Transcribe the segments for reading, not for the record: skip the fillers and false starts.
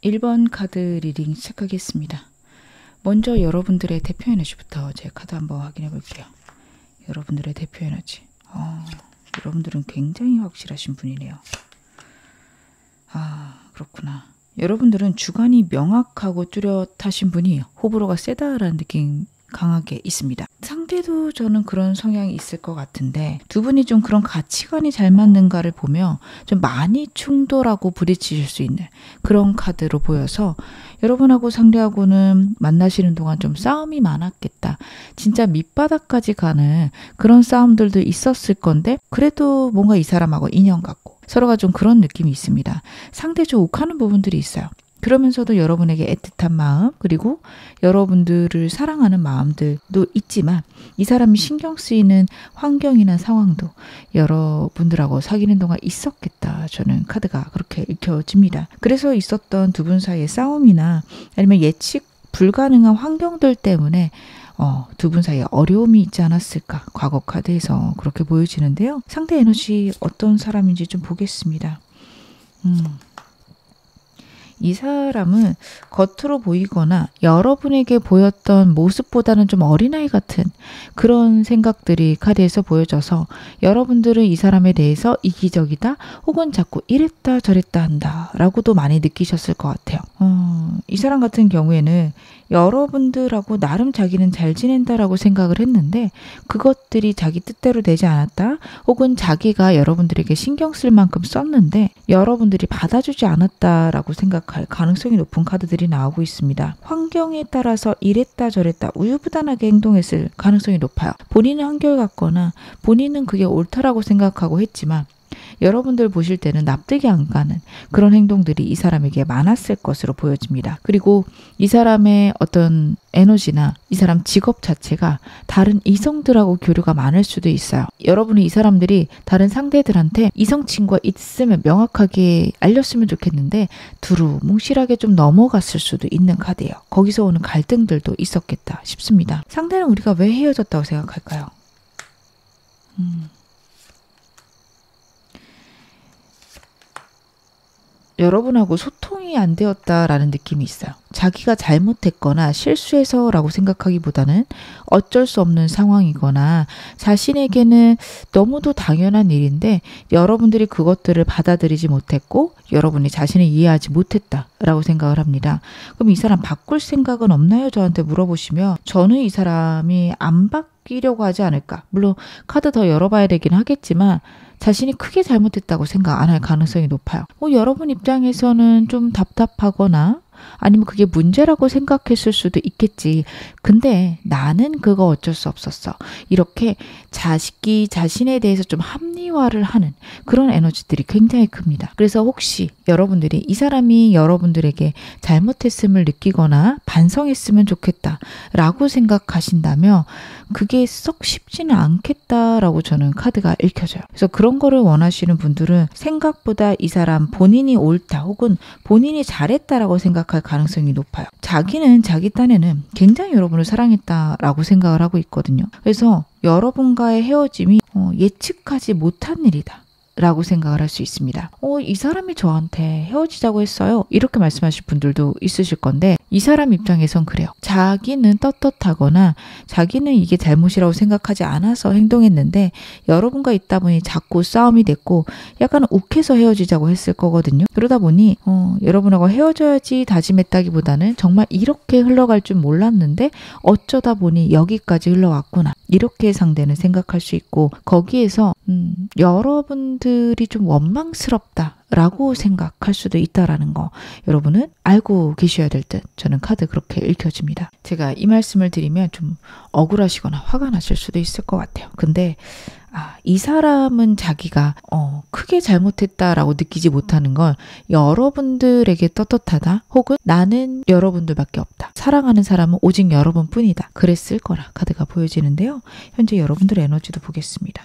1번 카드 리딩 시작하겠습니다. 먼저 여러분들의 대표 에너지부터 제 카드 한번 확인해 볼게요. 여러분들의 대표 에너지. 여러분들은 굉장히 확실하신 분이네요. 그렇구나. 여러분들은 주관이 명확하고 뚜렷하신 분이에요. 호불호가 세다라는 느낌 강하게 있습니다. 상대도 저는 그런 성향이 있을 것 같은데 두 분이 좀 그런 가치관이 잘 맞는가를 보면 좀 많이 충돌하고 부딪히실 수 있는 그런 카드로 보여서 여러분하고 상대하고는 만나시는 동안 좀 싸움이 많았겠다. 진짜 밑바닥까지 가는 그런 싸움들도 있었을 건데 그래도 뭔가 이 사람하고 인연 같고 서로가 좀 그런 느낌이 있습니다. 상대 좀 욱하는 부분들이 있어요. 그러면서도 여러분에게 애틋한 마음 그리고 여러분들을 사랑하는 마음들도 있지만 이 사람이 신경 쓰이는 환경이나 상황도 여러분들하고 사귀는 동안 있었겠다. 저는 카드가 그렇게 읽혀집니다. 그래서 있었던 두 분 사이의 싸움이나 아니면 예측 불가능한 환경들 때문에 두 분 사이에 어려움이 있지 않았을까. 과거 카드에서 그렇게 보여지는데요. 상대 에너지 어떤 사람인지 좀 보겠습니다. 이 사람은 겉으로 보이거나 여러분에게 보였던 모습보다는 좀 어린아이 같은 그런 생각들이 카드에서 보여져서 여러분들은 이 사람에 대해서 이기적이다 혹은 자꾸 이랬다 저랬다 한다 라고도 많이 느끼셨을 것 같아요. 이 사람 같은 경우에는 여러분들하고 나름 자기는 잘 지낸다라고 생각을 했는데 그것들이 자기 뜻대로 되지 않았다 혹은 자기가 여러분들에게 신경 쓸 만큼 썼는데 여러분들이 받아주지 않았다라고 생각할 가능성이 높은 카드들이 나오고 있습니다. 환경에 따라서 이랬다 저랬다 우유부단하게 행동했을 가능성이 높아요. 본인은 한결같거나 본인은 그게 옳다라고 생각하고 했지만 여러분들 보실 때는 납득이 안 가는 그런 행동들이 이 사람에게 많았을 것으로 보여집니다. 그리고 이 사람의 어떤 에너지나 이 사람 직업 자체가 다른 이성들하고 교류가 많을 수도 있어요. 여러분은 이 사람들이 다른 상대들한테 이성 친구가 있으면 명확하게 알렸으면 좋겠는데 두루뭉실하게 좀 넘어갔을 수도 있는 카드예요. 거기서 오는 갈등들도 있었겠다 싶습니다. 상대는 우리가 왜 헤어졌다고 생각할까요? 여러분하고 소통이 안 되었다라는 느낌이 있어요. 자기가 잘못했거나 실수해서라고 생각하기보다는 어쩔 수 없는 상황이거나 자신에게는 너무도 당연한 일인데 여러분들이 그것들을 받아들이지 못했고 여러분이 자신을 이해하지 못했다라고 생각을 합니다. 그럼 이 사람 바꿀 생각은 없나요? 저한테 물어보시면 저는 이 사람이 안 바뀌려고 하지 않을까. 물론 카드 더 열어봐야 되긴 하겠지만 자신이 크게 잘못했다고 생각 안 할 가능성이 높아요. 여러분 입장에서는 좀 답답하거나 아니면 그게 문제라고 생각했을 수도 있겠지. 근데 나는 그거 어쩔 수 없었어. 이렇게 자신에 대해서 좀 합리화를 하는 그런 에너지들이 굉장히 큽니다. 그래서 혹시 여러분들이 이 사람이 여러분들에게 잘못했음을 느끼거나 반성했으면 좋겠다 라고 생각하신다면 그게 썩 쉽지는 않겠다라고 저는 카드가 읽혀져요. 그래서 그런 거를 원하시는 분들은 생각보다 이 사람 본인이 옳다 혹은 본인이 잘했다라고 생각할 가능성이 높아요. 자기는 자기 딴에는 굉장히 여러분을 사랑했다라고 생각을 하고 있거든요. 그래서 여러분과의 헤어짐이 예측하지 못한 일이다 라고 생각을 할 수 있습니다. 이 사람이 저한테 헤어지자고 했어요. 이렇게 말씀하실 분들도 있으실 건데 이 사람 입장에선 그래요. 자기는 떳떳하거나 자기는 이게 잘못이라고 생각하지 않아서 행동했는데 여러분과 있다 보니 자꾸 싸움이 됐고 약간 욱해서 헤어지자고 했을 거거든요. 그러다 보니 여러분하고 헤어져야지 다짐했다기보다는 정말 이렇게 흘러갈 줄 몰랐는데 어쩌다 보니 여기까지 흘러왔구나. 이렇게 상대는 생각할 수 있고 거기에서 여러분들이 좀 원망스럽다라고 생각할 수도 있다라는 거 여러분은 알고 계셔야 될 듯 저는 카드 그렇게 읽혀집니다. 제가 이 말씀을 드리면 좀 억울하시거나 화가 나실 수도 있을 것 같아요. 근데 이 사람은 자기가 크게 잘못했다라고 느끼지 못하는 건 여러분들에게 떳떳하다 혹은 나는 여러분들밖에 없다. 사랑하는 사람은 오직 여러분뿐이다. 그랬을 거라 카드가 보여지는데요. 현재 여러분들의 에너지도 보겠습니다.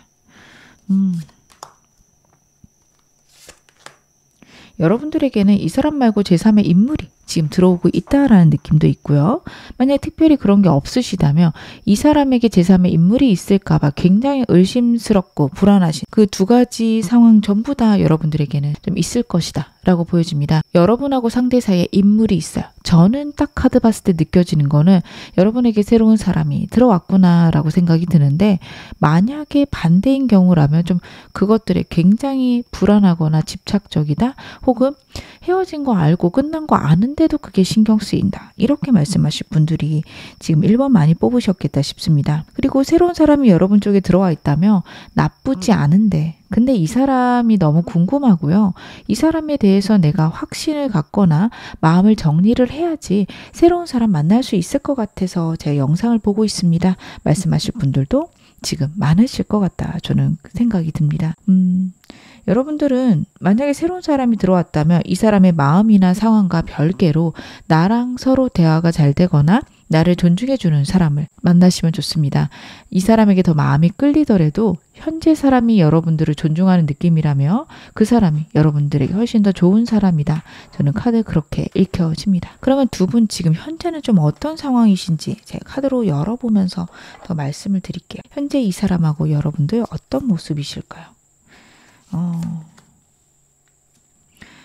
여러분들에게는 이 사람 말고 제3의 인물이 지금 들어오고 있다라는 느낌도 있고요. 만약에 특별히 그런 게 없으시다면 이 사람에게 제3의 인물이 있을까 봐 굉장히 의심스럽고 불안하신 그 두 가지 상황 전부 다 여러분들에게는 좀 있을 것이다 라고 보여집니다. 여러분하고 상대 사이에 인물이 있어요. 저는 딱 카드 봤을 때 느껴지는 거는 여러분에게 새로운 사람이 들어왔구나 라고 생각이 드는데, 만약에 반대인 경우라면 좀 그것들에 굉장히 불안하거나 집착적이다, 혹은 헤어진 거 알고 끝난 거 아는데도 그게 신경 쓰인다, 이렇게 말씀하실 분들이 지금 1번 많이 뽑으셨겠다 싶습니다. 그리고 새로운 사람이 여러분 쪽에 들어와 있다면 나쁘지 않은데, 근데 이 사람이 너무 궁금하고요. 이 사람에 대해서 내가 확신을 갖거나 마음을 정리를 해야지 새로운 사람 만날 수 있을 것 같아서 제 영상을 보고 있습니다, 말씀하실 분들도 지금 많으실 것 같다, 저는 생각이 듭니다. 여러분들은 만약에 새로운 사람이 들어왔다면 이 사람의 마음이나 상황과 별개로 나랑 서로 대화가 잘 되거나 나를 존중해주는 사람을 만나시면 좋습니다. 이 사람에게 더 마음이 끌리더라도 현재 사람이 여러분들을 존중하는 느낌이라며 그 사람이 여러분들에게 훨씬 더 좋은 사람이다, 저는 카드 그렇게 읽혀집니다. 그러면 두 분 지금 현재는 좀 어떤 상황이신지 제가 카드로 열어보면서 더 말씀을 드릴게요. 현재 이 사람하고 여러분들 어떤 모습이실까요?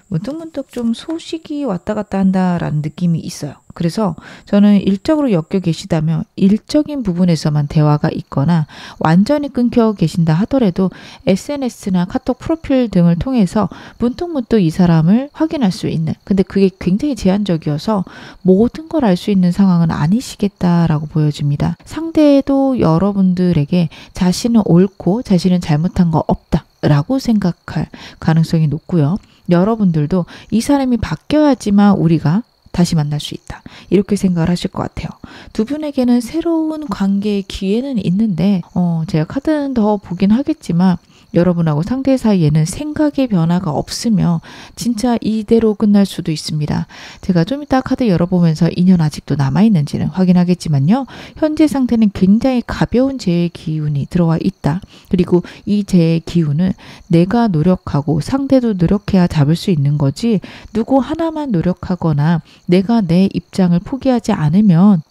문득문득 좀 소식이 왔다 갔다 한다라는 느낌이 있어요. 그래서 저는 일적으로 엮여 계시다면 일적인 부분에서만 대화가 있거나, 완전히 끊겨 계신다 하더라도 SNS나 카톡 프로필 등을 통해서 문득문득 이 사람을 확인할 수 있는, 근데 그게 굉장히 제한적이어서 모든 걸 알 수 있는 상황은 아니시겠다라고 보여집니다. 상대도 여러분들에게 자신은 옳고 자신은 잘못한 거 없다 라고 생각할 가능성이 높고요. 여러분들도 이 사람이 바뀌어야지만 우리가 다시 만날 수 있다, 이렇게 생각을 하실 것 같아요. 두 분에게는 새로운 관계의 기회는 있는데 제가 카드는 더 보긴 하겠지만 여러분하고 상대 사이에는 생각의 변화가 없으며 진짜 이대로 끝날 수도 있습니다. 제가 좀 이따 카드 열어보면서 인연 아직도 남아있는지는 확인하겠지만요. 현재 상태는 굉장히 가벼운 재의 기운이 들어와 있다. 그리고 이 재의 기운은 내가 노력하고 상대도 노력해야 잡을 수 있는 거지, 누구 하나만 노력하거나 내가 내 입장을 포기하지 않으면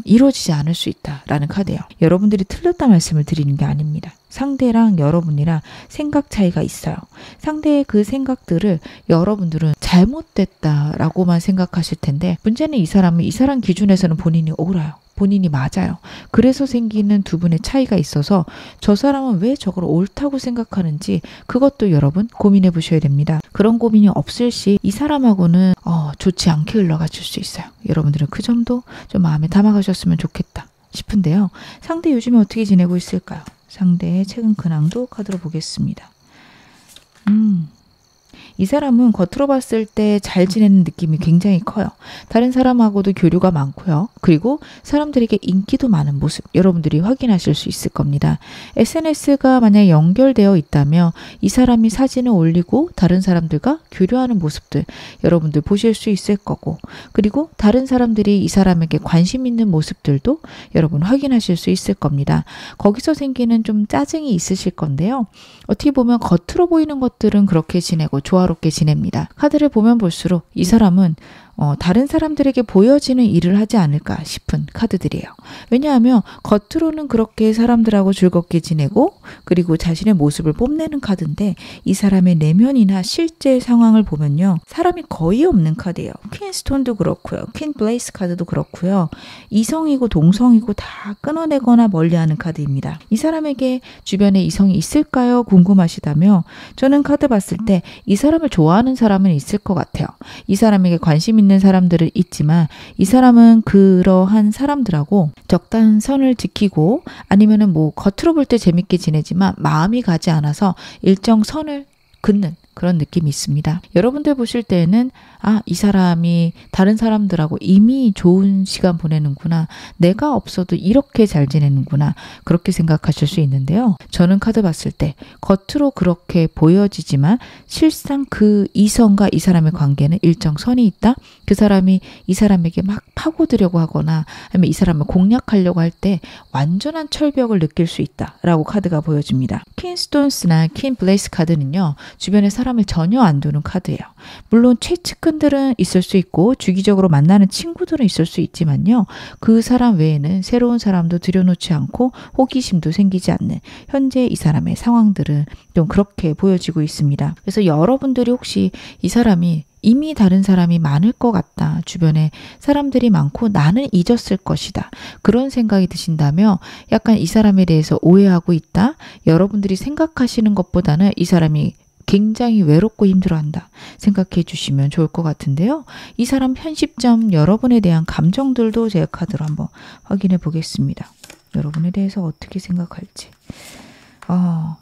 이루어지지 않을 수 있다라는 카드예요. 여러분들이 틀렸다 말씀을 드리는 게 아닙니다. 상대랑 여러분이랑 생각 차이가 있어요. 상대의 그 생각들을 여러분들은 잘못됐다라고만 생각하실 텐데, 문제는 이 사람은 이 사람 기준에서는 본인이 옳아요. 본인이 맞아요. 그래서 생기는 두 분의 차이가 있어서 저 사람은 왜 저걸 옳다고 생각하는지 그것도 여러분 고민해 보셔야 됩니다. 그런 고민이 없을 시 이 사람하고는 좋지 않게 흘러가실 수 있어요. 여러분들은 그 점도 좀 마음에 담아가셨으면 좋겠다 싶은데요. 상대 요즘에 어떻게 지내고 있을까요? 상대의 최근 근황도 카드로 보겠습니다. 이 사람은 겉으로 봤을 때 잘 지내는 느낌이 굉장히 커요. 다른 사람하고도 교류가 많고요. 그리고 사람들에게 인기도 많은 모습, 여러분들이 확인하실 수 있을 겁니다. SNS가 만약 연결되어 있다면 이 사람이 사진을 올리고 다른 사람들과 교류하는 모습들 여러분들 보실 수 있을 거고, 그리고 다른 사람들이 이 사람에게 관심 있는 모습들도 여러분 확인하실 수 있을 겁니다. 거기서 생기는 좀 짜증이 있으실 건데요. 어떻게 보면 겉으로 보이는 것들은 그렇게 지내고 조화롭게 지냅니다. 카드를 보면 볼수록 이 사람은 다른 사람들에게 보여지는 일을 하지 않을까 싶은 카드들이에요. 왜냐하면 겉으로는 그렇게 사람들하고 즐겁게 지내고 그리고 자신의 모습을 뽐내는 카드인데, 이 사람의 내면이나 실제 상황을 보면요, 사람이 거의 없는 카드예요. 퀸스톤도 그렇고요. 퀸 블레이스 카드도 그렇고요. 이성이고 동성이고 다 끊어내거나 멀리하는 카드입니다. 이 사람에게 주변에 이성이 있을까요? 궁금하시다며 저는 카드 봤을 때 이 사람을 좋아하는 사람은 있을 것 같아요. 이 사람에게 관심 있는 사람들은 있지만 이 사람은 그러한 사람들하고 적당한 선을 지키고, 아니면은 뭐 겉으로 볼 때 재밌게 지내지만 마음이 가지 않아서 일정 선을 긋는 그런 느낌이 있습니다. 여러분들 보실 때에는 이 사람이 다른 사람들하고 이미 좋은 시간 보내는구나, 내가 없어도 이렇게 잘 지내는구나, 그렇게 생각하실 수 있는데요. 저는 카드 봤을 때 겉으로 그렇게 보여지지만 실상 그 이성과 이 사람의 관계는 일정 선이 있다. 그 사람이 이 사람에게 막 파고들려고 하거나 아니면 이 사람을 공략하려고 할 때 완전한 철벽을 느낄 수 있다라고 카드가 보여집니다. 퀸스톤스나 퀸 블레이스 카드는요, 주변에 사람을 전혀 안 두는 카드예요. 물론 최측근들은 있을 수 있고 주기적으로 만나는 친구들은 있을 수 있지만요. 그 사람 외에는 새로운 사람도 들여놓지 않고 호기심도 생기지 않는 현재 이 사람의 상황들은 좀 그렇게 보여지고 있습니다. 그래서 여러분들이 혹시 이 사람이 이미 다른 사람이 많을 것 같다. 주변에 사람들이 많고 나는 잊었을 것이다. 그런 생각이 드신다면 약간 이 사람에 대해서 오해하고 있다. 여러분들이 생각하시는 것보다는 이 사람이 굉장히 외롭고 힘들어한다 생각해 주시면 좋을 것 같은데요. 이 사람 현 시점 여러분에 대한 감정들도 제 카드로 한번 확인해 보겠습니다. 여러분에 대해서 어떻게 생각할지.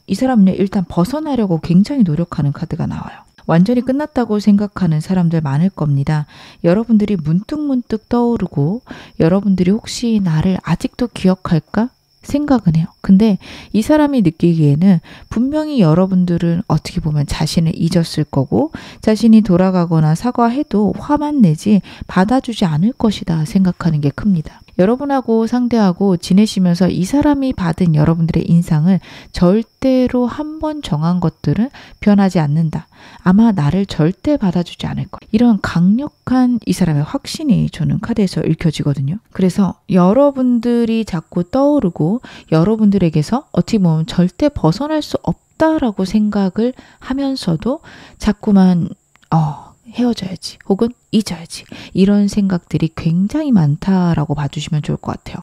이 사람은 일단 벗어나려고 굉장히 노력하는 카드가 나와요. 완전히 끝났다고 생각하는 사람들 많을 겁니다. 여러분들이 문득문득 떠오르고 여러분들이 혹시 나를 아직도 기억할까? 생각은 해요. 근데 이 사람이 느끼기에는 분명히 여러분들은 어떻게 보면 자신을 잊었을 거고 자신이 돌아가거나 사과해도 화만 내지 받아주지 않을 것이다 생각하는 게 큽니다. 여러분하고 상대하고 지내시면서 이 사람이 받은 여러분들의 인상을 절대로 한 번 정한 것들은 변하지 않는다. 아마 나를 절대 받아주지 않을 것. 이런 강력한 이 사람의 확신이 저는 카드에서 읽혀지거든요. 그래서 여러분들이 자꾸 떠오르고 여러분들에게서 어떻게 보면 절대 벗어날 수 없다라고 생각을 하면서도 자꾸만 헤어져야지 혹은 잊어야지 이런 생각들이 굉장히 많다라고 봐주시면 좋을 것 같아요.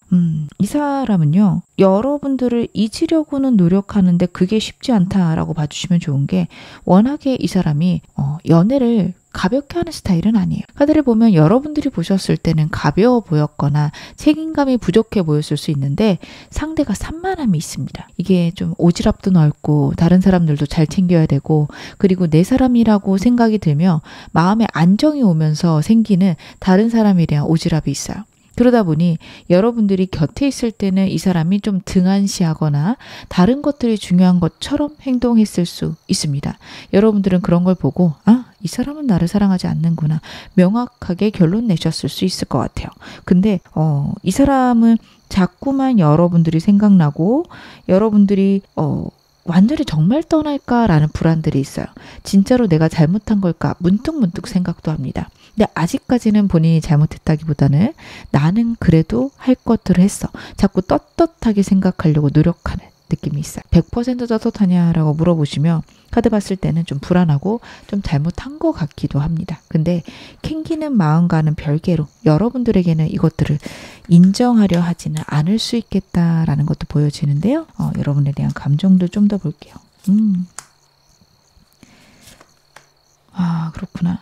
이 사람은요 여러분들을 잊으려고는 노력하는데 그게 쉽지 않다라고 봐주시면 좋은 게 워낙에 이 사람이 연애를 가볍게 하는 스타일은 아니에요. 카드를 보면 여러분들이 보셨을 때는 가벼워 보였거나 책임감이 부족해 보였을 수 있는데 상대가 산만함이 있습니다. 이게 좀 오지랖도 넓고 다른 사람들도 잘 챙겨야 되고 그리고 내 사람이라고 생각이 들면 마음에 안정이 오면서 생기는 다른 사람에 대한 오지랖이 있어요. 그러다 보니 여러분들이 곁에 있을 때는 이 사람이 좀 등한시하거나 다른 것들이 중요한 것처럼 행동했을 수 있습니다. 여러분들은 그런 걸 보고 이 사람은 나를 사랑하지 않는구나 명확하게 결론 내셨을 수 있을 것 같아요. 근데 이 사람은 자꾸만 여러분들이 생각나고 여러분들이 완전히 정말 떠날까라는 불안들이 있어요. 진짜로 내가 잘못한 걸까 문득문득 생각도 합니다. 근데 아직까지는 본인이 잘못했다기보다는 나는 그래도 할 것들을 했어. 자꾸 떳떳하게 생각하려고 노력하는 느낌이 있어요. 100% 떳떳하냐라고 물어보시면 카드 봤을 때는 좀 불안하고 좀 잘못한 것 같기도 합니다. 근데 캥기는 마음과는 별개로 여러분들에게는 이것들을 인정하려 하지는 않을 수 있겠다라는 것도 보여지는데요. 여러분에 대한 감정도 좀 더 볼게요. 그렇구나.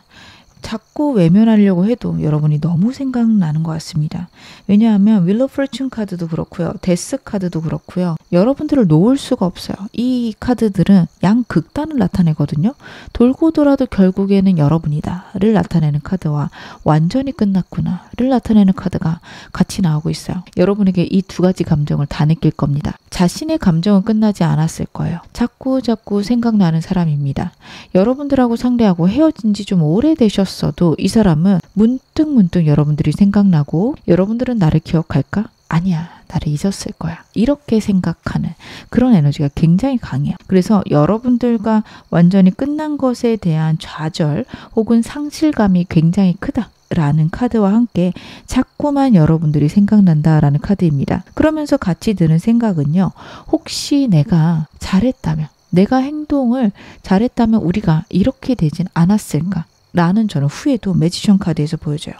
자꾸 외면하려고 해도 여러분이 너무 생각나는 것 같습니다. 왜냐하면 윌 오브 포춘 카드도 그렇고요. 데스 카드도 그렇고요. 여러분들을 놓을 수가 없어요. 이 카드들은 양극단을 나타내거든요. 돌고 돌아도 결국에는 여러분이다를 나타내는 카드와 완전히 끝났구나를 나타내는 카드가 같이 나오고 있어요. 여러분에게 이 두 가지 감정을 다 느낄 겁니다. 자신의 감정은 끝나지 않았을 거예요. 자꾸 생각나는 사람입니다. 여러분들하고 상대하고 헤어진 지 좀 오래되셨어도 이 사람은 문득문득 여러분들이 생각나고 여러분들은 나를 기억할까? 아니야. 나를 잊었을 거야. 이렇게 생각하는 그런 에너지가 굉장히 강해요. 그래서 여러분들과 완전히 끝난 것에 대한 좌절 혹은 상실감이 굉장히 크다. 라는 카드와 함께 자꾸만 여러분들이 생각난다라는 카드입니다. 그러면서 같이 드는 생각은요. 혹시 내가 잘했다면 내가 행동을 잘했다면 우리가 이렇게 되진 않았을까? 라는 저는 후회도 매지션 카드에서 보여져요.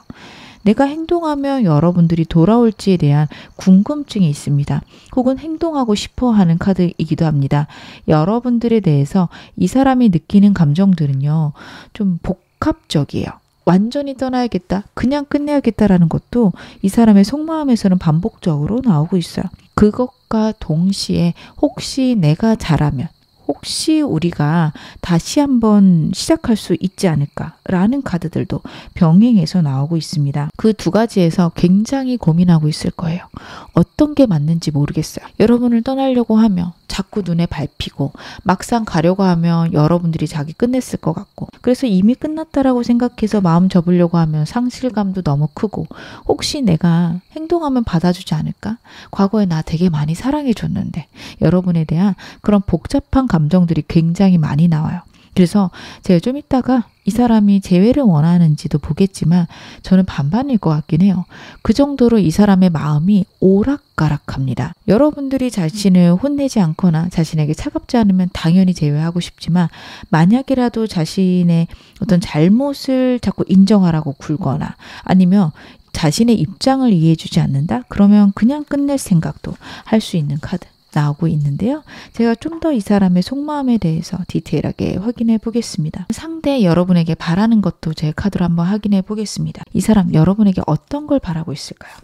내가 행동하면 여러분들이 돌아올지에 대한 궁금증이 있습니다. 혹은 행동하고 싶어 하는 카드이기도 합니다. 여러분들에 대해서 이 사람이 느끼는 감정들은요. 좀 복합적이에요. 완전히 떠나야겠다, 그냥 끝내야겠다라는 것도 이 사람의 속마음에서는 반복적으로 나오고 있어요. 그것과 동시에 혹시 내가 잘하면 혹시 우리가 다시 한번 시작할 수 있지 않을까라는 카드들도 병행해서 나오고 있습니다. 그 두 가지에서 굉장히 고민하고 있을 거예요. 어떤 게 맞는지 모르겠어요. 여러분을 떠나려고 하면 자꾸 눈에 밟히고 막상 가려고 하면 여러분들이 자기 끝냈을 것 같고 그래서 이미 끝났다라고 생각해서 마음 접으려고 하면 상실감도 너무 크고 혹시 내가 행동하면 받아주지 않을까? 과거에 나 되게 많이 사랑해줬는데 여러분에 대한 그런 복잡한 감정들이 굉장히 많이 나와요. 그래서 제가 좀 이따가 이 사람이 재회를 원하는지도 보겠지만 저는 반반일 것 같긴 해요. 그 정도로 이 사람의 마음이 오락가락합니다. 여러분들이 자신을 혼내지 않거나 자신에게 차갑지 않으면 당연히 재회하고 싶지만 만약이라도 자신의 어떤 잘못을 자꾸 인정하라고 굴거나 아니면 자신의 입장을 이해해주지 않는다? 그러면 그냥 끝낼 생각도 할 수 있는 카드 나오고 있는데요. 제가 좀 더 이 사람의 속마음에 대해서 디테일하게 확인해 보겠습니다. 상대 여러분에게 바라는 것도 제 카드로 한번 확인해 보겠습니다. 이 사람 여러분에게 어떤 걸 바라고 있을까요?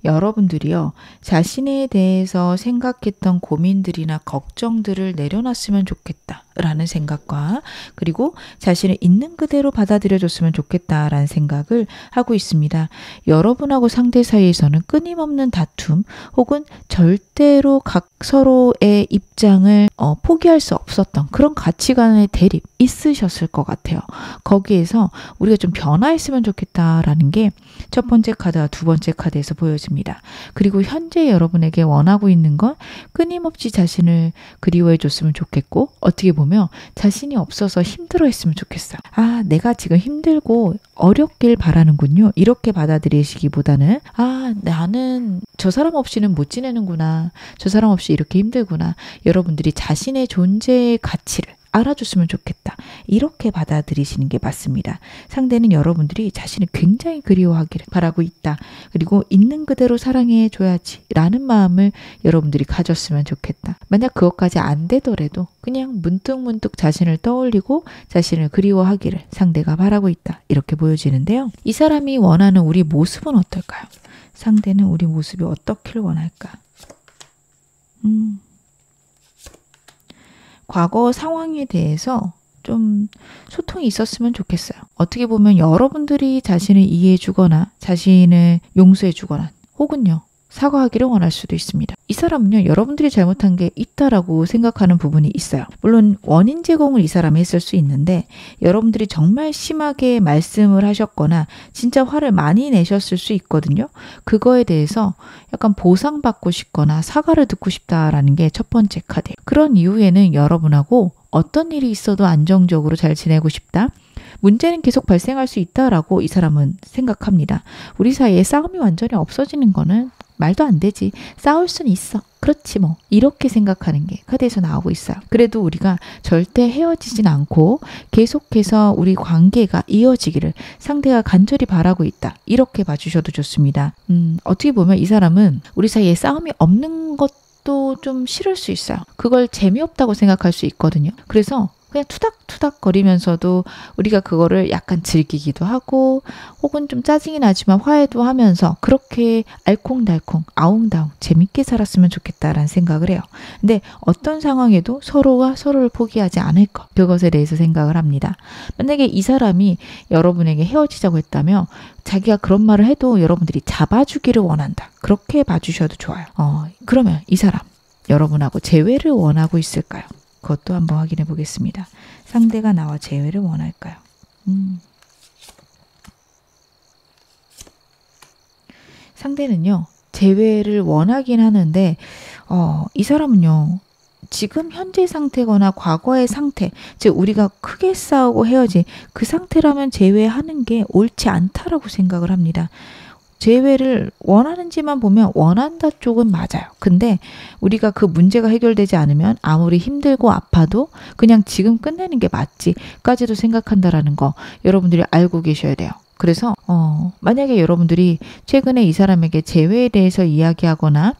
여러분들이요, 자신에 대해서 생각했던 고민들이나 걱정들을 내려놨으면 좋겠다라는 생각과 그리고 자신을 있는 그대로 받아들여줬으면 좋겠다라는 생각을 하고 있습니다. 여러분하고 상대 사이에서는 끊임없는 다툼 혹은 절대로 각 서로의 입장을 포기할 수 없었던 그런 가치관의 대립 있으셨을 것 같아요. 거기에서 우리가 좀 변화했으면 좋겠다라는 게 첫 번째 카드와 두 번째 카드에서 보여집니다. 그리고 현재 여러분에게 원하고 있는 건 끊임없이 자신을 그리워해 줬으면 좋겠고 어떻게 보면 자신이 없어서 힘들어했으면 좋겠어요. 아, 내가 지금 힘들고 어렵길 바라는군요. 이렇게 받아들이시기보다는 아, 나는 저 사람 없이는 못 지내는구나. 저 사람 없이 이렇게 힘들구나. 여러분들이 자신의 존재의 가치를 알아줬으면 좋겠다. 이렇게 받아들이시는 게 맞습니다. 상대는 여러분들이 자신을 굉장히 그리워하기를 바라고 있다. 그리고 있는 그대로 사랑해 줘야지 라는 마음을 여러분들이 가졌으면 좋겠다. 만약 그것까지 안 되더라도 그냥 문득문득 자신을 떠올리고 자신을 그리워하기를 상대가 바라고 있다. 이렇게 보여지는데요. 이 사람이 원하는 우리 모습은 어떨까요? 상대는 우리 모습이 어떻길 원할까? 과거 상황에 대해서 좀 소통이 있었으면 좋겠어요. 어떻게 보면 여러분들이 자신을 이해해 주거나 자신을 용서해 주거나 혹은요 사과하기를 원할 수도 있습니다. 이 사람은요 여러분들이 잘못한 게 있다라고 생각하는 부분이 있어요. 물론 원인 제공을 이 사람이 했을 수 있는데 여러분들이 정말 심하게 말씀을 하셨거나 진짜 화를 많이 내셨을 수 있거든요. 그거에 대해서 약간 보상받고 싶거나 사과를 듣고 싶다라는 게 첫 번째 카드예요. 그런 이후에는 여러분하고 어떤 일이 있어도 안정적으로 잘 지내고 싶다. 문제는 계속 발생할 수 있다라고 이 사람은 생각합니다. 우리 사이에 싸움이 완전히 없어지는 거는 말도 안 되지. 싸울 수는 있어. 그렇지 뭐. 이렇게 생각하는 게 카드에서 나오고 있어요. 그래도 우리가 절대 헤어지진 않고 계속해서 우리 관계가 이어지기를 상대가 간절히 바라고 있다. 이렇게 봐주셔도 좋습니다. 어떻게 보면 이 사람은 우리 사이에 싸움이 없는 것도 좀 싫을 수 있어요. 그걸 재미없다고 생각할 수 있거든요. 그래서 그냥 투닥투닥 거리면서도 우리가 그거를 약간 즐기기도 하고 혹은 좀 짜증이 나지만 화해도 하면서 그렇게 알콩달콩 아웅다웅 재밌게 살았으면 좋겠다라는 생각을 해요. 근데 어떤 상황에도 서로가 서로를 포기하지 않을 것 그것에 대해서 생각을 합니다. 만약에 이 사람이 여러분에게 헤어지자고 했다면 자기가 그런 말을 해도 여러분들이 잡아주기를 원한다. 그렇게 봐주셔도 좋아요. 그러면 이 사람 여러분하고 재회를 원하고 있을까요? 그것도 한번 확인해 보겠습니다. 상대가 나와 재회를 원할까요? 상대는요. 재회를 원하긴 하는데 이 사람은요. 지금 현재 상태거나 과거의 상태, 즉 우리가 크게 싸우고 헤어진 그 상태라면 재회하는 게 옳지 않다라고 생각을 합니다. 재회를 원하는지만 보면 원한다 쪽은 맞아요. 근데 우리가 그 문제가 해결되지 않으면 아무리 힘들고 아파도 그냥 지금 끝내는 게 맞지까지도 생각한다라는 거 여러분들이 알고 계셔야 돼요. 그래서 만약에 여러분들이 최근에 이 사람에게 재회에 대해서 이야기하거나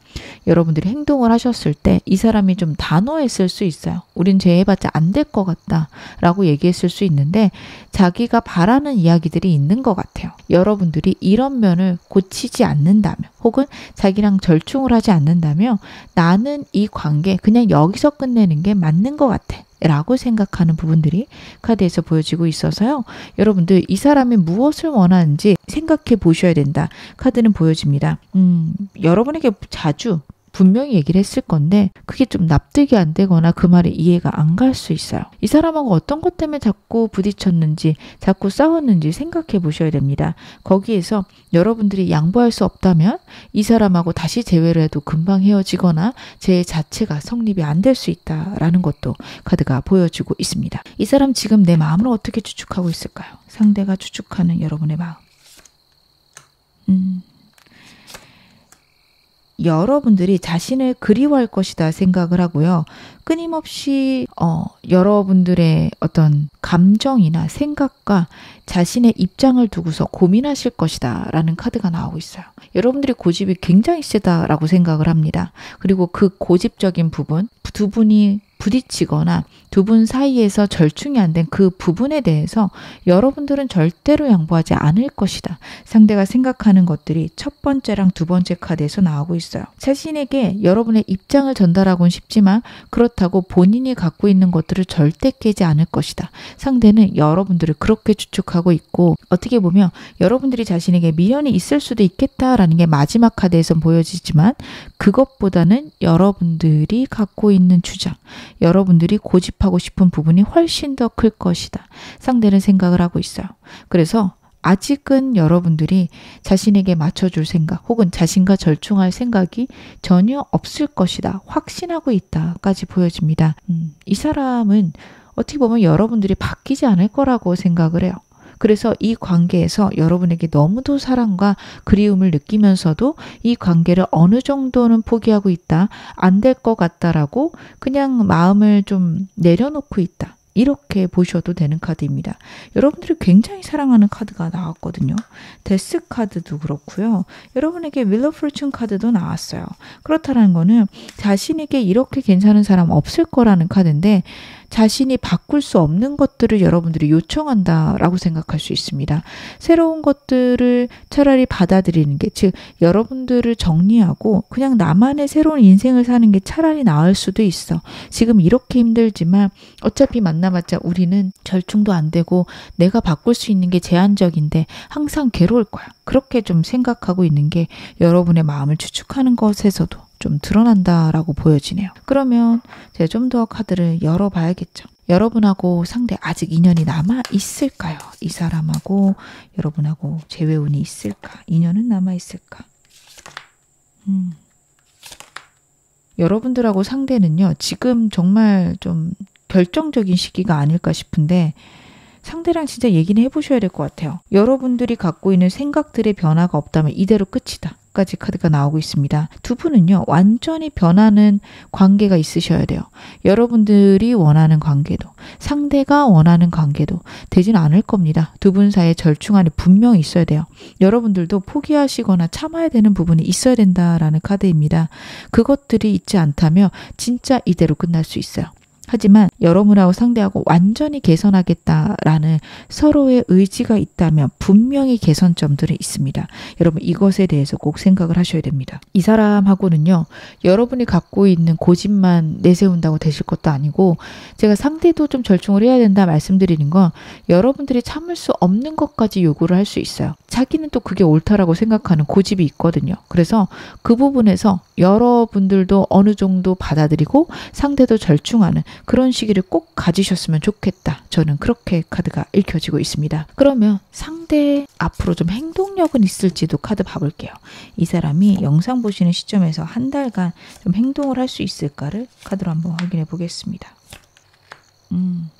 여러분들이 행동을 하셨을 때 이 사람이 좀 단호했을 수 있어요. 우린 재회해봤자 안 될 것 같다 라고 얘기했을 수 있는데 자기가 바라는 이야기들이 있는 것 같아요. 여러분들이 이런 면을 고치지 않는다면 혹은 자기랑 절충을 하지 않는다면 나는 이 관계 그냥 여기서 끝내는 게 맞는 것 같아 라고 생각하는 부분들이 카드에서 보여지고 있어서요. 여러분들 이 사람이 무엇을 원하는지 생각해 보셔야 된다. 카드는 보여집니다. 여러분에게 자주 분명히 얘기를 했을 건데 그게 좀 납득이 안 되거나 그 말이 이해가 안 갈 수 있어요. 이 사람하고 어떤 것 때문에 자꾸 부딪혔는지 자꾸 싸웠는지 생각해 보셔야 됩니다. 거기에서 여러분들이 양보할 수 없다면 이 사람하고 다시 재회를 해도 금방 헤어지거나 재회 자체가 성립이 안 될 수 있다라는 것도 카드가 보여주고 있습니다. 이 사람 지금 내 마음을 어떻게 추측하고 있을까요? 상대가 추측하는 여러분의 마음. 여러분들이 자신을 그리워할 것이다 생각을 하고요. 끊임없이 여러분들의 어떤 감정이나 생각과 자신의 입장을 두고서 고민하실 것이다 라는 카드가 나오고 있어요. 여러분들이 고집이 굉장히 세다라고 생각을 합니다. 그리고 그 고집적인 부분, 두 분이 부딪히거나 두 분 사이에서 절충이 안 된 그 부분에 대해서 여러분들은 절대로 양보하지 않을 것이다. 상대가 생각하는 것들이 첫 번째랑 두 번째 카드에서 나오고 있어요. 자신에게 여러분의 입장을 전달하고는 싶지만 그렇다고 본인이 갖고 있는 것들을 절대 깨지 않을 것이다. 상대는 여러분들을 그렇게 추측하고 있고 어떻게 보면 여러분들이 자신에게 미련이 있을 수도 있겠다라는 게 마지막 카드에서 보여지지만 그것보다는 여러분들이 갖고 있는 주장, 여러분들이 고집하고 싶은 부분이 훨씬 더 클 것이다. 상대는 생각을 하고 있어요. 그래서 아직은 여러분들이 자신에게 맞춰줄 생각 혹은 자신과 절충할 생각이 전혀 없을 것이다. 확신하고 있다까지 보여집니다. 이 사람은 어떻게 보면 여러분들이 바뀌지 않을 거라고 생각을 해요. 그래서 이 관계에서 여러분에게 너무도 사랑과 그리움을 느끼면서도 이 관계를 어느 정도는 포기하고 있다. 안 될 것 같다라고 그냥 마음을 좀 내려놓고 있다. 이렇게 보셔도 되는 카드입니다. 여러분들이 굉장히 사랑하는 카드가 나왔거든요. 데스 카드도 그렇고요. 여러분에게 윌 오브 포춘 카드도 나왔어요. 그렇다는 거는 자신에게 이렇게 괜찮은 사람 없을 거라는 카드인데 자신이 바꿀 수 없는 것들을 여러분들이 요청한다라고 생각할 수 있습니다. 새로운 것들을 차라리 받아들이는 게, 즉 여러분들을 정리하고 그냥 나만의 새로운 인생을 사는 게 차라리 나을 수도 있어. 지금 이렇게 힘들지만 어차피 만나봤자 우리는 절충도 안 되고 내가 바꿀 수 있는 게 제한적인데 항상 괴로울 거야. 그렇게 좀 생각하고 있는 게 여러분의 마음을 추측하는 것에서도 좀 드러난다라고 보여지네요. 그러면 제가 좀 더 카드를 열어봐야겠죠. 여러분하고 상대 아직 인연이 남아 있을까요? 이 사람하고 여러분하고 재회운이 있을까? 인연은 남아 있을까? 여러분들하고 상대는요, 지금 정말 좀 결정적인 시기가 아닐까 싶은데 상대랑 진짜 얘기는 해보셔야 될 것 같아요. 여러분들이 갖고 있는 생각들의 변화가 없다면 이대로 끝이다. 까지 카드가 나오고 있습니다. 두 분은요, 완전히 변하는 관계가 있으셔야 돼요. 여러분들이 원하는 관계도 상대가 원하는 관계도 되지는 않을 겁니다. 두 분 사이에 절충안이 분명히 있어야 돼요. 여러분들도 포기하시거나 참아야 되는 부분이 있어야 된다라는 카드입니다. 그것들이 있지 않다면 진짜 이대로 끝날 수 있어요. 하지만 여러분하고 상대하고 완전히 개선하겠다라는 서로의 의지가 있다면 분명히 개선점들이 있습니다. 여러분 이것에 대해서 꼭 생각을 하셔야 됩니다. 이 사람하고는요, 여러분이 갖고 있는 고집만 내세운다고 되실 것도 아니고 제가 상대도 좀 절충을 해야 된다 말씀드리는 건 여러분들이 참을 수 없는 것까지 요구를 할 수 있어요. 자기는 또 그게 옳다라고 생각하는 고집이 있거든요. 그래서 그 부분에서 여러분들도 어느 정도 받아들이고 상대도 절충하는 그런 시기를 꼭 가지셨으면 좋겠다. 저는 그렇게 카드가 읽혀지고 있습니다. 그러면 상대 앞으로 좀 행동력은 있을지도 카드 봐볼게요. 이 사람이 영상 보시는 시점에서 한 달간 좀 행동을 할 수 있을까를 카드로 한번 확인해 보겠습니다.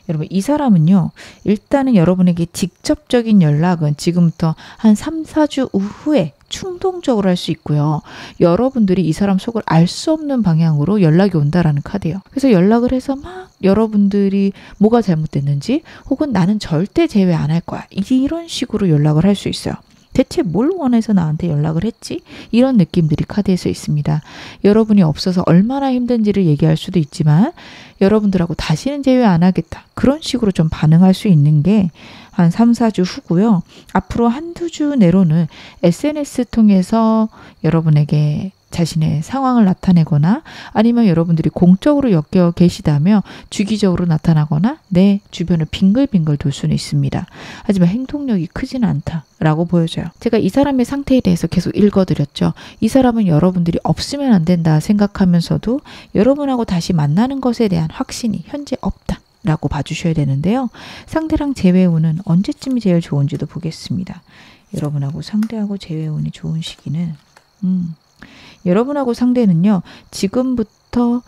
여러분 이 사람은요, 일단은 여러분에게 직접적인 연락은 지금부터 한 3, 4주 후에 충동적으로 할 수 있고요. 여러분들이 이 사람 속을 알 수 없는 방향으로 연락이 온다라는 카드예요. 그래서 연락을 해서 막 여러분들이 뭐가 잘못됐는지 혹은 나는 절대 재회 안 할 거야. 이런 식으로 연락을 할 수 있어요. 대체 뭘 원해서 나한테 연락을 했지? 이런 느낌들이 카드에서 있습니다. 여러분이 없어서 얼마나 힘든지를 얘기할 수도 있지만 여러분들하고 다시는 재회 안 하겠다. 그런 식으로 좀 반응할 수 있는 게 한 3, 4주 후고요. 앞으로 한두 주 내로는 SNS 통해서 여러분에게 자신의 상황을 나타내거나 아니면 여러분들이 공적으로 엮여 계시다면 주기적으로 나타나거나 내 주변을 빙글빙글 돌 수는 있습니다. 하지만 행동력이 크지는 않다라고 보여져요. 제가 이 사람의 상태에 대해서 계속 읽어드렸죠. 이 사람은 여러분들이 없으면 안 된다 생각하면서도 여러분하고 다시 만나는 것에 대한 확신이 현재 없다 라고 봐주셔야 되는데요. 상대랑 재회운은 언제쯤이 제일 좋은지도 보겠습니다. 여러분하고 상대하고 재회운이 좋은 시기는 여러분하고 상대는요. 지금부터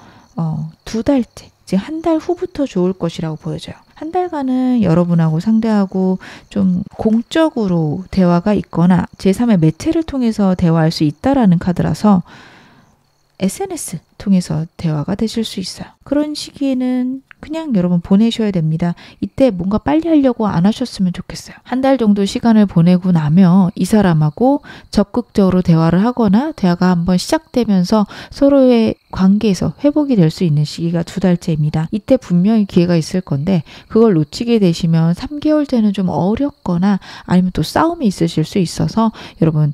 2달째, 즉 한 달 후부터 좋을 것이라고 보여져요. 한 달간은 여러분하고 상대하고 좀 공적으로 대화가 있거나 제3의 매체를 통해서 대화할 수 있다라는 카드라서 SNS 통해서 대화가 되실 수 있어요. 그런 시기에는 그냥 여러분 보내셔야 됩니다. 이때 뭔가 빨리 하려고 안 하셨으면 좋겠어요. 한 달 정도 시간을 보내고 나면 이 사람하고 적극적으로 대화를 하거나 대화가 한번 시작되면서 서로의 관계에서 회복이 될 수 있는 시기가 2달째입니다. 이때 분명히 기회가 있을 건데 그걸 놓치게 되시면 3개월째는 좀 어렵거나 아니면 또 싸움이 있으실 수 있어서 여러분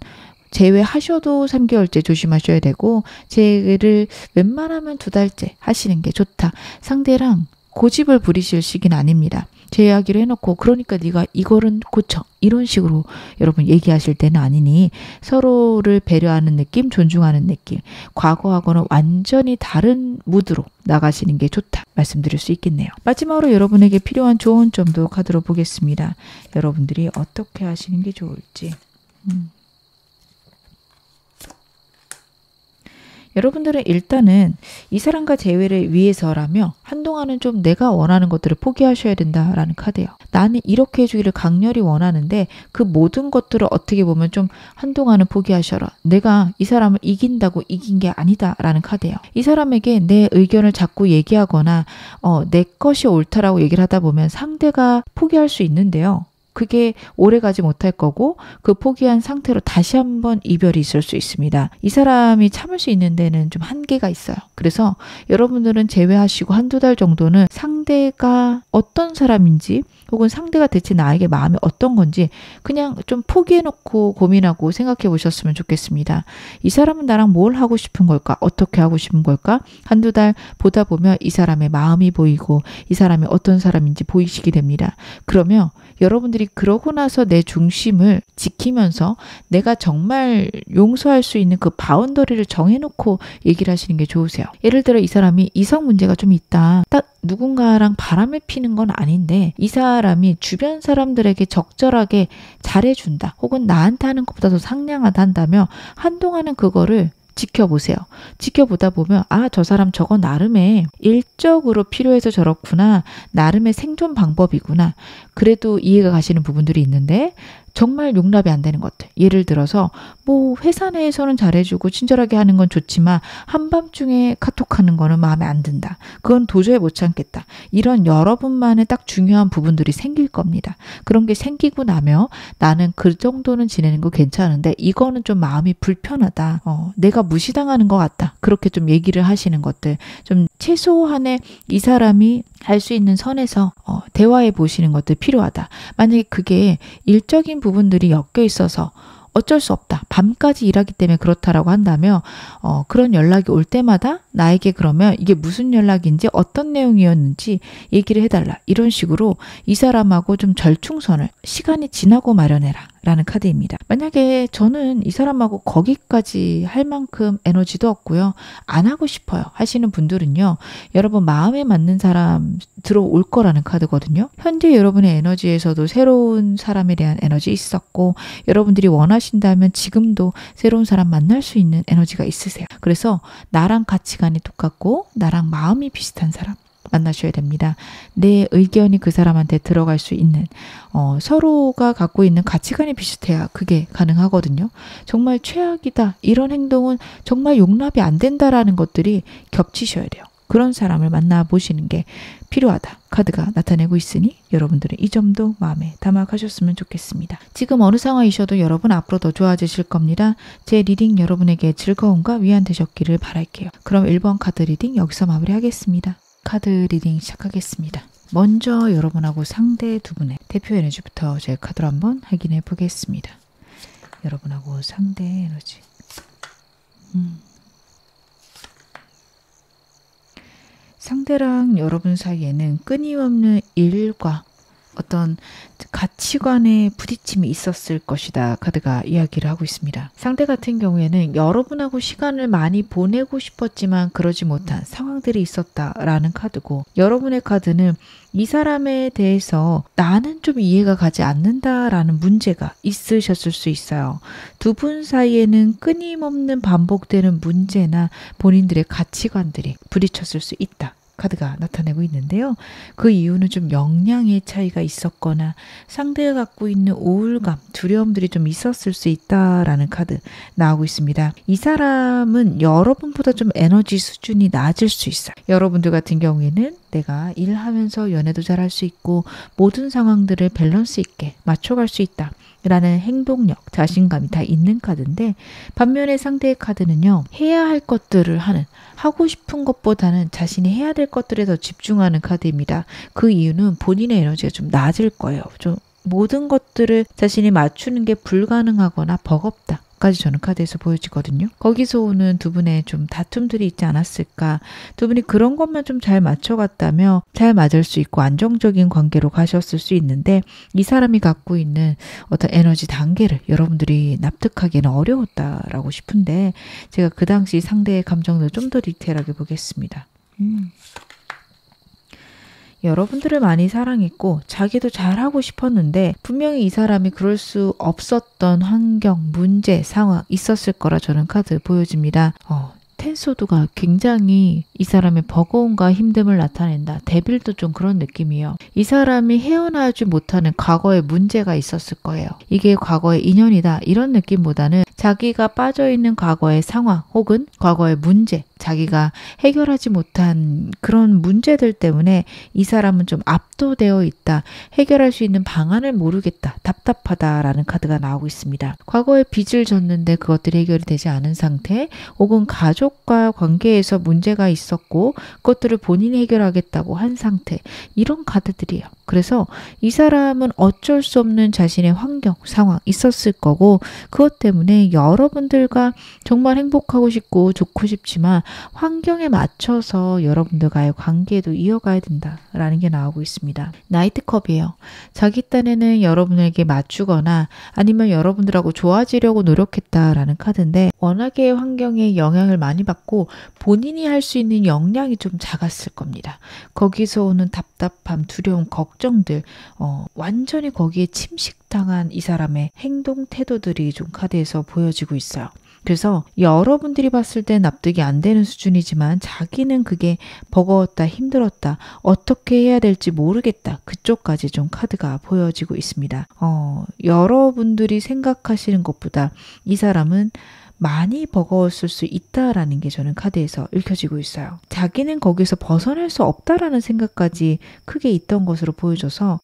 제외하셔도 3개월째 조심하셔야 되고 제외를 웬만하면 2달째 하시는 게 좋다. 상대랑 고집을 부리실 시기는 아닙니다. 제외하기로 해놓고 그러니까 네가 이거는 고쳐 이런 식으로 여러분 얘기하실 때는 아니니 서로를 배려하는 느낌, 존중하는 느낌, 과거하고는 완전히 다른 무드로 나가시는 게 좋다 말씀드릴 수 있겠네요. 마지막으로 여러분에게 필요한 조언 점도 카드로 보겠습니다. 여러분들이 어떻게 하시는 게 좋을지. 여러분들은 일단은 이 사람과 재회를 위해서라며 한동안은 좀 내가 원하는 것들을 포기하셔야 된다라는 카드예요. 나는 이렇게 해주기를 강렬히 원하는데 그 모든 것들을 어떻게 보면 좀 한동안은 포기하셔라. 내가 이 사람을 이긴다고 이긴 게 아니다라는 카드예요. 이 사람에게 내 의견을 자꾸 얘기하거나 내 것이 옳다라고 얘기를 하다 보면 상대가 포기할 수 있는데요. 그게 오래가지 못할 거고 그 포기한 상태로 다시 한번 이별이 있을 수 있습니다. 이 사람이 참을 수 있는 데는 좀 한계가 있어요. 그래서 여러분들은 제외하시고 1-2달 정도는 상대가 어떤 사람인지 혹은 상대가 대체 나에게 마음이 어떤 건지 그냥 좀 포기해놓고 고민하고 생각해 보셨으면 좋겠습니다. 이 사람은 나랑 뭘 하고 싶은 걸까? 어떻게 하고 싶은 걸까? 1-2달 보다 보면 이 사람의 마음이 보이고 이 사람이 어떤 사람인지 보이시게 됩니다. 그러면 여러분들이 그러고 나서 내 중심을 지키면서 내가 정말 용서할 수 있는 그 바운더리를 정해놓고 얘기를 하시는 게 좋으세요. 예를 들어 이 사람이 이성 문제가 좀 있다. 딱 누군가랑 바람을 피는 건 아닌데 이 사람이 주변 사람들에게 적절하게 잘해준다. 혹은 나한테 하는 것보다 더 상냥하다 한다면 한동안은 그거를 지켜보세요. 지켜보다 보면 저 사람 저거 나름의 일적으로 필요해서 저렇구나. 나름의 생존 방법이구나. 그래도 이해가 가시는 부분들이 있는데 정말 용납이 안 되는 것들. 예를 들어서 뭐 회사 내에서는 잘해주고 친절하게 하는 건 좋지만 한밤중에 카톡하는 거는 마음에 안 든다. 그건 도저히 못 참겠다. 이런 여러분만의 딱 중요한 부분들이 생길 겁니다. 그런 게 생기고 나면 나는 그 정도는 지내는 거 괜찮은데 이거는 좀 마음이 불편하다. 내가 무시당하는 것 같다. 그렇게 좀 얘기를 하시는 것들. 좀 최소한의 이 사람이 할 수 있는 선에서 대화해 보시는 것들 필요하다. 만약에 그게 일적인 부분들이 엮여 있어서 어쩔 수 없다. 밤까지 일하기 때문에 그렇다라고 한다면 그런 연락이 올 때마다 나에게 그러면 이게 무슨 연락인지 어떤 내용이었는지 얘기를 해달라. 이런 식으로 이 사람하고 좀 절충선을 시간이 지나고 마련해라 라는 카드입니다. 만약에 저는 이 사람하고 거기까지 할 만큼 에너지도 없고요. 안 하고 싶어요 하시는 분들은요. 여러분 마음에 맞는 사람 들어올 거라는 카드거든요. 현재 여러분의 에너지에서도 새로운 사람에 대한 에너지 있었고 여러분들이 원하신다면 지금도 새로운 사람 만날 수 있는 에너지가 있으세요. 그래서 나랑 가치관이 똑같고 나랑 마음이 비슷한 사람 만나셔야 됩니다. 내 의견이 그 사람한테 들어갈 수 있는 서로가 갖고 있는 가치관이 비슷해야 그게 가능하거든요. 정말 최악이다. 이런 행동은 정말 용납이 안 된다라는 것들이 겹치셔야 돼요. 그런 사람을 만나보시는 게 필요하다. 카드가 나타내고 있으니 여러분들은 이 점도 마음에 담아가셨으면 좋겠습니다. 지금 어느 상황이셔도 여러분 앞으로 더 좋아지실 겁니다. 제 리딩 여러분에게 즐거움과 위안 되셨기를 바랄게요. 그럼 1번 카드 리딩 여기서 마무리하겠습니다. 카드 리딩 시작하겠습니다. 먼저 여러분하고 상대 두 분의 대표 에너지부터 제 카드로 한번 확인해 보겠습니다. 여러분하고 상대 에너지. 상대랑 여러분 사이에는 끊임없는 일과 어떤 가치관의 부딪힘이 있었을 것이다 카드가 이야기를 하고 있습니다. 상대 같은 경우에는 여러분하고 시간을 많이 보내고 싶었지만 그러지 못한 상황들이 있었다라는 카드고, 여러분의 카드는 이 사람에 대해서 나는 좀 이해가 가지 않는다라는 문제가 있으셨을 수 있어요. 두 분 사이에는 끊임없는 반복되는 문제나 본인들의 가치관들이 부딪혔을 수 있다 카드가 나타내고 있는데요. 그 이유는 좀 역량의 차이가 있었거나 상대가 갖고 있는 우울감, 두려움들이 좀 있었을 수 있다라는 카드 나오고 있습니다. 이 사람은 여러분보다 좀 에너지 수준이 낮을 수 있어요. 여러분들 같은 경우에는 내가 일하면서 연애도 잘할 수 있고 모든 상황들을 밸런스 있게 맞춰갈 수 있다 라는 행동력, 자신감이 다 있는 카드인데, 반면에 상대의 카드는요, 해야 할 것들을 하고 싶은 것보다는 자신이 해야 될 것들에 더 집중하는 카드입니다. 그 이유는 본인의 에너지가 좀 낮을 거예요. 좀 모든 것들을 자신이 맞추는 게 불가능하거나 버겁다 까지 저는 카드에서 보여지거든요. 거기서 오는 두 분의 좀 다툼들이 있지 않았을까. 두 분이 그런 것만 좀 잘 맞춰갔다며 잘 맞을 수 있고 안정적인 관계로 가셨을 수 있는데, 이 사람이 갖고 있는 어떤 에너지 단계를 여러분들이 납득하기는 어려웠다라고 싶은데, 제가 그 당시 상대의 감정을 좀 더 디테일하게 보겠습니다. 여러분들을 많이 사랑했고 자기도 잘하고 싶었는데 분명히 이 사람이 그럴 수 없었던 환경, 문제, 상황 있었을 거라 저는 카드 보여집니다. 텐소드가 굉장히 이 사람의 버거움과 힘듦을 나타낸다. 데빌도 좀 그런 느낌이에요. 이 사람이 헤어나오지 못하는 과거의 문제가 있었을 거예요. 이게 과거의 인연이다 이런 느낌보다는 자기가 빠져있는 과거의 상황 혹은 과거의 문제, 자기가 해결하지 못한 그런 문제들 때문에 이 사람은 좀 압도되어 있다. 해결할 수 있는 방안을 모르겠다. 답답하다라는 카드가 나오고 있습니다. 과거에 빚을 졌는데 그것들이 해결이 되지 않은 상태, 혹은 가족과 관계에서 문제가 있었고 그것들을 본인이 해결하겠다고 한 상태, 이런 카드들이에요. 그래서 이 사람은 어쩔 수 없는 자신의 환경, 상황 있었을 거고, 그것 때문에 여러분들과 정말 행복하고 싶고 좋고 싶지만 환경에 맞춰서 여러분들과의 관계도 이어가야 된다라는 게 나오고 있습니다. 나이트컵이에요. 자기 딴에는 여러분에게 맞추거나 아니면 여러분들하고 좋아지려고 노력했다라는 카드인데, 워낙에 환경에 영향을 많이 받고 본인이 할 수 있는 역량이 좀 작았을 겁니다. 거기서 오는 답답함, 두려움, 걱정들, 완전히 거기에 침식당한 이 사람의 행동, 태도들이 좀 카드에서 보여지고 있어요. 그래서 여러분들이 봤을 때 납득이 안 되는 수준이지만 자기는 그게 버거웠다, 힘들었다, 어떻게 해야 될지 모르겠다, 그쪽까지 좀 카드가 보여지고 있습니다. 여러분들이 생각하시는 것보다 이 사람은 많이 버거웠을 수 있다라는 게 저는 카드에서 읽혀지고 있어요. 자기는 거기서 벗어날 수 없다라는 생각까지 크게 있던 것으로 보여져서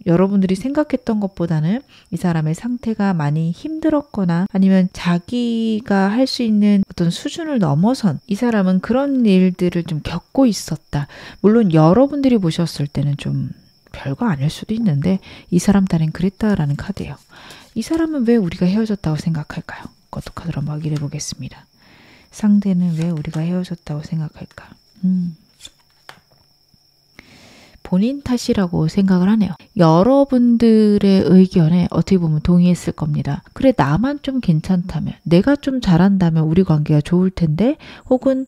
여러분들이 생각했던 것보다는 이 사람의 상태가 많이 힘들었거나 아니면 자기가 할 수 있는 어떤 수준을 넘어선, 이 사람은 그런 일들을 좀 겪고 있었다. 물론 여러분들이 보셨을 때는 좀 별거 아닐 수도 있는데 이 사람 딴엔 그랬다라는 카드예요. 이 사람은 왜 우리가 헤어졌다고 생각할까요? 그것도 카드로 한번 확인해 보겠습니다. 상대는 왜 우리가 헤어졌다고 생각할까? 본인 탓이라고 생각을 하네요. 여러분들의 의견에 어떻게 보면 동의했을 겁니다. 그래, 나만 좀 괜찮다면, 내가 좀 잘한다면 우리 관계가 좋을 텐데, 혹은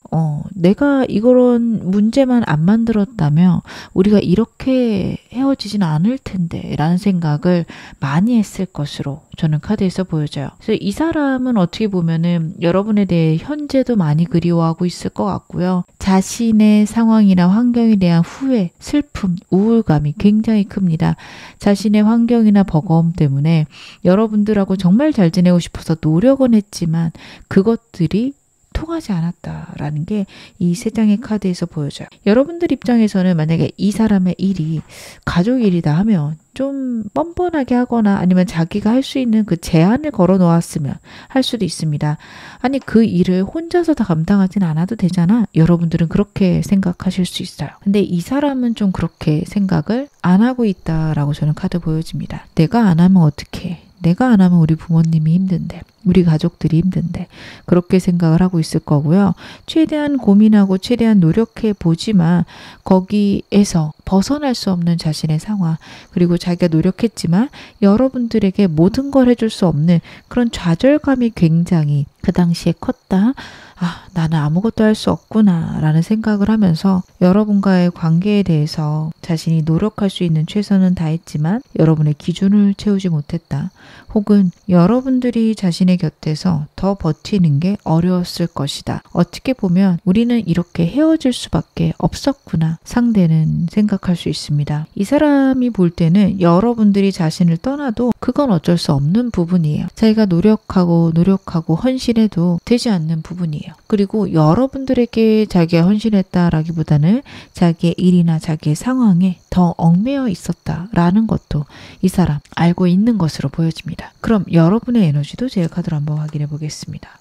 내가 이런 문제만 안 만들었다면 우리가 이렇게 헤어지진 않을 텐데 라는 생각을 많이 했을 것으로 저는 카드에서 보여져요. 그래서 이 사람은 어떻게 보면은 여러분에 대해 현재도 많이 그리워하고 있을 것 같고요. 자신의 상황이나 환경에 대한 후회, 슬픔, 우울감이 굉장히 큽니다. 자신의 환경이나 버거움 때문에 여러분들하고 정말 잘 지내고 싶어서 노력은 했지만 그것들이 통하지 않았다라는 게 이 세 장의 카드에서 보여져요. 여러분들 입장에서는 만약에 이 사람의 일이 가족 일이다 하면 좀 뻔뻔하게 하거나 아니면 자기가 할 수 있는 그 제한을 걸어 놓았으면 할 수도 있습니다. 아니, 그 일을 혼자서 다 감당하진 않아도 되잖아. 여러분들은 그렇게 생각하실 수 있어요. 근데 이 사람은 좀 그렇게 생각을 안 하고 있다라고 저는 카드 보여집니다. 내가 안 하면 어떡해. 내가 안 하면 우리 부모님이 힘든데, 우리 가족들이 힘든데, 그렇게 생각을 하고 있을 거고요. 최대한 고민하고 최대한 노력해 보지만 거기에서 벗어날 수 없는 자신의 상황, 그리고 자기가 노력했지만 여러분들에게 모든 걸 해줄 수 없는 그런 좌절감이 굉장히 그 당시에 컸다. 아, 나는 아무것도 할 수 없구나 라는 생각을 하면서 여러분과의 관계에 대해서 자신이 노력할 수 있는 최선은 다했지만 여러분의 기준을 채우지 못했다. 혹은 여러분들이 자신의 곁에서 더 버티는 게 어려웠을 것이다. 어떻게 보면 우리는 이렇게 헤어질 수밖에 없었구나. 상대는 생각할 수 있습니다. 이 사람이 볼 때는 여러분들이 자신을 떠나도 그건 어쩔 수 없는 부분이에요. 자기가 노력하고 헌신해도 되지 않는 부분이에요. 그리고 여러분들에게 자기가 헌신했다라기보다는 자기의 일이나 자기의 상황에 더 얽매여 있었다라는 것도 이 사람 알고 있는 것으로 보여집니다. 그럼 여러분의 에너지도 제 카드로 한번 확인해 보겠습니다.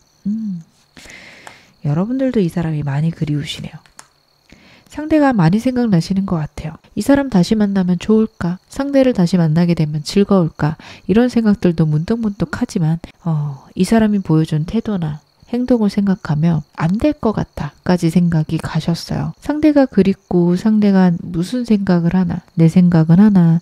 여러분들도 이 사람이 많이 그리우시네요. 상대가 많이 생각나시는 것 같아요. 이 사람 다시 만나면 좋을까? 상대를 다시 만나게 되면 즐거울까? 이런 생각들도 문득문득 하지만 이 사람이 보여준 태도나 행동을 생각하며 안 될 것 같아까지 생각이 가셨어요. 상대가 그립고 상대가 무슨 생각을 하나, 내 생각은 하나,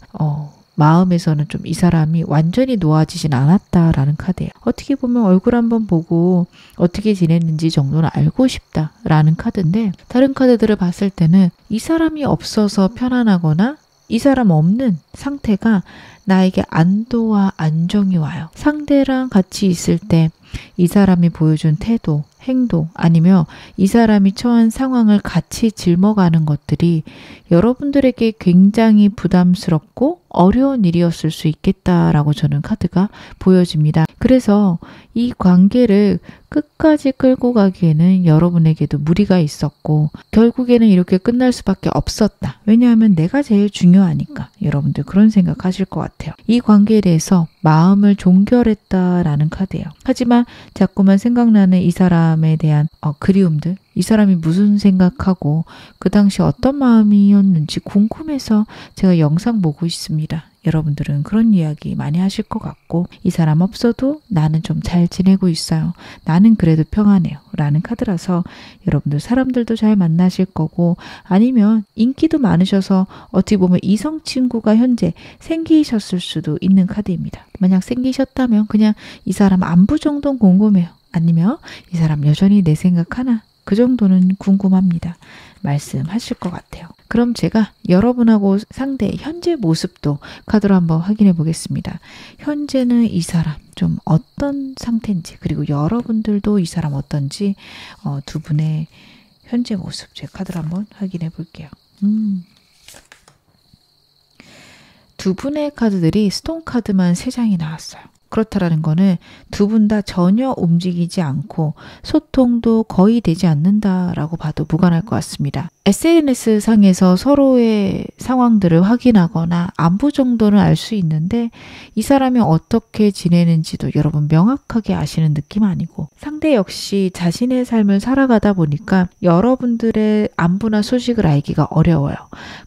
마음에서는 좀 이 사람이 완전히 놓아지진 않았다라는 카드예요. 어떻게 보면 얼굴 한번 보고 어떻게 지냈는지 정도는 알고 싶다라는 카드인데, 다른 카드들을 봤을 때는 이 사람이 없어서 편안하거나 이 사람 없는 상태가 나에게 안도와 안정이 와요. 상대랑 같이 있을 때 이 사람이 보여준 태도, 행동, 아니면 이 사람이 처한 상황을 같이 짊어가는 것들이 여러분들에게 굉장히 부담스럽고 어려운 일이었을 수 있겠다라고 저는 카드가 보여집니다. 그래서 이 관계를 끝까지 끌고 가기에는 여러분에게도 무리가 있었고 결국에는 이렇게 끝날 수밖에 없었다. 왜냐하면 내가 제일 중요하니까. 여러분들 그런 생각하실 것 같아요. 이 관계에 대해서 마음을 종결했다라는 카드예요. 하지만 자꾸만 생각나는 이 사람에 대한 그리움들, 이 사람이 무슨 생각하고 그 당시 어떤 마음이었는지 궁금해서 제가 영상 보고 있습니다. 여러분들은 그런 이야기 많이 하실 것 같고, 이 사람 없어도 나는 좀 잘 지내고 있어요. 나는 그래도 평안해요. 라는 카드라서 여러분들 사람들도 잘 만나실 거고, 아니면 인기도 많으셔서 어떻게 보면 이성 친구가 현재 생기셨을 수도 있는 카드입니다. 만약 생기셨다면 그냥 이 사람 안부 정도는 궁금해요. 아니면 이 사람 여전히 내 생각하나? 그 정도는 궁금합니다. 말씀하실 것 같아요. 그럼 제가 여러분하고 상대 현재 모습도 카드로 한번 확인해 보겠습니다. 현재는 이 사람 좀 어떤 상태인지, 그리고 여러분들도 이 사람 어떤지 두 분의 현재 모습 제 카드로 한번 확인해 볼게요. 두 분의 카드들이 스톤 카드만 3장이 나왔어요. 그렇다라는 거는 두 분 다 전혀 움직이지 않고 소통도 거의 되지 않는다라고 봐도 무관할 것 같습니다. SNS 상에서 서로의 상황들을 확인하거나 안부 정도는 알 수 있는데 이 사람이 어떻게 지내는지도 여러분 명확하게 아시는 느낌 아니고, 상대 역시 자신의 삶을 살아가다 보니까 여러분들의 안부나 소식을 알기가 어려워요.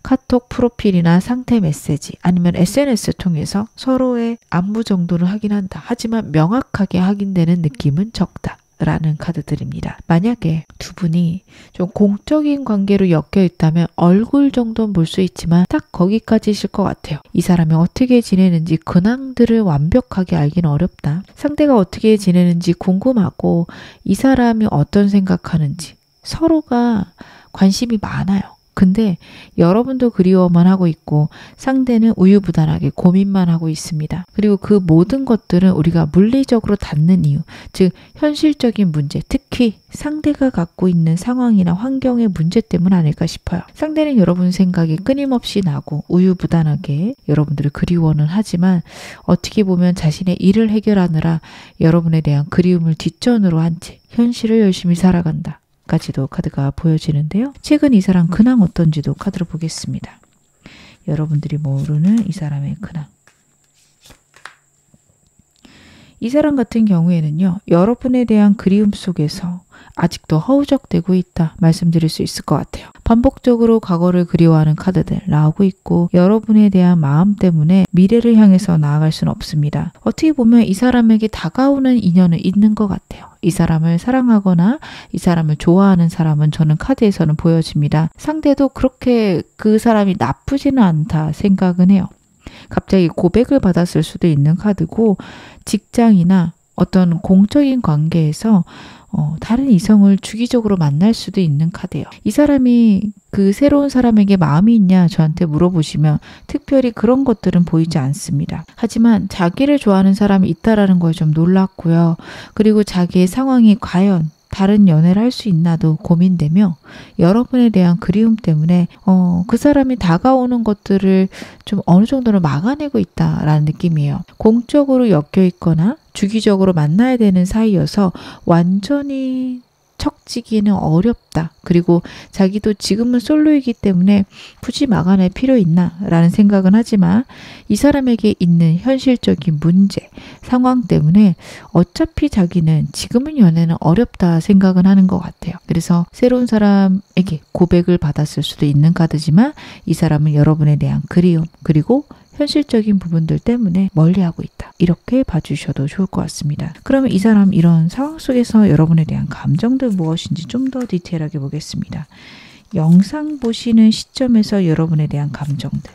카톡 프로필이나 상태 메시지 아니면 SNS 통해서 서로의 안부 정도는 확인한다. 하지만 명확하게 확인되는 느낌은 적다. 라는 카드들입니다. 만약에 두 분이 좀 공적인 관계로 엮여 있다면 얼굴 정도는 볼 수 있지만 딱 거기까지실 것 같아요. 이 사람이 어떻게 지내는지 근황들을 완벽하게 알기는 어렵다. 상대가 어떻게 지내는지 궁금하고 이 사람이 어떤 생각하는지 서로가 관심이 많아요. 근데 여러분도 그리워만 하고 있고 상대는 우유부단하게 고민만 하고 있습니다. 그리고 그 모든 것들은 우리가 물리적으로 닿는 이유, 즉 현실적인 문제, 특히 상대가 갖고 있는 상황이나 환경의 문제 때문 아닐까 싶어요. 상대는 여러분 생각이 끊임없이 나고 우유부단하게 여러분들을 그리워는 하지만 어떻게 보면 자신의 일을 해결하느라 여러분에 대한 그리움을 뒷전으로 한 채 현실을 열심히 살아간다. 까지도 카드가 보여지는데요. 최근 이 사람 근황 어떤지도 카드로 보겠습니다. 여러분들이 모르는 이 사람의 근황. 이 사람 같은 경우에는요, 여러분에 대한 그리움 속에서 아직도 허우적대고 있다 말씀드릴 수 있을 것 같아요. 반복적으로 과거를 그리워하는 카드들 나오고 있고 여러분에 대한 마음 때문에 미래를 향해서 나아갈 수는 없습니다. 어떻게 보면 이 사람에게 다가오는 인연은 있는 것 같아요. 이 사람을 사랑하거나 이 사람을 좋아하는 사람은 저는 카드에서는 보여집니다. 상대도 그렇게 그 사람이 나쁘지는 않다 생각은 해요. 갑자기 고백을 받았을 수도 있는 카드고 직장이나 어떤 공적인 관계에서 다른 이성을 주기적으로 만날 수도 있는 카드예요. 이 사람이 그 새로운 사람에게 마음이 있냐 저한테 물어보시면 특별히 그런 것들은 보이지 않습니다. 하지만 자기를 좋아하는 사람이 있다라는 거에 좀 놀랐고요. 그리고 자기의 상황이 과연 다른 연애를 할 수 있나도 고민되며 여러분에 대한 그리움 때문에 그 사람이 다가오는 것들을 좀 어느 정도는 막아내고 있다라는 느낌이에요. 공적으로 엮여 있거나 주기적으로 만나야 되는 사이여서 완전히 척지기는 어렵다. 그리고 자기도 지금은 솔로이기 때문에 굳이 막아낼 필요 있나 라는 생각은 하지만 이 사람에게 있는 현실적인 문제, 상황 때문에 어차피 자기는 지금은 연애는 어렵다 생각은 하는 것 같아요. 그래서 새로운 사람에게 고백을 받았을 수도 있는 카드지만 이 사람은 여러분에 대한 그리움 그리고 현실적인 부분들 때문에 멀리하고 있다. 이렇게 봐주셔도 좋을 것 같습니다. 그러면 이 사람 이런 상황 속에서 여러분에 대한 감정들 무엇인지 좀 더 디테일하게 보겠습니다. 영상 보시는 시점에서 여러분에 대한 감정들.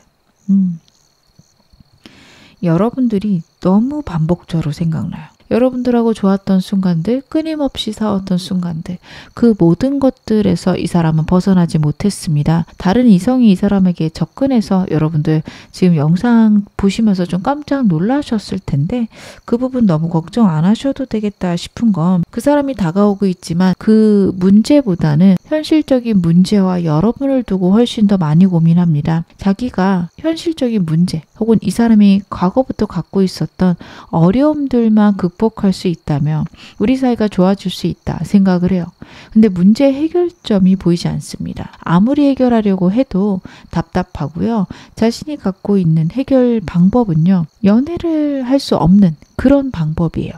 여러분들이 너무 반복적으로 생각나요. 여러분들하고 좋았던 순간들, 끊임없이 싸웠던 순간들, 그 모든 것들에서 이 사람은 벗어나지 못했습니다. 다른 이성이 이 사람에게 접근해서 여러분들 지금 영상 보시면서 좀 깜짝 놀라셨을 텐데 그 부분 너무 걱정 안 하셔도 되겠다 싶은 건 그 사람이 다가오고 있지만 그 문제보다는 현실적인 문제와 여러분을 두고 훨씬 더 많이 고민합니다. 자기가 현실적인 문제 혹은 이 사람이 과거부터 갖고 있었던 어려움들만 극복할 수 있다면 우리 사이가 좋아질 수 있다 생각을 해요. 근데 문제 해결점이 보이지 않습니다. 아무리 해결하려고 해도 답답하고요. 자신이 갖고 있는 해결 방법은요. 연애를 할 수 없는 그런 방법이에요.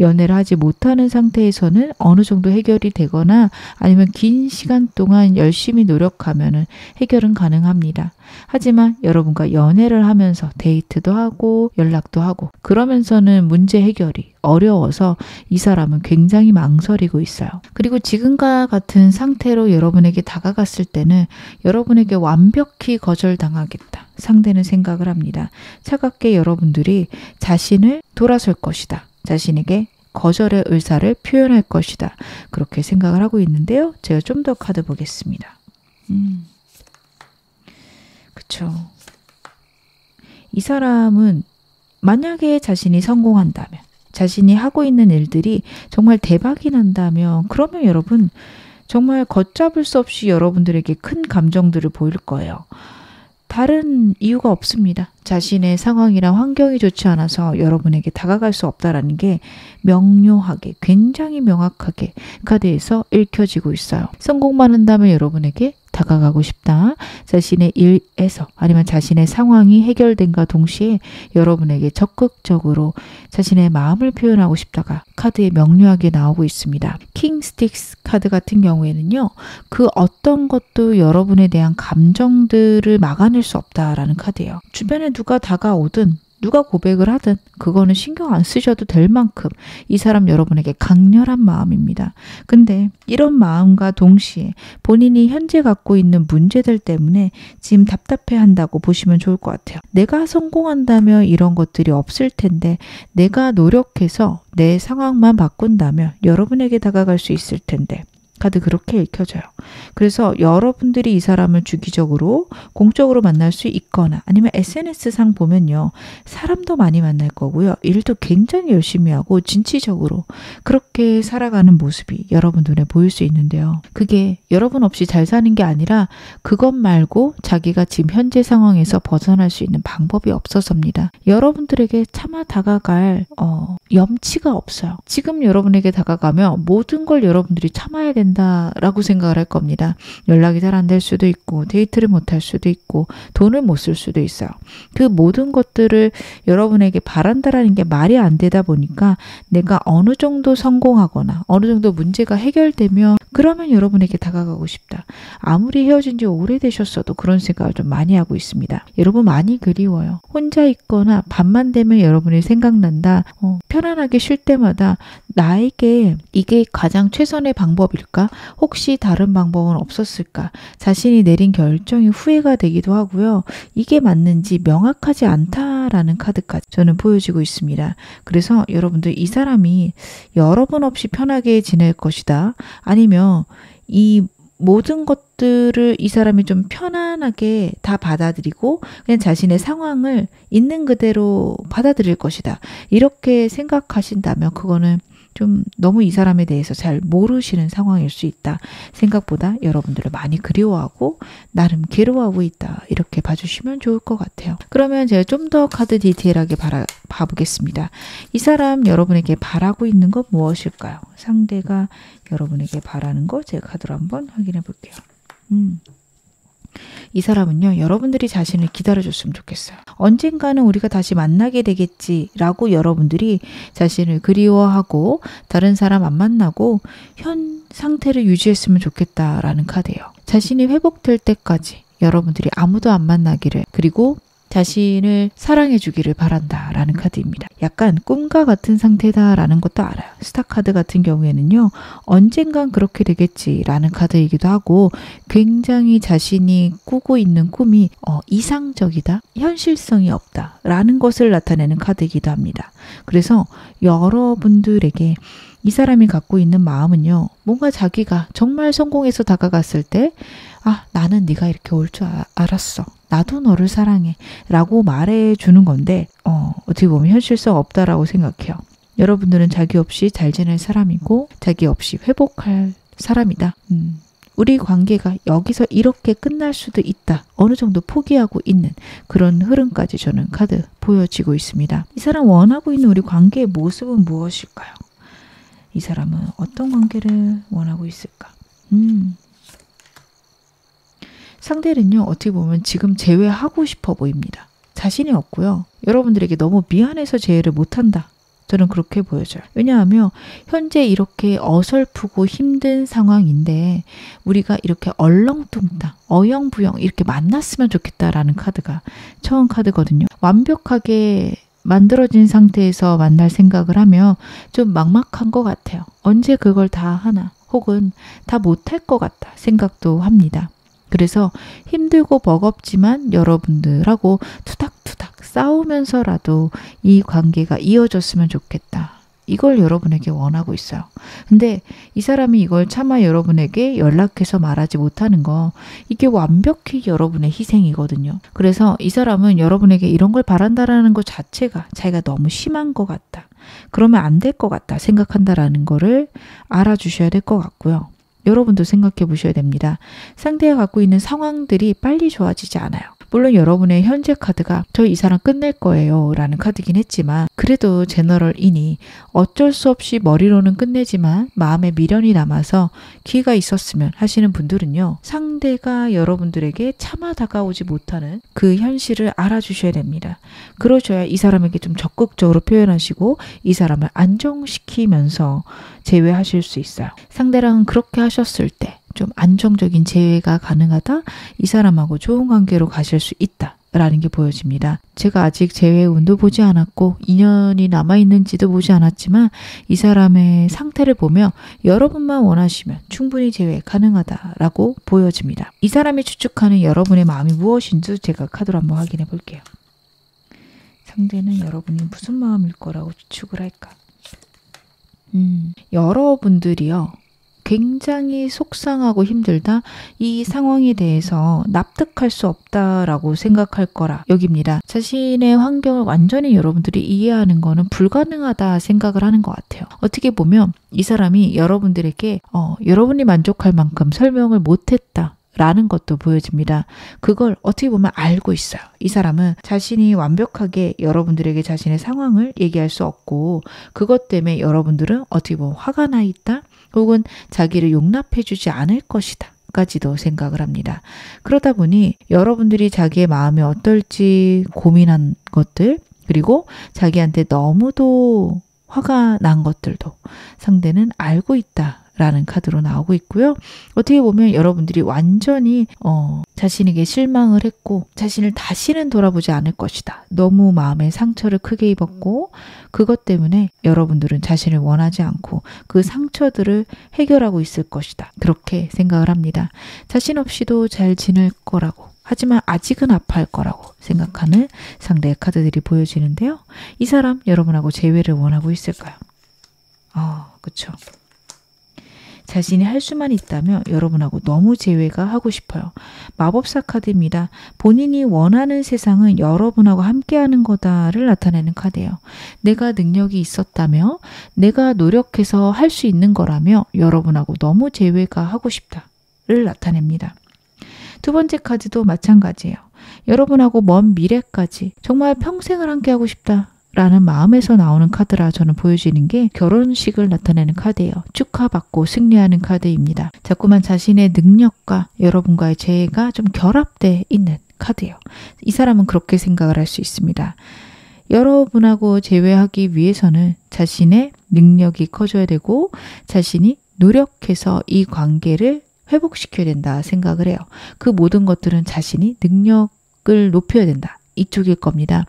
연애를 하지 못하는 상태에서는 어느 정도 해결이 되거나 아니면 긴 시간 동안 열심히 노력하면 해결은 가능합니다. 하지만 여러분과 연애를 하면서 데이트도 하고 연락도 하고 그러면서는 문제 해결이 어려워서 이 사람은 굉장히 망설이고 있어요. 그리고 지금과 같은 상태로 여러분에게 다가갔을 때는 여러분에게 완벽히 거절당하겠다. 상대는 생각을 합니다. 차갑게 여러분들이 자신을 돌아설 것이다. 자신에게 거절의 의사를 표현할 것이다. 그렇게 생각을 하고 있는데요. 제가 좀 더 카드 보겠습니다. 그쵸. 이 사람은 만약에 자신이 성공한다면, 자신이 하고 있는 일들이 정말 대박이 난다면 그러면 여러분 정말 걷잡을 수 없이 여러분들에게 큰 감정들을 보일 거예요. 다른 이유가 없습니다. 자신의 상황이랑 환경이 좋지 않아서 여러분에게 다가갈 수 없다라는 게 명료하게, 굉장히 명확하게 카드에서 읽혀지고 있어요. 성공만 한다면 여러분에게 다가가고 싶다. 자신의 일에서 아니면 자신의 상황이 해결된과 동시에 여러분에게 적극적으로 자신의 마음을 표현하고 싶다가 카드에 명료하게 나오고 있습니다. 킹 스틱스 카드 같은 경우에는요. 그 어떤 것도 여러분에 대한 감정들을 막아낼 수 없다라는 카드예요. 주변에 누가 다가오든 누가 고백을 하든 그거는 신경 안 쓰셔도 될 만큼 이 사람 여러분에게 강렬한 마음입니다. 근데 이런 마음과 동시에 본인이 현재 갖고 있는 문제들 때문에 지금 답답해한다고 보시면 좋을 것 같아요. 내가 성공한다면 이런 것들이 없을 텐데 내가 노력해서 내 상황만 바꾼다면 여러분에게 다가갈 수 있을 텐데 카드 그렇게 읽혀져요. 그래서 여러분들이 이 사람을 주기적으로 공적으로 만날 수 있거나 아니면 SNS상 보면요. 사람도 많이 만날 거고요. 일도 굉장히 열심히 하고 진취적으로 그렇게 살아가는 모습이 여러분 눈에 보일 수 있는데요. 그게 여러분 없이 잘 사는 게 아니라 그것 말고 자기가 지금 현재 상황에서 벗어날 수 있는 방법이 없어서입니다. 여러분들에게 차마 다가갈 염치가 없어요. 지금 여러분에게 다가가면 모든 걸 여러분들이 참아야 된다. 된다라고 생각을 할 겁니다. 연락이 잘 안 될 수도 있고 데이트를 못 할 수도 있고 돈을 못 쓸 수도 있어요. 그 모든 것들을 여러분에게 바란다라는 게 말이 안 되다 보니까 내가 어느 정도 성공하거나 어느 정도 문제가 해결되면 그러면 여러분에게 다가가고 싶다. 아무리 헤어진 지 오래되셨어도 그런 생각을 좀 많이 하고 있습니다. 여러분 많이 그리워요. 혼자 있거나 밤만 되면 여러분이 생각난다. 편안하게 쉴 때마다 나에게 이게 가장 최선의 방법일까? 혹시 다른 방법은 없었을까? 자신이 내린 결정이 후회가 되기도 하고요. 이게 맞는지 명확하지 않다라는 카드까지 저는 보여지고 있습니다. 그래서 여러분들 이 사람이 여러분 없이 편하게 지낼 것이다. 아니면 이 모든 것들을 이 사람이 좀 편안하게 다 받아들이고 그냥 자신의 상황을 있는 그대로 받아들일 것이다. 이렇게 생각하신다면 그거는 좀 너무 이 사람에 대해서 잘 모르시는 상황일 수 있다. 생각보다 여러분들을 많이 그리워하고 나름 괴로워하고 있다. 이렇게 봐주시면 좋을 것 같아요. 그러면 제가 좀 더 카드 디테일하게 봐보겠습니다. 이 사람 여러분에게 바라고 있는 건 무엇일까요? 상대가 여러분에게 바라는 거 제가 카드로 한번 확인해 볼게요. 이 사람은요, 여러분들이 자신을 기다려줬으면 좋겠어요. 언젠가는 우리가 다시 만나게 되겠지라고 여러분들이 자신을 그리워하고 다른 사람 안 만나고 현 상태를 유지했으면 좋겠다라는 카드예요. 자신이 회복될 때까지 여러분들이 아무도 안 만나기를, 그리고 자신을 사랑해 주기를 바란다라는 카드입니다. 약간 꿈과 같은 상태다라는 것도 알아요. 스타 카드 같은 경우에는요. 언젠간 그렇게 되겠지라는 카드이기도 하고 굉장히 자신이 꾸고 있는 꿈이 이상적이다, 현실성이 없다라는 것을 나타내는 카드이기도 합니다. 그래서 여러분들에게 이 사람이 갖고 있는 마음은요. 뭔가 자기가 정말 성공해서 다가갔을 때 나는 네가 이렇게 올 줄 알았어. 나도 너를 사랑해. 라고 말해주는 건데 어떻게 보면 현실성 없다라고 생각해요. 여러분들은 자기 없이 잘 지낼 사람이고 자기 없이 회복할 사람이다. 우리 관계가 여기서 이렇게 끝날 수도 있다. 어느 정도 포기하고 있는 그런 흐름까지 저는 카드 보여지고 있습니다. 이 사람 원하고 있는 우리 관계의 모습은 무엇일까요? 이 사람은 어떤 관계를 원하고 있을까? 상대는요. 어떻게 보면 지금 제외하고 싶어 보입니다. 자신이 없고요. 여러분들에게 너무 미안해서 제외를 못한다. 저는 그렇게 보여져요. 왜냐하면 현재 이렇게 어설프고 힘든 상황인데 우리가 이렇게 얼렁뚱땅, 어영부영 이렇게 만났으면 좋겠다라는 카드가 처음 카드거든요. 완벽하게 만들어진 상태에서 만날 생각을 하면 좀 막막한 것 같아요. 언제 그걸 다 하나 혹은 다 못할 것 같다 생각도 합니다. 그래서 힘들고 버겁지만 여러분들하고 투닥투닥 싸우면서라도 이 관계가 이어졌으면 좋겠다. 이걸 여러분에게 원하고 있어요. 근데 이 사람이 이걸 차마 여러분에게 연락해서 말하지 못하는 거, 이게 완벽히 여러분의 희생이거든요. 그래서 이 사람은 여러분에게 이런 걸 바란다라는 것 자체가 자기가 너무 심한 것 같다. 그러면 안 될 것 같다 생각한다라는 거를 알아주셔야 될 것 같고요. 여러분도 생각해 보셔야 됩니다. 상대가 갖고 있는 상황들이 빨리 좋아지지 않아요. 물론 여러분의 현재 카드가 저 이 사람 끝낼 거예요 라는 카드긴 했지만 그래도 제너럴이니 어쩔 수 없이 머리로는 끝내지만 마음에 미련이 남아서 기회가 있었으면 하시는 분들은요. 상대가 여러분들에게 차마 다가오지 못하는 그 현실을 알아주셔야 됩니다. 그러셔야 이 사람에게 좀 적극적으로 표현하시고 이 사람을 안정시키면서 제외하실 수 있어요. 상대랑은 그렇게 하셨을 때 좀 안정적인 재회가 가능하다. 이 사람하고 좋은 관계로 가실 수 있다. 라는 게 보여집니다. 제가 아직 재회 운도 보지 않았고 인연이 남아있는지도 보지 않았지만 이 사람의 상태를 보며 여러분만 원하시면 충분히 재회 가능하다라고 보여집니다. 이 사람이 추측하는 여러분의 마음이 무엇인지 제가 카드로 한번 확인해 볼게요. 상대는 여러분이 무슨 마음일 거라고 추측을 할까? 여러분들이요. 굉장히 속상하고 힘들다. 이 상황에 대해서 납득할 수 없다라고 생각할 거라 여깁니다. 자신의 환경을 완전히 여러분들이 이해하는 거는 불가능하다 생각을 하는 것 같아요. 어떻게 보면 이 사람이 여러분들에게 여러분이 만족할 만큼 설명을 못했다. 라는 것도 보여집니다. 그걸 어떻게 보면 알고 있어요. 이 사람은 자신이 완벽하게 여러분들에게 자신의 상황을 얘기할 수 없고 그것 때문에 여러분들은 어떻게 보면 화가 나 있다. 혹은 자기를 용납해주지 않을 것이다 까지도 생각을 합니다. 그러다 보니 여러분들이 자기의 마음이 어떨지 고민한 것들, 그리고 자기한테 너무도 화가 난 것들도 상대는 알고 있다 라는 카드로 나오고 있고요. 어떻게 보면 여러분들이 완전히 자신에게 실망을 했고 자신을 다시는 돌아보지 않을 것이다. 너무 마음에 상처를 크게 입었고 그것 때문에 여러분들은 자신을 원하지 않고 그 상처들을 해결하고 있을 것이다. 그렇게 생각을 합니다. 자신 없이도 잘 지낼 거라고, 하지만 아직은 아파할 거라고 생각하는 상대의 카드들이 보여지는데요. 이 사람 여러분하고 재회를 원하고 있을까요? 그쵸. 자신이 할 수만 있다면 여러분하고 너무 재회가 하고 싶어요. 마법사 카드입니다. 본인이 원하는 세상은 여러분하고 함께하는 거다를 나타내는 카드예요. 내가 능력이 있었다며, 내가 노력해서 할 수 있는 거라며 여러분하고 너무 재회가 하고 싶다를 나타냅니다. 두 번째 카드도 마찬가지예요. 여러분하고 먼 미래까지 정말 평생을 함께하고 싶다 라는 마음에서 나오는 카드라 저는 보여지는 게 결혼식을 나타내는 카드예요. 축하받고 승리하는 카드입니다. 자꾸만 자신의 능력과 여러분과의 재회가 좀 결합돼 있는 카드예요. 이 사람은 그렇게 생각을 할 수 있습니다. 여러분하고 재회하기 위해서는 자신의 능력이 커져야 되고 자신이 노력해서 이 관계를 회복시켜야 된다 생각을 해요. 그 모든 것들은 자신이 능력을 높여야 된다. 이쪽일 겁니다.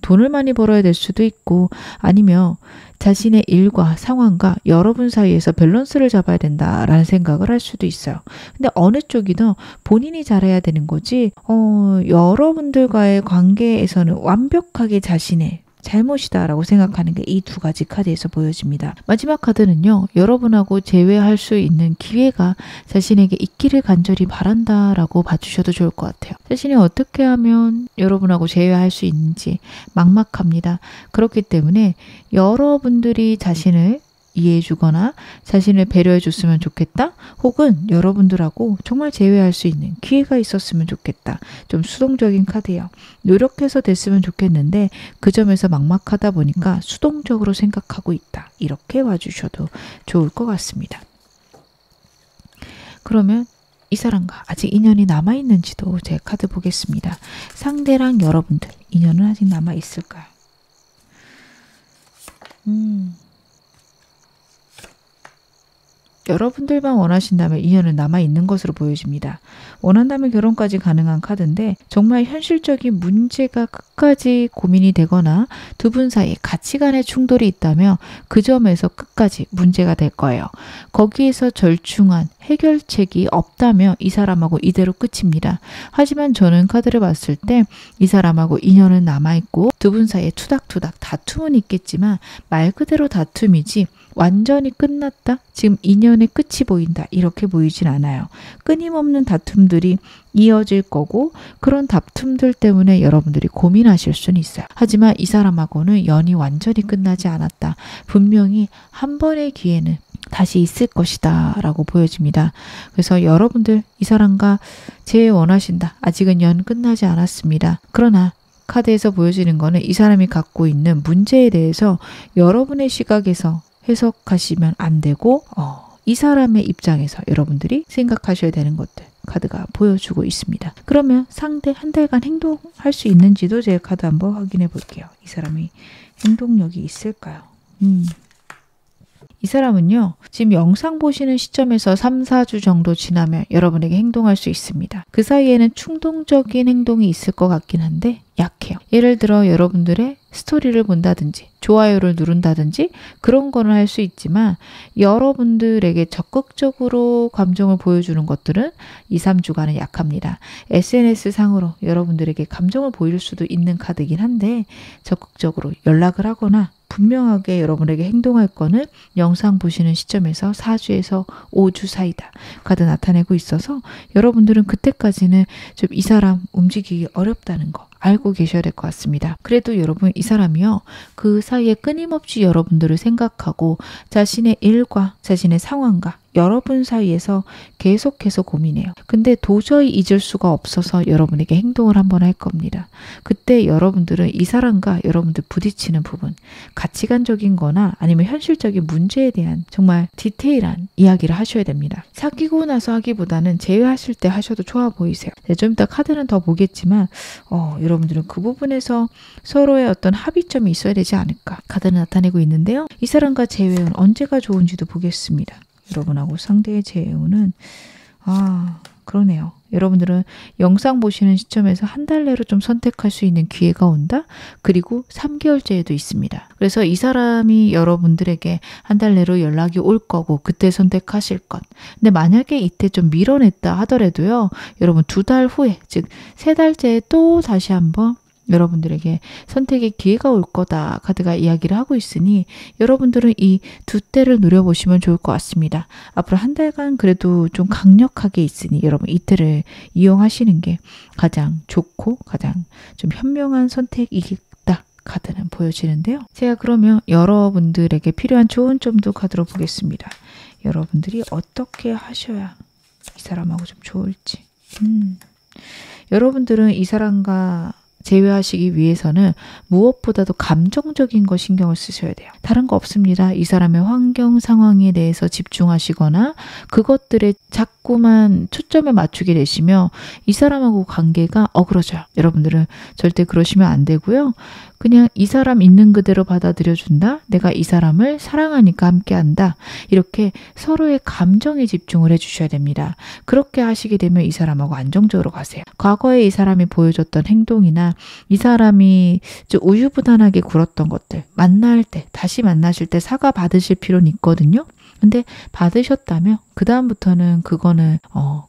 돈을 많이 벌어야 될 수도 있고 아니면 자신의 일과 상황과 여러분 사이에서 밸런스를 잡아야 된다라는 생각을 할 수도 있어요. 근데 어느 쪽이든 본인이 잘해야 되는 거지 여러분들과의 관계에서는 완벽하게 자신의 잘못이다라고 생각하는 게 이 두 가지 카드에서 보여집니다. 마지막 카드는요. 여러분하고 재회할 수 있는 기회가 자신에게 있기를 간절히 바란다라고 봐주셔도 좋을 것 같아요. 자신이 어떻게 하면 여러분하고 재회할 수 있는지 막막합니다. 그렇기 때문에 여러분들이 자신을 이해해주거나 자신을 배려해줬으면 좋겠다. 혹은 여러분들하고 정말 재회할 수 있는 기회가 있었으면 좋겠다. 좀 수동적인 카드예요. 노력해서 됐으면 좋겠는데 그 점에서 막막하다 보니까 수동적으로 생각하고 있다. 이렇게 와주셔도 좋을 것 같습니다. 그러면 이 사람과 아직 인연이 남아있는지도 제 카드 보겠습니다. 상대랑 여러분들 인연은 아직 남아있을까요? 여러분들만 원하신다면 인연은 남아있는 것으로 보여집니다. 원한다면 결혼까지 가능한 카드인데 정말 현실적인 문제가 끝까지 고민이 되거나 두 분 사이에 가치관의 충돌이 있다면 그 점에서 끝까지 문제가 될 거예요. 거기에서 절충한 해결책이 없다면 이 사람하고 이대로 끝입니다. 하지만 저는 카드를 봤을 때 이 사람하고 인연은 남아있고 두 분 사이에 투닥투닥 다툼은 있겠지만 말 그대로 다툼이지 완전히 끝났다? 지금 인연의 끝이 보인다. 이렇게 보이진 않아요. 끊임없는 다툼들이 이어질 거고 그런 다툼들 때문에 여러분들이 고민하실 수는 있어요. 하지만 이 사람하고는 연이 완전히 끝나지 않았다. 분명히 한 번의 기회는 다시 있을 것이다 라고 보여집니다. 그래서 여러분들 이 사람과 재회 원하신다. 아직은 연 끝나지 않았습니다. 그러나 카드에서 보여지는 거는 이 사람이 갖고 있는 문제에 대해서 여러분의 시각에서 해석하시면 안 되고 이 사람의 입장에서 여러분들이 생각하셔야 되는 것들 카드가 보여주고 있습니다. 그러면 상대 한 달간 행동할 수 있는지도 제 카드 한번 확인해 볼게요. 이 사람이 행동력이 있을까요? 이 사람은요. 지금 영상 보시는 시점에서 3, 4주 정도 지나면 여러분에게 행동할 수 있습니다. 그 사이에는 충동적인 행동이 있을 것 같긴 한데 약해요. 예를 들어 여러분들의 스토리를 본다든지 좋아요를 누른다든지 그런 거는 할 수 있지만 여러분들에게 적극적으로 감정을 보여주는 것들은 2, 3주간은 약합니다. SNS 상으로 여러분들에게 감정을 보일 수도 있는 카드긴 한데 적극적으로 연락을 하거나 분명하게 여러분에게 행동할 거는 영상 보시는 시점에서 4주에서 5주 사이다. 카드 나타내고 있어서 여러분들은 그때까지는 좀 이 사람 움직이기 어렵다는 거 알고 계셔야 될 것 같습니다. 그래도 여러분 이 사람이요. 그 사이에 끊임없이 여러분들을 생각하고 자신의 일과 자신의 상황과 여러분 사이에서 계속해서 고민해요. 근데 도저히 잊을 수가 없어서 여러분에게 행동을 한번 할 겁니다. 그때 여러분들은 이 사람과 여러분들 부딪히는 부분, 가치관적인 거나 아니면 현실적인 문제에 대한 정말 디테일한 이야기를 하셔야 됩니다. 사귀고 나서 하기보다는 제외하실 때 하셔도 좋아 보이세요. 네, 좀 이따 카드는 더 보겠지만 여러분들은 그 부분에서 서로의 어떤 합의점이 있어야 되지 않을까. 카드는 나타내고 있는데요. 이 사람과 재회는 언제가 좋은지도 보겠습니다. 여러분하고 상대의 재회는 그러네요. 여러분들은 영상 보시는 시점에서 한 달 내로 좀 선택할 수 있는 기회가 온다. 그리고 3개월째에도 있습니다. 그래서 이 사람이 여러분들에게 한 달 내로 연락이 올 거고 그때 선택하실 것. 근데 만약에 이때 좀 밀어냈다 하더라도요. 여러분 2달 후에 즉 3달째에 또 다시 한번 여러분들에게 선택의 기회가 올 거다 카드가 이야기를 하고 있으니 여러분들은 이 2때를 노려보시면 좋을 것 같습니다. 앞으로 한 달간 그래도 좀 강력하게 있으니 여러분 이때를 이용하시는 게 가장 좋고 가장 좀 현명한 선택이겠다 카드는 보여지는데요. 제가 그러면 여러분들에게 필요한 좋은 점도 카드로 보겠습니다. 여러분들이 어떻게 하셔야 이 사람하고 좀 좋을지. 여러분들은 이 사람과 제외하시기 위해서는 무엇보다도 감정적인 거 신경을 쓰셔야 돼요. 다른 거 없습니다. 이 사람의 환경 상황에 대해서 집중하시거나 그것들에 자꾸만 초점을 맞추게 되시면 이 사람하고 관계가 어그러져요. 여러분들은 절대 그러시면 안 되고요. 그냥 이 사람 있는 그대로 받아들여준다. 내가 이 사람을 사랑하니까 함께한다. 이렇게 서로의 감정에 집중을 해주셔야 됩니다. 그렇게 하시게 되면 이 사람하고 안정적으로 가세요. 과거에 이 사람이 보여줬던 행동이나 이 사람이 좀 우유부단하게 굴었던 것들 만날 때 다시 만나실 때 사과 받으실 필요는 있거든요. 근데 받으셨다면 그 다음부터는 그거는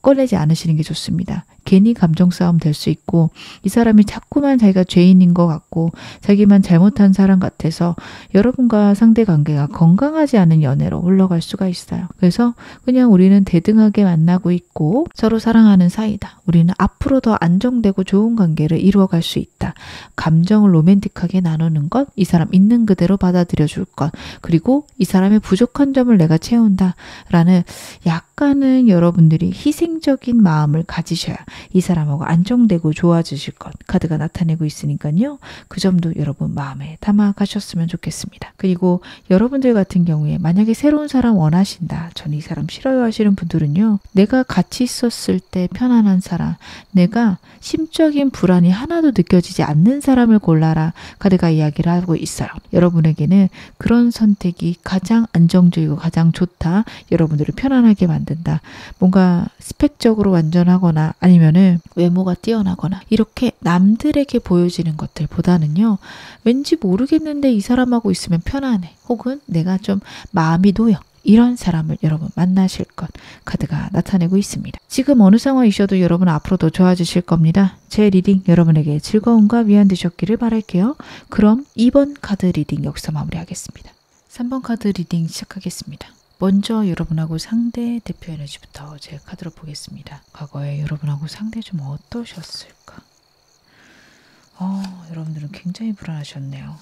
꺼내지 않으시는 게 좋습니다. 괜히 감정 싸움 될 수 있고 이 사람이 자꾸만 자기가 죄인인 것 같고 자기만 잘못한 사람 같아서 여러분과 상대 관계가 건강하지 않은 연애로 흘러갈 수가 있어요. 그래서 그냥 우리는 대등하게 만나고 있고 서로 사랑하는 사이다. 우리는 앞으로 더 안정되고 좋은 관계를 이루어갈 수 있다. 감정을 로맨틱하게 나누는 것, 이 사람 있는 그대로 받아들여 줄 것, 그리고 이 사람의 부족한 점을 내가 채운다 라는 약간은 여러분들이 희생적인 마음을 가지셔야 이 사람하고 안정되고 좋아지실 것 카드가 나타내고 있으니까요. 그 점도 여러분 마음에 담아 가셨으면 좋겠습니다. 그리고 여러분들 같은 경우에 만약에 새로운 사람 원하신다. 저는 이 사람 싫어요 하시는 분들은요. 내가 같이 있었을 때 편안한 사람, 내가 심적인 불안이 하나도 느껴지지 않는 사람을 골라라 카드가 이야기를 하고 있어요. 여러분에게는 그런 선택이 가장 안정적이고 가장 좋다. 여러분들을 편안하게 만든다. 뭔가 스펙적으로 완전하거나 아니면은 외모가 뛰어나거나 이렇게 남들에게 보여지는 것들보다는요. 왠지 모르겠는데 이 사람하고 있으면 편안해. 혹은 내가 좀 마음이 놓여. 이런 사람을 여러분 만나실 것 카드가 나타내고 있습니다. 지금 어느 상황이셔도 여러분 앞으로 더 좋아지실 겁니다. 제 리딩 여러분에게 즐거움과 위안 되셨기를 바랄게요. 그럼 2번 카드 리딩 여기서 마무리하겠습니다. 3번 카드 리딩 시작하겠습니다. 먼저 여러분하고 상대 대표 에너지부터 제 카드로 보겠습니다. 과거에 여러분하고 상대 좀 어떠셨을까? 여러분들은 굉장히 불안하셨네요.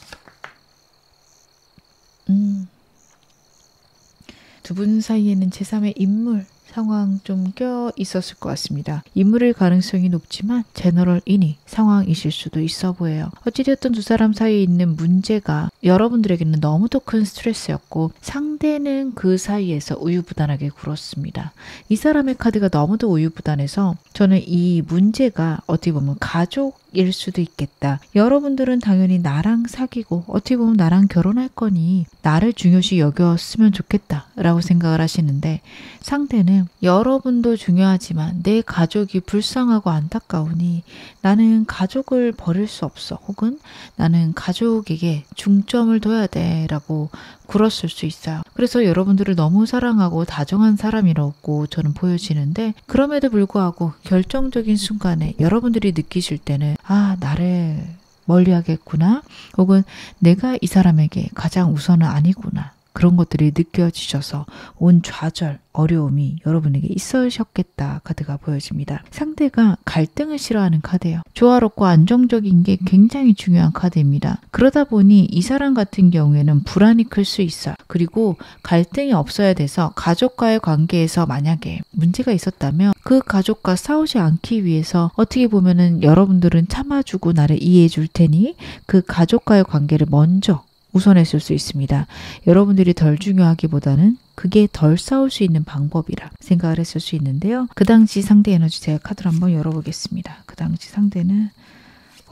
두 분 사이에는 제3의 인물 상황 좀 껴 있었을 것 같습니다. 인물일 가능성이 높지만 제너럴이니 상황이실 수도 있어 보여요. 어찌되었든 두 사람 사이에 있는 문제가 여러분들에게는 너무도 큰 스트레스였고 상대는 그 사이에서 우유부단하게 굴었습니다. 이 사람의 카드가 너무도 우유부단해서 저는 이 문제가 어떻게 보면 가족일 수도 있겠다. 여러분들은 당연히 나랑 사귀고 어떻게 보면 나랑 결혼할 거니 나를 중요시 여겼으면 좋겠다 라고 생각을 하시는데 상대는 여러분도 중요하지만 내 가족이 불쌍하고 안타까우니 나는 가족을 버릴 수 없어. 혹은 나는 가족에게 중점을 둬야 돼 라고 굴었을 수 있어요. 그래서 여러분들을 너무 사랑하고 다정한 사람이라고 저는 보여지는데 그럼에도 불구하고 결정적인 순간에 여러분들이 느끼실 때는 나를 멀리하겠구나. 혹은 내가 이 사람에게 가장 우선은 아니구나. 그런 것들이 느껴지셔서 온 좌절, 어려움이 여러분에게 있으셨겠다 카드가 보여집니다. 상대가 갈등을 싫어하는 카드예요. 조화롭고 안정적인 게 굉장히 중요한 카드입니다. 그러다 보니 이 사람 같은 경우에는 불안이 클 수 있어요. 그리고 갈등이 없어야 돼서 가족과의 관계에서 만약에 문제가 있었다면 그 가족과 싸우지 않기 위해서 어떻게 보면은 여러분들은 참아주고 나를 이해해 줄 테니 그 가족과의 관계를 먼저 우선했을 수 있습니다. 여러분들이 덜 중요하기보다는 그게 덜 싸울 수 있는 방법이라 생각을 했을 수 있는데요. 그 당시 상대 에너지 제가 카드를 한번 열어보겠습니다. 그 당시 상대는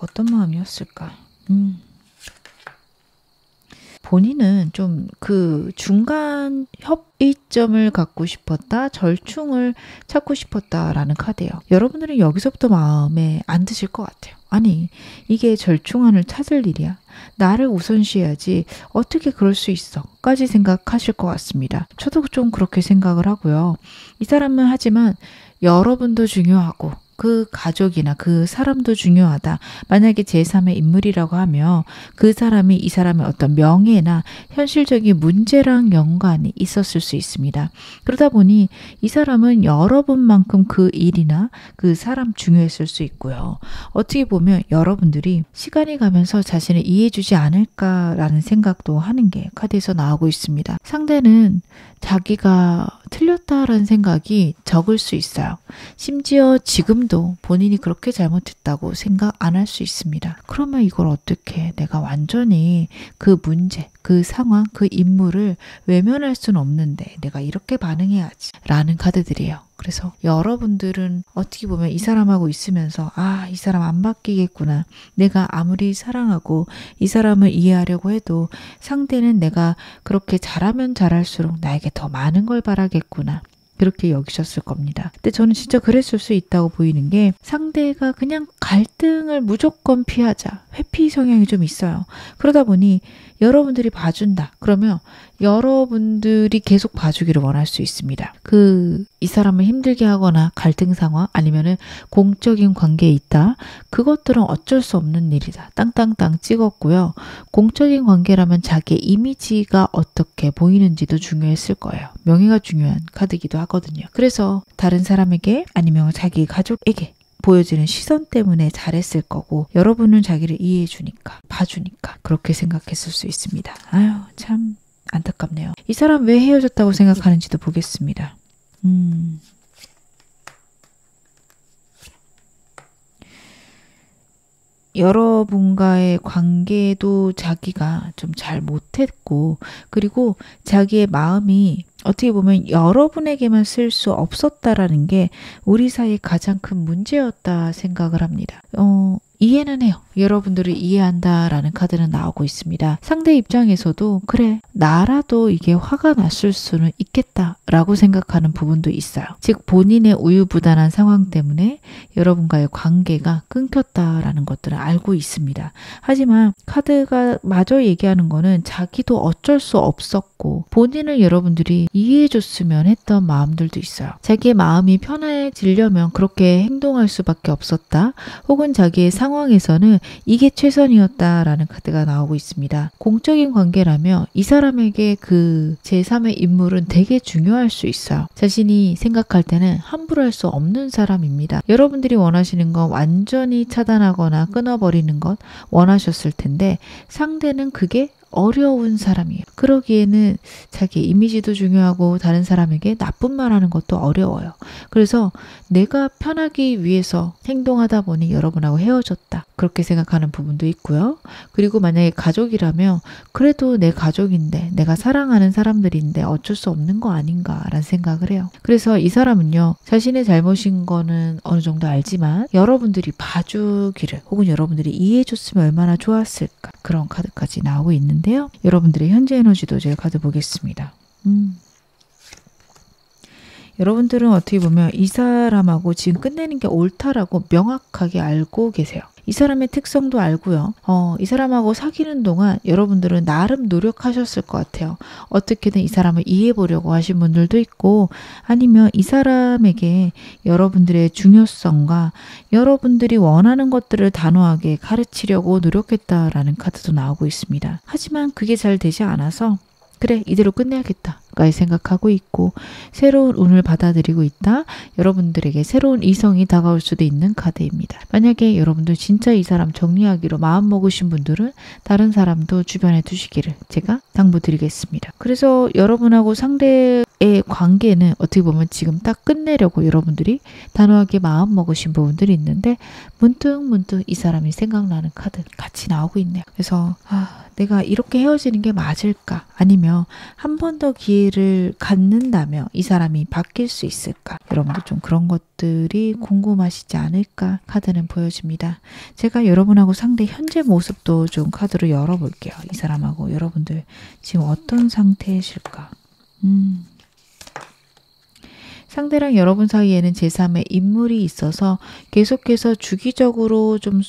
어떤 마음이었을까? 본인은 좀 그 중간 협의점을 갖고 싶었다, 절충을 찾고 싶었다라는 카드예요. 여러분들은 여기서부터 마음에 안 드실 것 같아요. 아니, 이게 절충안을 찾을 일이야. 나를 우선시해야지 어떻게 그럴 수 있어? 까지 생각하실 것 같습니다. 저도 좀 그렇게 생각을 하고요. 이 사람은 하지만 여러분도 중요하고 그 가족이나 그 사람도 중요하다. 만약에 제3의 인물이라고 하면 그 사람이 이 사람의 어떤 명예나 현실적인 문제랑 연관이 있었을 수 있습니다. 그러다 보니 이 사람은 여러분만큼 그 일이나 그 사람 중요했을 수 있고요. 어떻게 보면 여러분들이 시간이 가면서 자신을 이해해주지 않을까라는 생각도 하는 게 카드에서 나오고 있습니다. 상대는 자기가 틀렸다라는 생각이 적을 수 있어요. 심지어 지금도 본인이 그렇게 잘못했다고 생각 안 할 수 있습니다. 그러면 이걸 어떻게 내가 완전히 그 문제, 그 상황, 그 인물을 외면할 수는 없는데 내가 이렇게 반응해야지 라는 카드들이에요. 그래서 여러분들은 어떻게 보면 이 사람하고 있으면서 이 사람 안 바뀌겠구나. 내가 아무리 사랑하고 이 사람을 이해하려고 해도 상대는 내가 그렇게 잘하면 잘할수록 나에게 더 많은 걸 바라겠구나. 그렇게 여기셨을 겁니다. 근데 저는 진짜 그랬을 수 있다고 보이는 게 상대가 그냥 갈등을 무조건 피하자. 회피 성향이 좀 있어요. 그러다 보니 여러분들이 봐준다. 그러면 여러분들이 계속 봐주기를 원할 수 있습니다. 이 사람을 힘들게 하거나 갈등 상황 아니면은 공적인 관계에 있다. 그것들은 어쩔 수 없는 일이다. 땅땅땅 찍었고요. 공적인 관계라면 자기의 이미지가 어떻게 보이는지도 중요했을 거예요. 명예가 중요한 카드이기도 하거든요. 그래서 다른 사람에게 아니면 자기 가족에게 보여지는 시선 때문에 잘했을 거고 여러분은 자기를 이해해 주니까 봐주니까 그렇게 생각했을 수 있습니다. 아유 참 안타깝네요. 이 사람 왜 헤어졌다고 생각하는지도 보겠습니다. 여러분과의 관계도 자기가 좀 잘 못했고 그리고 자기의 마음이 어떻게 보면 여러분에게만 쓸 수 없었다라는 게 우리 사이의 가장 큰 문제였다 생각을 합니다. 이해는 해요. 여러분들을 이해한다라는 카드는 나오고 있습니다. 상대 입장에서도 그래 나라도 이게 화가 났을 수는 있겠다라고 생각하는 부분도 있어요. 즉 본인의 우유부단한 상황 때문에 여러분과의 관계가 끊겼다라는 것들을 알고 있습니다. 하지만 카드가 마저 얘기하는 거는 자기도 어쩔 수 없었고 본인을 여러분들이 이해해줬으면 했던 마음들도 있어요. 자기의 마음이 편해지려면 그렇게 행동할 수밖에 없었다. 혹은 자기의 상황에서는 이게 최선이었다라는 카드가 나오고 있습니다. 공적인 관계라면 이 사람에게 그 제3의 인물은 되게 중요할 수 있어요. 자신이 생각할 때는 함부로 할 수 없는 사람입니다. 여러분들이 원하시는 건 완전히 차단하거나 끊어버리는 것 원하셨을 텐데 상대는 그게 어려운 사람이에요. 그러기에는 자기 이미지도 중요하고 다른 사람에게 나쁜 말 하는 것도 어려워요. 그래서 내가 편하기 위해서 행동하다 보니 여러분하고 헤어졌다. 그렇게 생각하는 부분도 있고요. 그리고 만약에 가족이라면 그래도 내 가족인데 내가 사랑하는 사람들인데 어쩔 수 없는 거 아닌가라는 생각을 해요. 그래서 이 사람은요. 자신의 잘못인 거는 어느 정도 알지만 여러분들이 봐주기를 혹은 여러분들이 이해해줬으면 얼마나 좋았을까 그런 카드까지 나오고 있는데요. 여러분들의 현재 에너지도 제가 카드 보겠습니다. 여러분들은 어떻게 보면 이 사람하고 지금 끝내는 게 옳다라고 명확하게 알고 계세요. 이 사람의 특성도 알고요. 이 사람하고 사귀는 동안 여러분들은 나름 노력하셨을 것 같아요. 어떻게든 이 사람을 이해해 보려고 하신 분들도 있고 아니면 이 사람에게 여러분들의 중요성과 여러분들이 원하는 것들을 단호하게 가르치려고 노력했다라는 카드도 나오고 있습니다. 하지만 그게 잘 되지 않아서 그래 이대로 끝내야겠다 까지 생각하고 있고 새로운 운을 받아들이고 있다. 여러분들에게 새로운 이성이 다가올 수도 있는 카드입니다. 만약에 여러분들 진짜 이 사람 정리하기로 마음먹으신 분들은 다른 사람도 주변에 두시기를 제가 당부드리겠습니다. 그래서 여러분하고 상대의 관계는 어떻게 보면 지금 딱 끝내려고 여러분들이 단호하게 마음먹으신 부분들이 있는데 문득 이 사람이 생각나는 카드 같이 나오고 있네요. 그래서 내가 이렇게 헤어지는 게 맞을까? 아니면 한 번 더 기회를 갖는다면 이 사람이 바뀔 수 있을까? 여러분들 좀 그런 것들이 궁금하시지 않을까? 카드는 보여집니다. 제가 여러분하고 상대 현재 모습도 좀 카드로 열어볼게요. 이 사람하고 여러분들 지금 어떤 상태이실까? 상대랑 여러분 사이에는 제3의 인물이 있어서 계속해서 주기적으로 좀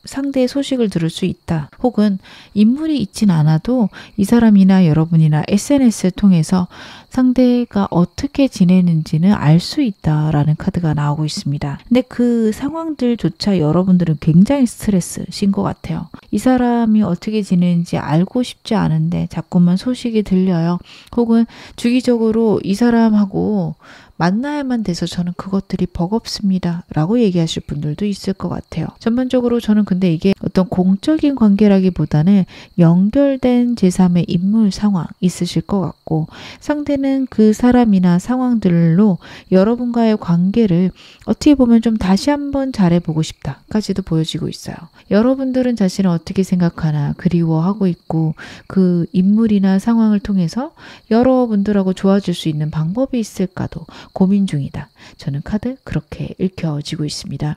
상대의 소식을 들을 수 있다. 혹은 인물이 있진 않아도 이 사람이나 여러분이나 SNS를 통해서 상대가 어떻게 지내는지는 알 수 있다라는 카드가 나오고 있습니다. 근데 그 상황들조차 여러분들은 굉장히 스트레스신 것 같아요. 이 사람이 어떻게 지내는지 알고 싶지 않은데 자꾸만 소식이 들려요. 혹은 주기적으로 이 사람하고 만나야만 돼서 저는 그것들이 버겁습니다 라고 얘기하실 분들도 있을 것 같아요. 전반적으로 저는 근데 이게 어떤 공적인 관계라기보다는 연결된 제3의 인물 상황 있으실 것 같고 상대는 그 사람이나 상황들로 여러분과의 관계를 어떻게 보면 좀 다시 한번 잘해보고 싶다까지도 보여지고 있어요. 여러분들은 자신을 어떻게 생각하나 그리워하고 있고 그 인물이나 상황을 통해서 여러분들하고 좋아질 수 있는 방법이 있을까도 고민 중이다. 저는 카드 그렇게 읽혀지고 있습니다.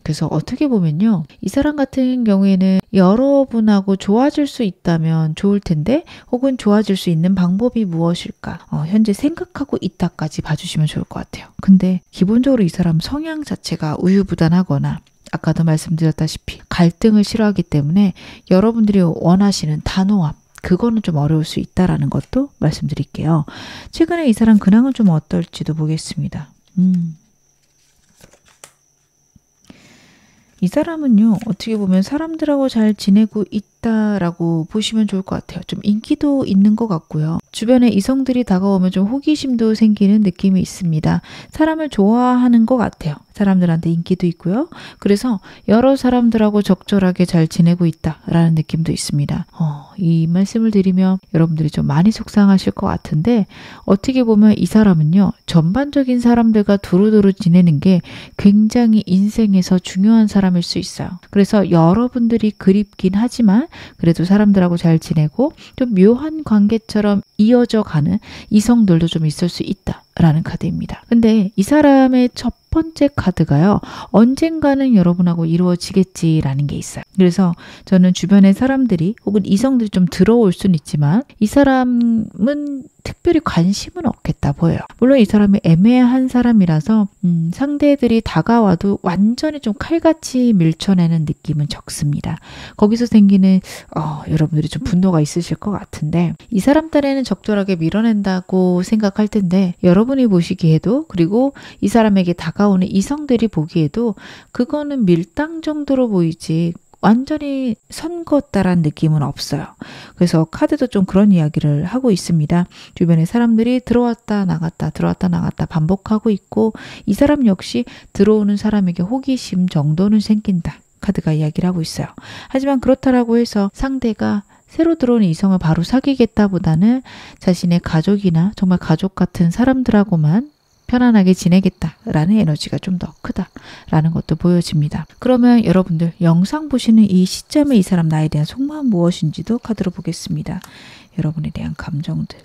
그래서 어떻게 보면요. 이 사람 같은 경우에는 여러분하고 좋아질 수 있다면 좋을 텐데 혹은 좋아질 수 있는 방법이 무엇일까? 현재 생각하고 있다까지 봐주시면 좋을 것 같아요. 근데 기본적으로 이 사람 성향 자체가 우유부단하거나 아까도 말씀드렸다시피 갈등을 싫어하기 때문에 여러분들이 원하시는 단호함 그거는 좀 어려울 수 있다라는 것도 말씀드릴게요. 최근에 이 사람 근황은 좀 어떨지도 보겠습니다. 이 사람은요. 어떻게 보면 사람들하고 잘 지내고 있다라고 보시면 좋을 것 같아요. 좀 인기도 있는 것 같고요. 주변에 이성들이 다가오면 좀 호기심도 생기는 느낌이 있습니다. 사람을 좋아하는 것 같아요. 사람들한테 인기도 있고요. 그래서 여러 사람들하고 적절하게 잘 지내고 있다라는 느낌도 있습니다. 이 말씀을 드리면 여러분들이 좀 많이 속상하실 것 같은데 어떻게 보면 이 사람은요. 전반적인 사람들과 두루두루 지내는 게 굉장히 인생에서 중요한 사람일 수 있어요. 그래서 여러분들이 그립긴 하지만 그래도 사람들하고 잘 지내고 좀 묘한 관계처럼 이어져 가는 이성들도 좀 있을 수 있다라는 카드입니다. 근데 이 사람의 첫 번째 카드가요. 언젠가는 여러분하고 이루어지겠지라는 게 있어요. 그래서 저는 주변의 사람들이 혹은 이성들이 좀 들어올 수는 있지만 이 사람은 특별히 관심은 없겠다 보여요. 물론 이 사람이 애매한 사람이라서 상대들이 다가와도 완전히 좀 칼같이 밀쳐내는 느낌은 적습니다. 거기서 생기는 여러분들이 좀 분노가 있으실 것 같은데 이 사람 딴에는 적절하게 밀어낸다고 생각할 텐데 여러분이 보시기에도 그리고 이 사람에게 다가오는 이성들이 보기에도 그거는 밀당 정도로 보이지 완전히 선 걷다란 느낌은 없어요. 그래서 카드도 좀 그런 이야기를 하고 있습니다. 주변에 사람들이 들어왔다 나갔다 반복하고 있고 이 사람 역시 들어오는 사람에게 호기심 정도는 생긴다. 카드가 이야기를 하고 있어요. 하지만 그렇다라고 해서 상대가 새로 들어오는 이성을 바로 사귀겠다보다는 자신의 가족이나 정말 가족 같은 사람들하고만 편안하게 지내겠다라는 에너지가 좀 더 크다라는 것도 보여집니다. 그러면 여러분들 영상 보시는 이 시점에 이 사람 나에 대한 속마음 무엇인지도 카드로 보겠습니다. 여러분에 대한 감정들.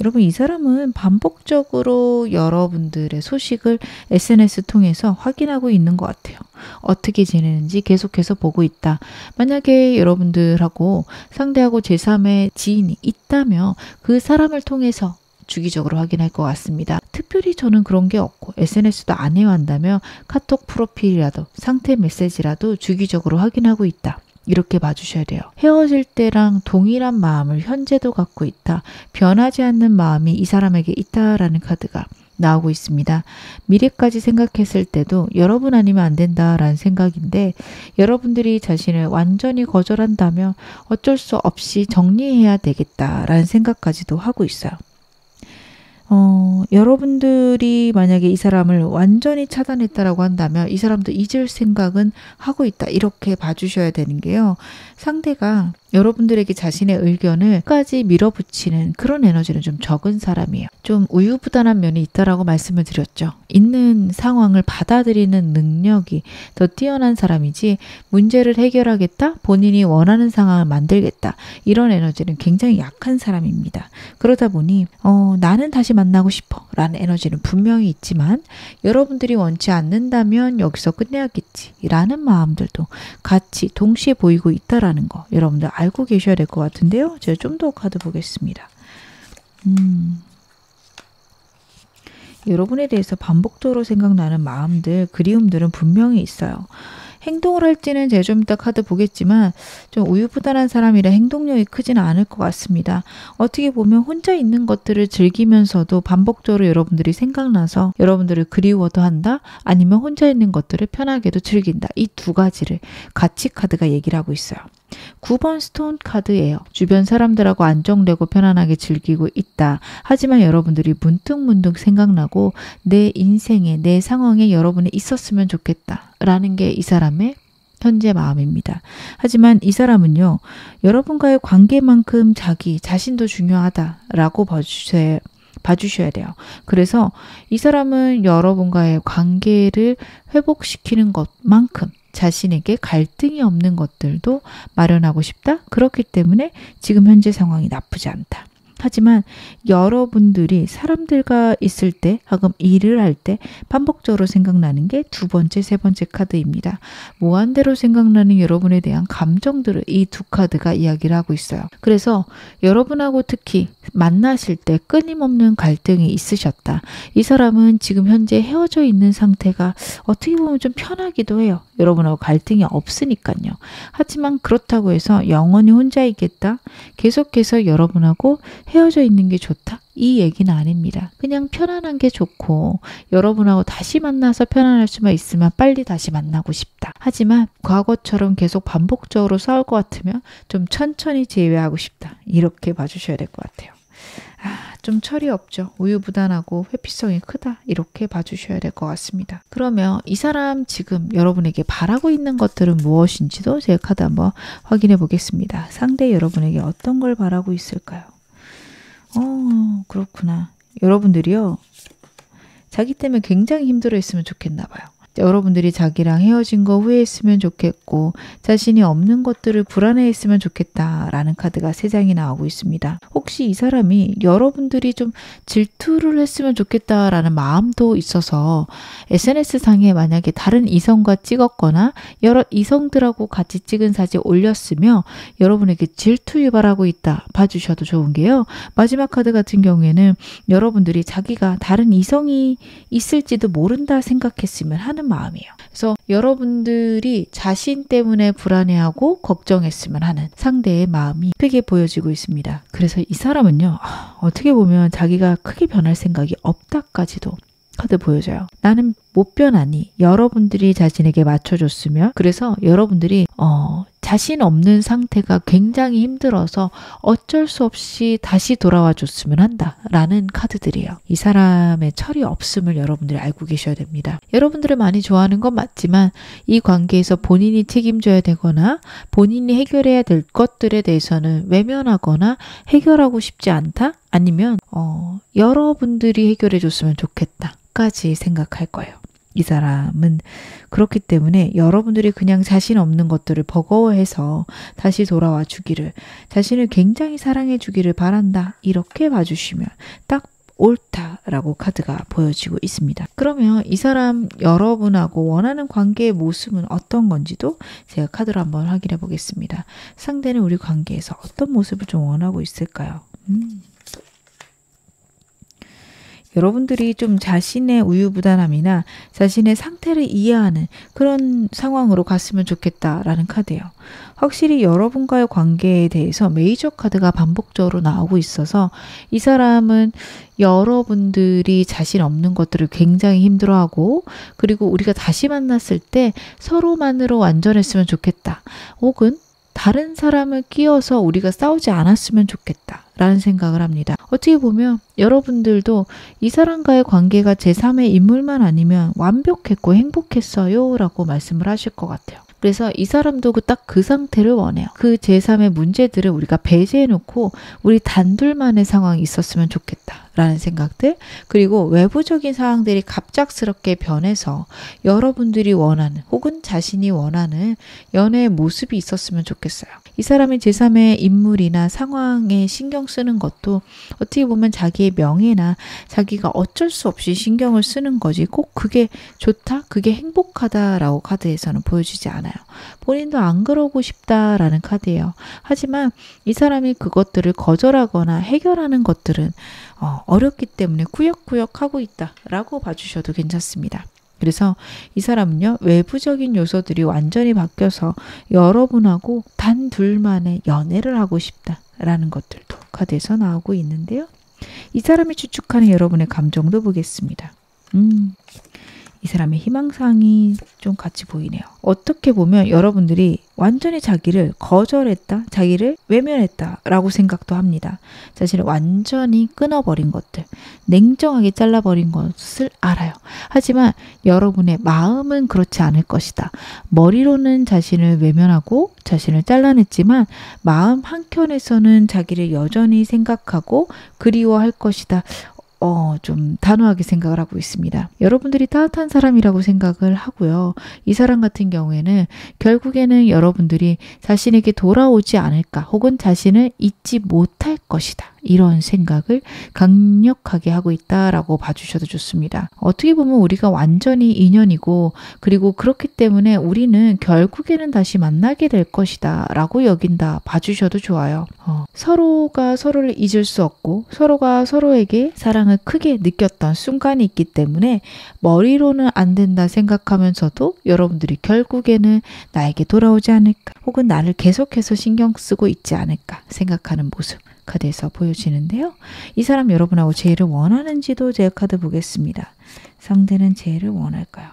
여러분 이 사람은 반복적으로 여러분들의 소식을 SNS 통해서 확인하고 있는 것 같아요. 어떻게 지내는지 계속해서 보고 있다. 만약에 여러분들하고 상대하고 제3의 지인이 있다면 그 사람을 통해서 주기적으로 확인할 것 같습니다. 특별히 저는 그런 게 없고 SNS도 안 해왔다면 카톡 프로필이라도 상태 메시지라도 주기적으로 확인하고 있다. 이렇게 봐주셔야 돼요. 헤어질 때랑 동일한 마음을 현재도 갖고 있다. 변하지 않는 마음이 이 사람에게 있다라는 카드가 나오고 있습니다. 미래까지 생각했을 때도 여러분 아니면 안 된다라는 생각인데, 여러분들이 자신을 완전히 거절한다면 어쩔 수 없이 정리해야 되겠다라는 생각까지도 하고 있어요. 여러분들이 만약에 이 사람을 완전히 차단했다라고 한다면 이 사람도 잊을 생각은 하고 있다, 이렇게 봐주셔야 되는 게요. 상대가 여러분들에게 자신의 의견을 끝까지 밀어붙이는 그런 에너지는 좀 적은 사람이에요. 좀 우유부단한 면이 있다라고 말씀을 드렸죠. 있는 상황을 받아들이는 능력이 더 뛰어난 사람이지, 문제를 해결하겠다, 본인이 원하는 상황을 만들겠다, 이런 에너지는 굉장히 약한 사람입니다. 그러다 보니 나는 다시 만나고 싶어 라는 에너지는 분명히 있지만, 여러분들이 원치 않는다면 여기서 끝내야겠지 라는 마음들도 같이 동시에 보이고 있다라는 거, 여러분들 알고 계셔야 될 것 같은데요. 제가 좀 더 카드 보겠습니다. 여러분에 대해서 반복적으로 생각나는 마음들, 그리움들은 분명히 있어요. 행동을 할지는 제가 좀 이따 카드 보겠지만 좀 우유부단한 사람이라 행동력이 크지는 않을 것 같습니다. 어떻게 보면 혼자 있는 것들을 즐기면서도 반복적으로 여러분들이 생각나서 여러분들을 그리워도 한다, 아니면 혼자 있는 것들을 편하게도 즐긴다, 이 두 가지를 같이 카드가 얘기를 하고 있어요. 9번 스톤 카드예요. 주변 사람들하고 안정되고 편안하게 즐기고 있다. 하지만 여러분들이 문득문득 생각나고 내 인생에, 내 상황에 여러분이 있었으면 좋겠다 라는 게 이 사람의 현재 마음입니다. 하지만 이 사람은요, 여러분과의 관계만큼 자기 자신도 중요하다라고 봐주셔야 돼요. 그래서 이 사람은 여러분과의 관계를 회복시키는 것만큼 자신에게 갈등이 없는 것들도 마련하고 싶다. 그렇기 때문에 지금 현재 상황이 나쁘지 않다. 하지만 여러분들이 사람들과 있을 때, 하금 일을 할 때 반복적으로 생각나는 게 두 번째, 세 번째 카드입니다. 무한대로 생각나는 여러분에 대한 감정들을 이 두 카드가 이야기를 하고 있어요. 그래서 여러분하고 특히 만나실 때 끊임없는 갈등이 있으셨다. 이 사람은 지금 현재 헤어져 있는 상태가 어떻게 보면 좀 편하기도 해요. 여러분하고 갈등이 없으니까요. 하지만 그렇다고 해서 영원히 혼자 있겠다, 계속해서 여러분하고 헤어져 있는 게 좋다, 이 얘기는 아닙니다. 그냥 편안한 게 좋고 여러분하고 다시 만나서 편안할 수만 있으면 빨리 다시 만나고 싶다. 하지만 과거처럼 계속 반복적으로 싸울 것 같으면 좀 천천히 제외하고 싶다. 이렇게 봐주셔야 될 것 같아요. 좀 철이 없죠. 우유부단하고 회피성이 크다. 이렇게 봐주셔야 될 것 같습니다. 그러면 이 사람 지금 여러분에게 바라고 있는 것들은 무엇인지도 제가 카드 한번 확인해 보겠습니다. 상대 여러분에게 어떤 걸 바라고 있을까요? 그렇구나. 여러분들이요, 자기 때문에 굉장히 힘들어 했으면 좋겠나 봐요. 여러분들이 자기랑 헤어진 거 후회했으면 좋겠고 자신이 없는 것들을 불안해했으면 좋겠다라는 카드가 3장이 나오고 있습니다. 혹시 이 사람이 여러분들이 좀 질투를 했으면 좋겠다라는 마음도 있어서 SNS상에 만약에 다른 이성과 찍었거나 여러 이성들하고 같이 찍은 사진 올렸으며 여러분에게 질투 유발하고 있다 봐주셔도 좋은 게요. 마지막 카드 같은 경우에는 여러분들이 자기가 다른 이성이 있을지도 모른다 생각했으면 하는 마음이에요. 그래서 여러분들이 자신 때문에 불안해하고 걱정했으면 하는 상대의 마음이 크게 보여지고 있습니다. 그래서 이 사람은요, 어떻게 보면 자기가 크게 변할 생각이 없다까지도 카드 보여줘요. 나는 못 변하니 여러분들이 자신에게 맞춰줬으면, 그래서 여러분들이 자신 없는 상태가 굉장히 힘들어서 어쩔 수 없이 다시 돌아와 줬으면 한다 라는 카드들이에요. 이 사람의 철이 없음을 여러분들이 알고 계셔야 됩니다. 여러분들을 많이 좋아하는 건 맞지만 이 관계에서 본인이 책임져야 되거나 본인이 해결해야 될 것들에 대해서는 외면하거나 해결하고 싶지 않다? 아니면 여러분들이 해결해 줬으면 좋겠다 까지 생각할 거예요. 이 사람은 그렇기 때문에 여러분들이 그냥 자신 없는 것들을 버거워해서 다시 돌아와 주기를, 자신을 굉장히 사랑해 주기를 바란다, 이렇게 봐주시면 딱 옳다라고 카드가 보여지고 있습니다. 그러면 이 사람 여러분하고 원하는 관계의 모습은 어떤 건지도 제가 카드로 한번 확인해 보겠습니다. 상대는 우리 관계에서 어떤 모습을 좀 원하고 있을까요? 여러분들이 좀 자신의 우유부단함이나 자신의 상태를 이해하는 그런 상황으로 갔으면 좋겠다라는 카드예요. 확실히 여러분과의 관계에 대해서 메이저 카드가 반복적으로 나오고 있어서 이 사람은 여러분들이 자신 없는 것들을 굉장히 힘들어하고, 그리고 우리가 다시 만났을 때 서로만으로 완전했으면 좋겠다. 혹은 다른 사람을 끼워서 우리가 싸우지 않았으면 좋겠다 라는 생각을 합니다. 어떻게 보면 여러분들도 이 사람과의 관계가 제3의 인물만 아니면 완벽했고 행복했어요 라고 말씀을 하실 것 같아요. 그래서 이 사람도 딱 그 상태를 원해요. 그 제3의 문제들을 우리가 배제해 놓고 우리 단둘만의 상황이 있었으면 좋겠다 라는 생각들, 그리고 외부적인 상황들이 갑작스럽게 변해서 여러분들이 원하는 혹은 자신이 원하는 연애의 모습이 있었으면 좋겠어요. 이 사람이 제3의 인물이나 상황에 신경 쓰는 것도 어떻게 보면 자기의 명예나 자기가 어쩔 수 없이 신경을 쓰는 거지 꼭 그게 좋다, 그게 행복하다라고 카드에서는 보여주지 않아요. 본인도 안 그러고 싶다라는 카드예요. 하지만 이 사람이 그것들을 거절하거나 해결하는 것들은 어렵기 때문에 꾸역꾸역 하고 있다라고 봐주셔도 괜찮습니다. 그래서 이 사람은요, 외부적인 요소들이 완전히 바뀌어서 여러분하고 단 둘만의 연애를 하고 싶다라는 것들도 카드에서 나오고 있는데요. 이 사람이 추측하는 여러분의 감정도 보겠습니다. 이 사람의 희망사항이 좀 같이 보이네요. 어떻게 보면 여러분들이 완전히 자기를 거절했다, 자기를 외면했다 라고 생각도 합니다. 자신을 완전히 끊어버린 것들, 냉정하게 잘라버린 것을 알아요. 하지만 여러분의 마음은 그렇지 않을 것이다. 머리로는 자신을 외면하고 자신을 잘라냈지만 마음 한켠에서는 자기를 여전히 생각하고 그리워할 것이다. 좀 단호하게 생각을 하고 있습니다. 여러분들이 따뜻한 사람이라고 생각을 하고요. 이 사람 같은 경우에는 결국에는 여러분들이 자신에게 돌아오지 않을까, 혹은 자신을 잊지 못할 것이다. 이런 생각을 강력하게 하고 있다라고 봐주셔도 좋습니다. 어떻게 보면 우리가 완전히 인연이고, 그리고 그렇기 때문에 우리는 결국에는 다시 만나게 될 것이다 라고 여긴다 봐주셔도 좋아요. 서로가 서로를 잊을 수 없고 서로가 서로에게 사랑을 크게 느꼈던 순간이 있기 때문에 머리로는 안 된다 생각하면서도 여러분들이 결국에는 나에게 돌아오지 않을까, 혹은 나를 계속해서 신경 쓰고 있지 않을까 생각하는 모습 카드에서 보여지는데요. 이 사람 여러분하고 재회를 원하는지도 제 카드 보겠습니다. 상대는 재회를 원할까요?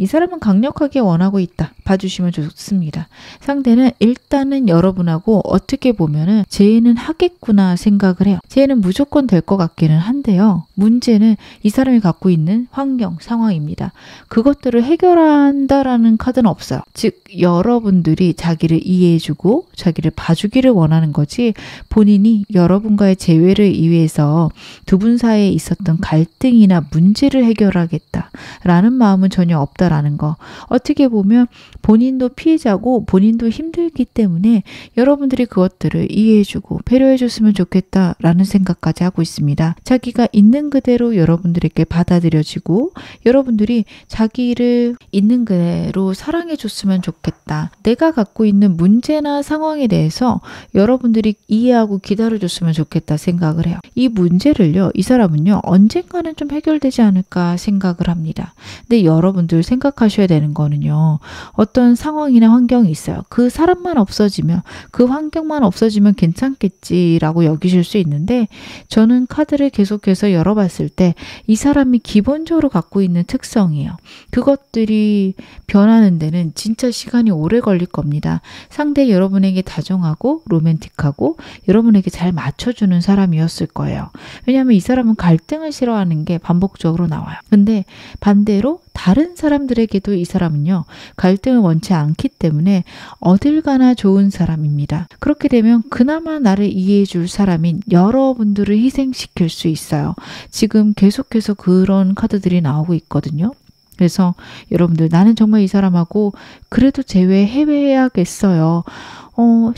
이 사람은 강력하게 원하고 있다 봐주시면 좋습니다. 상대는 일단은 여러분하고 어떻게 보면은 재회는 하겠구나 생각을 해요. 재회는 무조건 될 것 같기는 한데요. 문제는 이 사람이 갖고 있는 환경, 상황입니다. 그것들을 해결한다라는 카드는 없어요. 즉 여러분들이 자기를 이해해주고 자기를 봐주기를 원하는 거지, 본인이 여러분과의 재회를 위해서 두 분 사이에 있었던 갈등이나 문제를 해결하겠다라는 마음은 전혀 없다라는 거. 어떻게 보면 본인도 피해자고 본인도 힘들기 때문에 여러분들이 그것들을 이해해주고 배려해줬으면 좋겠다라는 생각까지 하고 있습니다. 자기가 있는 그대로 여러분들에게 받아들여지고 여러분들이 자기를 있는 그대로 사랑해줬으면 좋겠다. 내가 갖고 있는 문제나 상황에 대해서 여러분들이 이해하고 기다려줬으면 좋겠다 생각을 해요. 이 문제를요, 이 사람은요 언젠가는 좀 해결되지 않을까 생각을 합니다. 근데 여러분들 생각하셔야 되는 거는요, 어떤 상황이나 환경이 있어요. 그 사람만 없어지면, 그 환경만 없어지면 괜찮겠지라고 여기실 수 있는데, 저는 카드를 계속해서 열어봤을 때 이 사람이 기본적으로 갖고 있는 특성이에요. 그것들이 변하는 데는 진짜 시간이 오래 걸릴 겁니다. 상대 여러분에게 다정하고 로맨틱하고 여러분에게 잘 맞춰주는 사람이었을 거예요. 왜냐하면 이 사람은 갈등을 싫어하는 게 반복적으로 나와요. 근데 반대로 다른 사람들에게도 이 사람은요 갈등을 원치 않기 때문에 어딜 가나 좋은 사람입니다. 그렇게 되면 그나마 나를 이해해 줄 사람인 여러분들을 희생시킬 수 있어요. 지금 계속해서 그런 카드들이 나오고 있거든요. 그래서 여러분들, 나는 정말 이 사람하고 그래도 재회해야겠어요.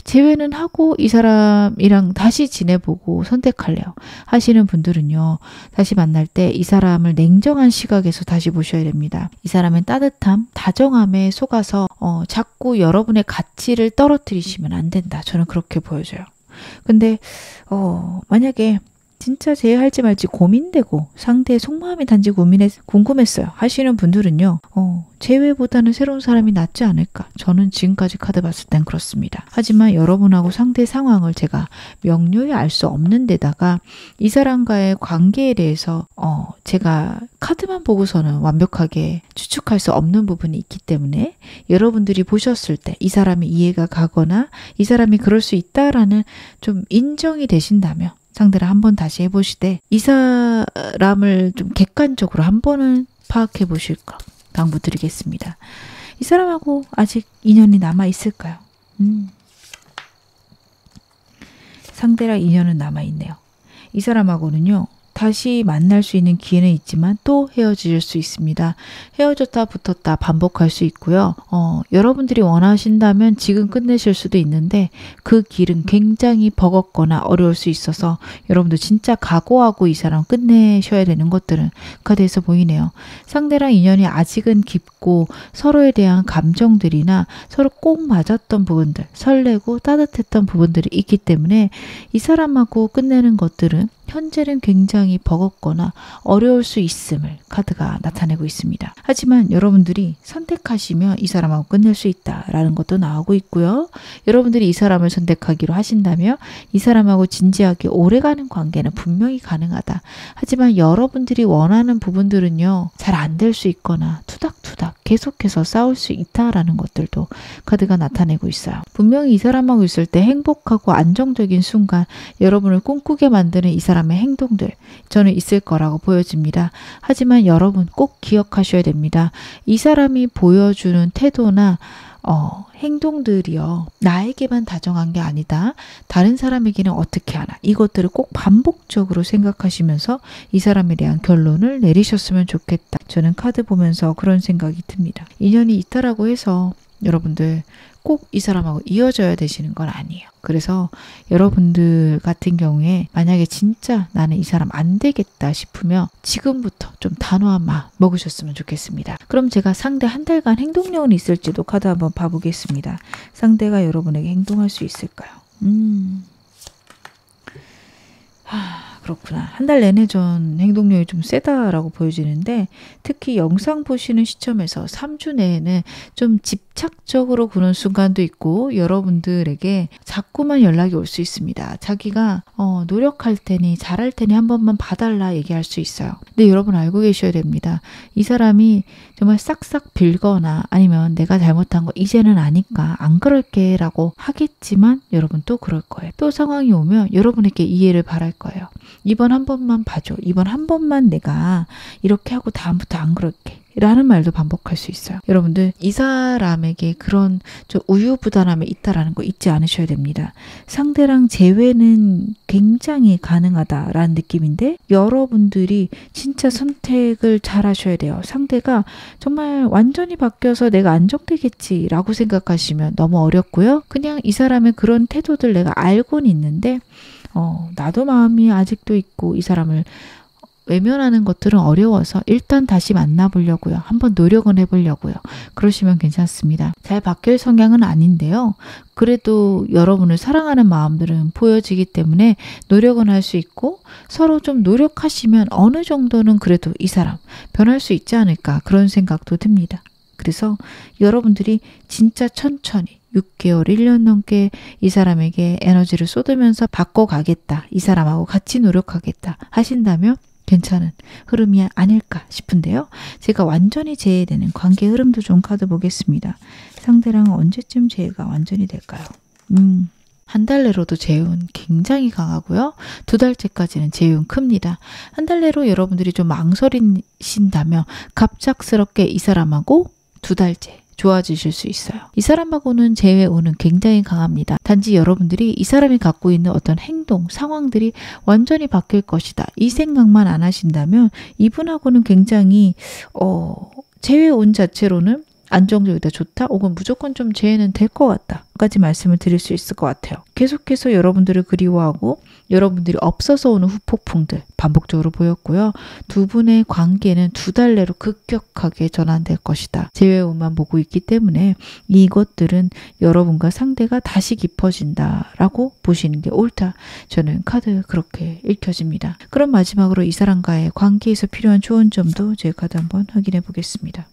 재회는 하고 이 사람이랑 다시 지내보고 선택할래요 하시는 분들은요, 다시 만날 때 이 사람을 냉정한 시각에서 다시 보셔야 됩니다. 이 사람은 따뜻함, 다정함에 속아서 자꾸 여러분의 가치를 떨어뜨리시면 안 된다. 저는 그렇게 보여져요. 근데 만약에 진짜 제외할지 말지 고민되고 상대의 속마음이 단지 궁금했어요 하시는 분들은요. 제외보다는 새로운 사람이 낫지 않을까. 저는 지금까지 카드 봤을 땐 그렇습니다. 하지만 여러분하고 상대 상황을 제가 명료히 알 수 없는 데다가 이 사람과의 관계에 대해서 제가 카드만 보고서는 완벽하게 추측할 수 없는 부분이 있기 때문에 여러분들이 보셨을 때 이 사람이 이해가 가거나 이 사람이 그럴 수 있다라는 좀 인정이 되신다면 상대를 한번 다시 해보시되 이 사람을 좀 객관적으로 한 번은 파악해 보실 거 당부드리겠습니다. 이 사람하고 아직 인연이 남아 있을까요? 상대랑 인연은 남아 있네요. 이 사람하고는요. 다시 만날 수 있는 기회는 있지만 또 헤어질 수 있습니다. 헤어졌다 붙었다 반복할 수 있고요. 여러분들이 원하신다면 지금 끝내실 수도 있는데 그 길은 굉장히 버겁거나 어려울 수 있어서 여러분들 진짜 각오하고 이 사람 끝내셔야 되는 것들은 카드에서 보이네요. 상대랑 인연이 아직은 깊고 서로에 대한 감정들이나 서로 꼭 맞았던 부분들, 설레고 따뜻했던 부분들이 있기 때문에 이 사람하고 끝내는 것들은 현재는 굉장히 버겁거나 어려울 수 있음을 카드가 나타내고 있습니다. 하지만 여러분들이 선택하시면 이 사람하고 끝낼 수 있다라는 것도 나오고 있고요. 여러분들이 이 사람을 선택하기로 하신다면 이 사람하고 진지하게 오래가는 관계는 분명히 가능하다. 하지만 여러분들이 원하는 부분들은요. 잘 안 될 수 있거나 투닥투닥 계속해서 싸울 수 있다라는 것들도 카드가 나타내고 있어요. 분명히 이 사람하고 있을 때 행복하고 안정적인 순간 여러분을 꿈꾸게 만드는 이 사람의 행동들 저는 있을 거라고 보여집니다. 하지만 여러분 꼭 기억하셔야 됩니다. 이 사람이 보여주는 태도나 행동들이요. 나에게만 다정한 게 아니다. 다른 사람에게는 어떻게 하나. 이것들을 꼭 반복적으로 생각하시면서 이 사람에 대한 결론을 내리셨으면 좋겠다. 저는 카드 보면서 그런 생각이 듭니다. 인연이 있다라고 해서 여러분들 꼭 이 사람하고 이어져야 되시는 건 아니에요. 그래서 여러분들 같은 경우에 만약에 진짜 나는 이 사람 안 되겠다 싶으면 지금부터 좀 단호한 마음 먹으셨으면 좋겠습니다. 그럼 제가 상대 한 달간 행동력은 있을지도 카드 한번 봐보겠습니다. 상대가 여러분에게 행동할 수 있을까요? 그렇구나. 한 달 내내 전 행동력이 좀 세다라고 보여지는데 특히 영상 보시는 시점에서 3주 내에는 좀 집착적으로 구는 순간도 있고 여러분들에게 자꾸만 연락이 올 수 있습니다. 자기가 노력할 테니 잘할 테니 한 번만 봐달라 얘기할 수 있어요. 근데 여러분 알고 계셔야 됩니다. 이 사람이 정말 싹싹 빌거나 아니면 내가 잘못한 거 이제는 아니까 안 그럴게 라고 하겠지만 여러분 또 그럴 거예요. 또 상황이 오면 여러분에게 이해를 바랄 거예요. 이번 한 번만 봐줘. 이번 한 번만 내가 이렇게 하고 다음부터 안 그럴게. 라는 말도 반복할 수 있어요. 여러분들 이 사람에게 그런 좀 우유부단함이 있다라는 거 잊지 않으셔야 됩니다. 상대랑 재회는 굉장히 가능하다라는 느낌인데 여러분들이 진짜 선택을 잘 하셔야 돼요. 상대가 정말 완전히 바뀌어서 내가 안정되겠지라고 생각하시면 너무 어렵고요. 그냥 이 사람의 그런 태도들 내가 알고는 있는데 나도 마음이 아직도 있고 이 사람을 외면하는 것들은 어려워서 일단 다시 만나보려고요. 한번 노력은 해보려고요. 그러시면 괜찮습니다. 잘 바뀔 성향은 아닌데요. 그래도 여러분을 사랑하는 마음들은 보여지기 때문에 노력은 할 수 있고 서로 좀 노력하시면 어느 정도는 그래도 이 사람 변할 수 있지 않을까 그런 생각도 듭니다. 그래서 여러분들이 진짜 천천히 6개월, 1년 넘게 이 사람에게 에너지를 쏟으면서 바꿔가겠다. 이 사람하고 같이 노력하겠다 하신다면 괜찮은 흐름이 아닐까 싶은데요. 제가 완전히 재해되는 관계 흐름도 좀 카드 보겠습니다. 상대랑 언제쯤 재해가 완전히 될까요? 한 달 내로도 재해운 굉장히 강하고요. 2달째까지는 재해운 큽니다. 한 달 내로 여러분들이 좀 망설이신다면 갑작스럽게 이 사람하고 2달째 좋아지실 수 있어요. 이 사람하고는 재회운은 굉장히 강합니다. 단지 여러분들이 이 사람이 갖고 있는 어떤 행동, 상황들이 완전히 바뀔 것이다. 이 생각만 안 하신다면 이분하고는 굉장히 재회운 자체로는 안정적이다, 좋다, 혹은 무조건 좀 재해는 될 것 같다 까지 말씀을 드릴 수 있을 것 같아요. 계속해서 여러분들을 그리워하고 여러분들이 없어서 오는 후폭풍들 반복적으로 보였고요. 두 분의 관계는 두 달 내로 급격하게 전환될 것이다. 재회운만 보고 있기 때문에 이것들은 여러분과 상대가 다시 깊어진다라고 보시는 게 옳다. 저는 카드 그렇게 읽혀집니다. 그럼 마지막으로 이 사람과의 관계에서 필요한 좋은 점도 제 카드 한번 확인해 보겠습니다.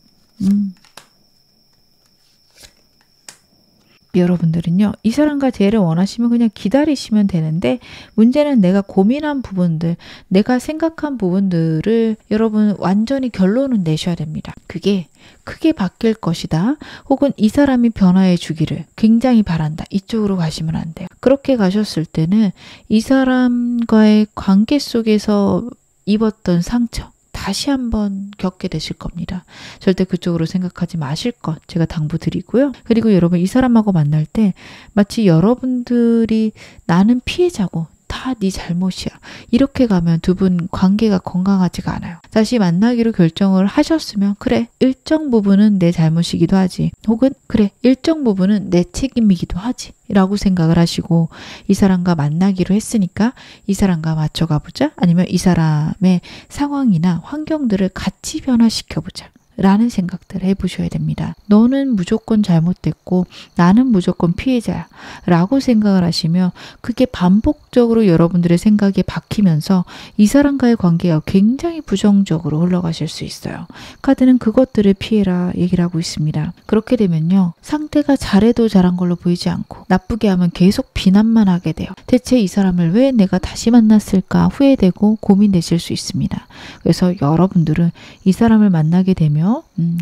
여러분들은요, 이 사람과 재회를 원하시면 그냥 기다리시면 되는데, 문제는 내가 고민한 부분들, 내가 생각한 부분들을 여러분 완전히 결론은 내셔야 됩니다. 그게 크게 바뀔 것이다, 혹은 이 사람이 변화해 주기를 굉장히 바란다, 이쪽으로 가시면 안 돼요. 그렇게 가셨을 때는 이 사람과의 관계 속에서 입었던 상처 다시 한번 겪게 되실 겁니다. 절대 그쪽으로 생각하지 마실 것 제가 당부드리고요. 그리고 여러분, 이 사람하고 만날 때 마치 여러분들이 나는 피해자고 다 네 잘못이야, 이렇게 가면 두 분 관계가 건강하지가 않아요. 다시 만나기로 결정을 하셨으면 그래, 일정 부분은 내 잘못이기도 하지, 혹은 그래, 일정 부분은 내 책임이기도 하지 라고 생각을 하시고, 이 사람과 만나기로 했으니까 이 사람과 맞춰가 보자, 아니면 이 사람의 상황이나 환경들을 같이 변화시켜 보자 라는 생각들을 해보셔야 됩니다. 너는 무조건 잘못됐고 나는 무조건 피해자야 라고 생각을 하시면 그게 반복적으로 여러분들의 생각에 박히면서 이 사람과의 관계가 굉장히 부정적으로 흘러가실 수 있어요. 카드는 그것들을 피해라 얘기를 하고 있습니다. 그렇게 되면요, 상대가 잘해도 잘한 걸로 보이지 않고 나쁘게 하면 계속 비난만 하게 돼요. 대체 이 사람을 왜 내가 다시 만났을까 후회되고 고민되실 수 있습니다. 그래서 여러분들은 이 사람을 만나게 되면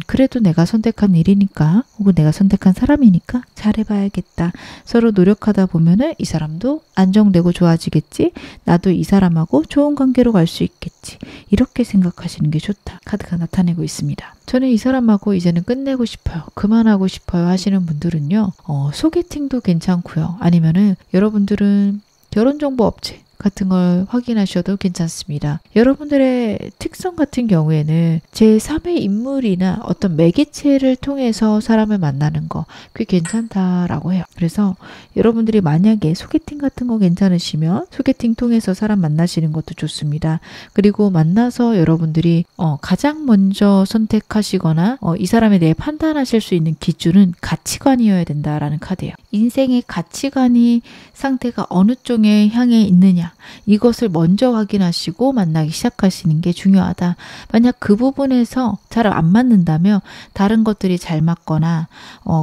그래도 내가 선택한 일이니까, 혹은 내가 선택한 사람이니까 잘해봐야겠다. 서로 노력하다 보면은 이 사람도 안정되고 좋아지겠지. 나도 이 사람하고 좋은 관계로 갈 수 있겠지. 이렇게 생각하시는 게 좋다. 카드가 나타내고 있습니다. 저는 이 사람하고 이제는 끝내고 싶어요, 그만하고 싶어요 하시는 분들은요, 소개팅도 괜찮고요. 아니면은 여러분들은 결혼정보업체 같은 걸 확인하셔도 괜찮습니다. 여러분들의 특성 같은 경우에는 제3의 인물이나 어떤 매개체를 통해서 사람을 만나는 거 꽤 괜찮다라고 해요. 그래서 여러분들이 만약에 소개팅 같은 거 괜찮으시면 소개팅 통해서 사람 만나시는 것도 좋습니다. 그리고 만나서 여러분들이 가장 먼저 선택하시거나 이 사람에 대해 판단하실 수 있는 기준은 가치관이어야 된다라는 카드예요. 인생의 가치관이 상태가 어느 쪽에 향해 있느냐, 이것을 먼저 확인하시고 만나기 시작하시는 게 중요하다. 만약 그 부분에서 잘 안 맞는다면 다른 것들이 잘 맞거나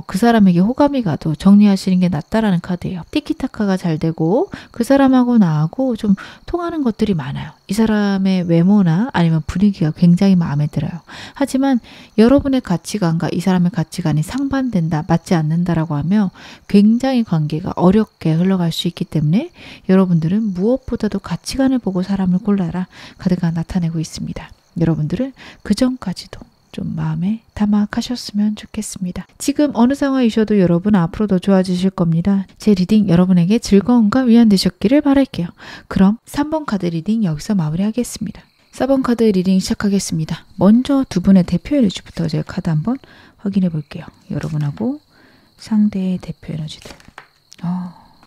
그 사람에게 호감이 가도 정리하시는 게 낫다라는 카드예요. 티키타카가 잘 되고 그 사람하고 나하고 좀 통하는 것들이 많아요. 이 사람의 외모나 아니면 분위기가 굉장히 마음에 들어요. 하지만 여러분의 가치관과 이 사람의 가치관이 상반된다, 맞지 않는다라고 하면 굉장히 관계가 어렵게 흘러갈 수 있기 때문에 여러분들은 무엇보다도 가치관을 보고 사람을 골라라 카드가 나타내고 있습니다. 여러분들은 그 전까지도 좀 마음에 담아 가셨으면 좋겠습니다. 지금 어느 상황이셔도 여러분 앞으로 더 좋아지실 겁니다. 제 리딩 여러분에게 즐거움과 위안 되셨기를 바랄게요. 그럼 3번 카드 리딩 여기서 마무리하겠습니다. 4번 카드 리딩 시작하겠습니다. 먼저 두 분의 대표 에너지부터 제가 카드 한번 확인해 볼게요. 여러분하고 상대의 대표 에너지들.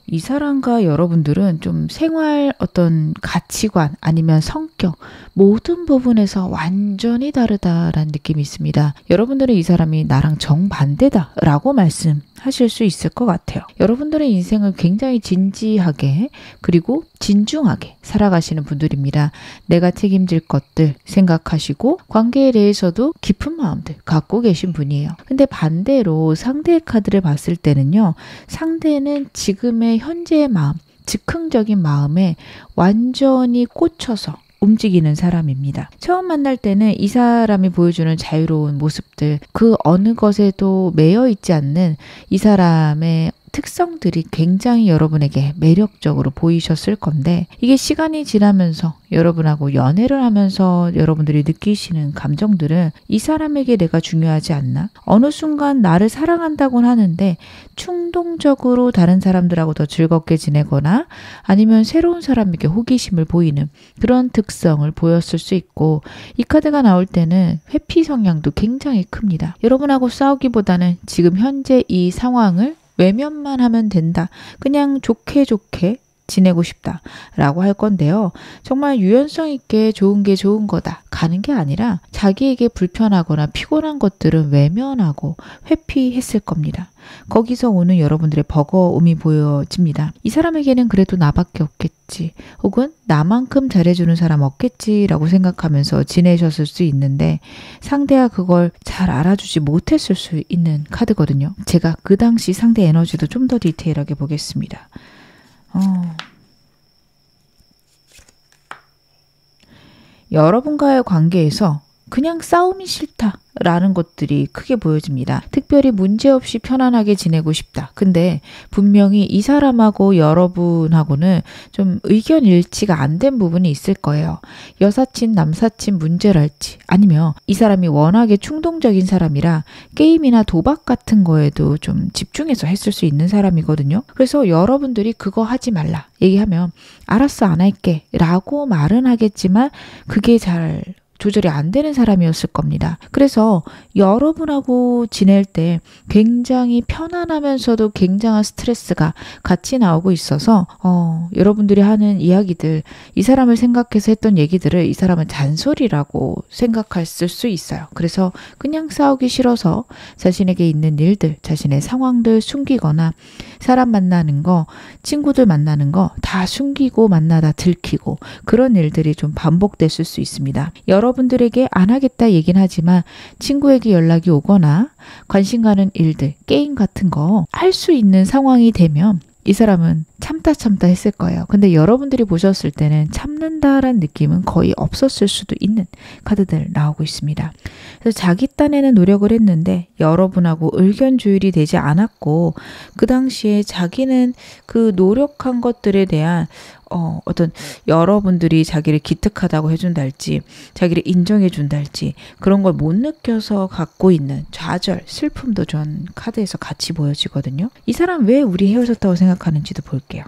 이 사람과 여러분들은 좀 생활 어떤 가치관 아니면 성격 모든 부분에서 완전히 다르다라는 느낌이 있습니다. 여러분들은 이 사람이 나랑 정반대다라고 말씀하실 수 있을 것 같아요. 여러분들의 인생을 굉장히 진지하게 그리고 진중하게 살아가시는 분들입니다. 내가 책임질 것들 생각하시고 관계에 대해서도 깊은 마음들 갖고 계신 분이에요. 근데 반대로 상대의 카드를 봤을 때는요, 상대는 지금의 현재의 마음, 즉흥적인 마음에 완전히 꽂혀서 움직이는 사람입니다. 처음 만날 때는 이 사람이 보여주는 자유로운 모습들, 그 어느 것에도 매여 있지 않는 이 사람의 특성들이 굉장히 여러분에게 매력적으로 보이셨을 건데 이게 시간이 지나면서 여러분하고 연애를 하면서 여러분들이 느끼시는 감정들은 이 사람에게 내가 중요하지 않나? 어느 순간 나를 사랑한다고는 하는데 충동적으로 다른 사람들하고 더 즐겁게 지내거나 아니면 새로운 사람에게 호기심을 보이는 그런 특성을 보였을 수 있고 이 카드가 나올 때는 회피 성향도 굉장히 큽니다. 여러분하고 싸우기보다는 지금 현재 이 상황을 외면만 하면 된다. 그냥 좋게 지내고 싶다 라고 할 건데요. 정말 유연성 있게 좋은 게 좋은 거다 가는 게 아니라 자기에게 불편하거나 피곤한 것들은 외면하고 회피했을 겁니다. 거기서 오는 여러분들의 버거움이 보여집니다. 이 사람에게는 그래도 나밖에 없겠지 혹은 나만큼 잘해주는 사람 없겠지 라고 생각하면서 지내셨을 수 있는데 상대가 그걸 잘 알아주지 못했을 수 있는 카드거든요. 제가 그 당시 상대 에너지도 좀 더 디테일하게 보겠습니다. 여러분과의 관계에서 그냥 싸움이 싫다라는 것들이 크게 보여집니다. 특별히 문제없이 편안하게 지내고 싶다. 근데 분명히 이 사람하고 여러분하고는 좀 의견 일치가 안 된 부분이 있을 거예요. 여사친, 남사친 문제랄지 아니면 이 사람이 워낙에 충동적인 사람이라 게임이나 도박 같은 거에도 좀 집중해서 했을 수 있는 사람이거든요. 그래서 여러분들이 그거 하지 말라 얘기하면 알았어 안 할게 라고 말은 하겠지만 그게 잘 조절이 안 되는 사람이었을 겁니다. 그래서 여러분하고 지낼 때 굉장히 편안하면서도 굉장한 스트레스가 같이 나오고 있어서 여러분들이 하는 이야기들, 이 사람을 생각해서 했던 얘기들을 이 사람은 잔소리라고 생각했을 수 있어요. 그래서 그냥 싸우기 싫어서 자신에게 있는 일들, 자신의 상황들 숨기거나 사람 만나는 거, 친구들 만나는 거 다 숨기고 만나다 들키고 그런 일들이 좀 반복됐을 수 있습니다. 여러분들에게 안 하겠다 얘기는 하지만 친구에게 연락이 오거나 관심 가는 일들, 게임 같은 거 할 수 있는 상황이 되면 이 사람은 참다 했을 거예요. 근데 여러분들이 보셨을 때는 참는다라는 느낌은 거의 없었을 수도 있는 카드들 나오고 있습니다. 그래서 자기 딴에는 노력을 했는데 여러분하고 의견 조율이 되지 않았고 그 당시에 자기는 그 노력한 것들에 대한 어떤 여러분들이 자기를 기특하다고 해준달지 자기를 인정해준달지 그런 걸 못 느껴서 갖고 있는 좌절, 슬픔도 전 카드에서 같이 보여지거든요. 이 사람 왜 우리 헤어졌다고 생각하는지도 볼게요.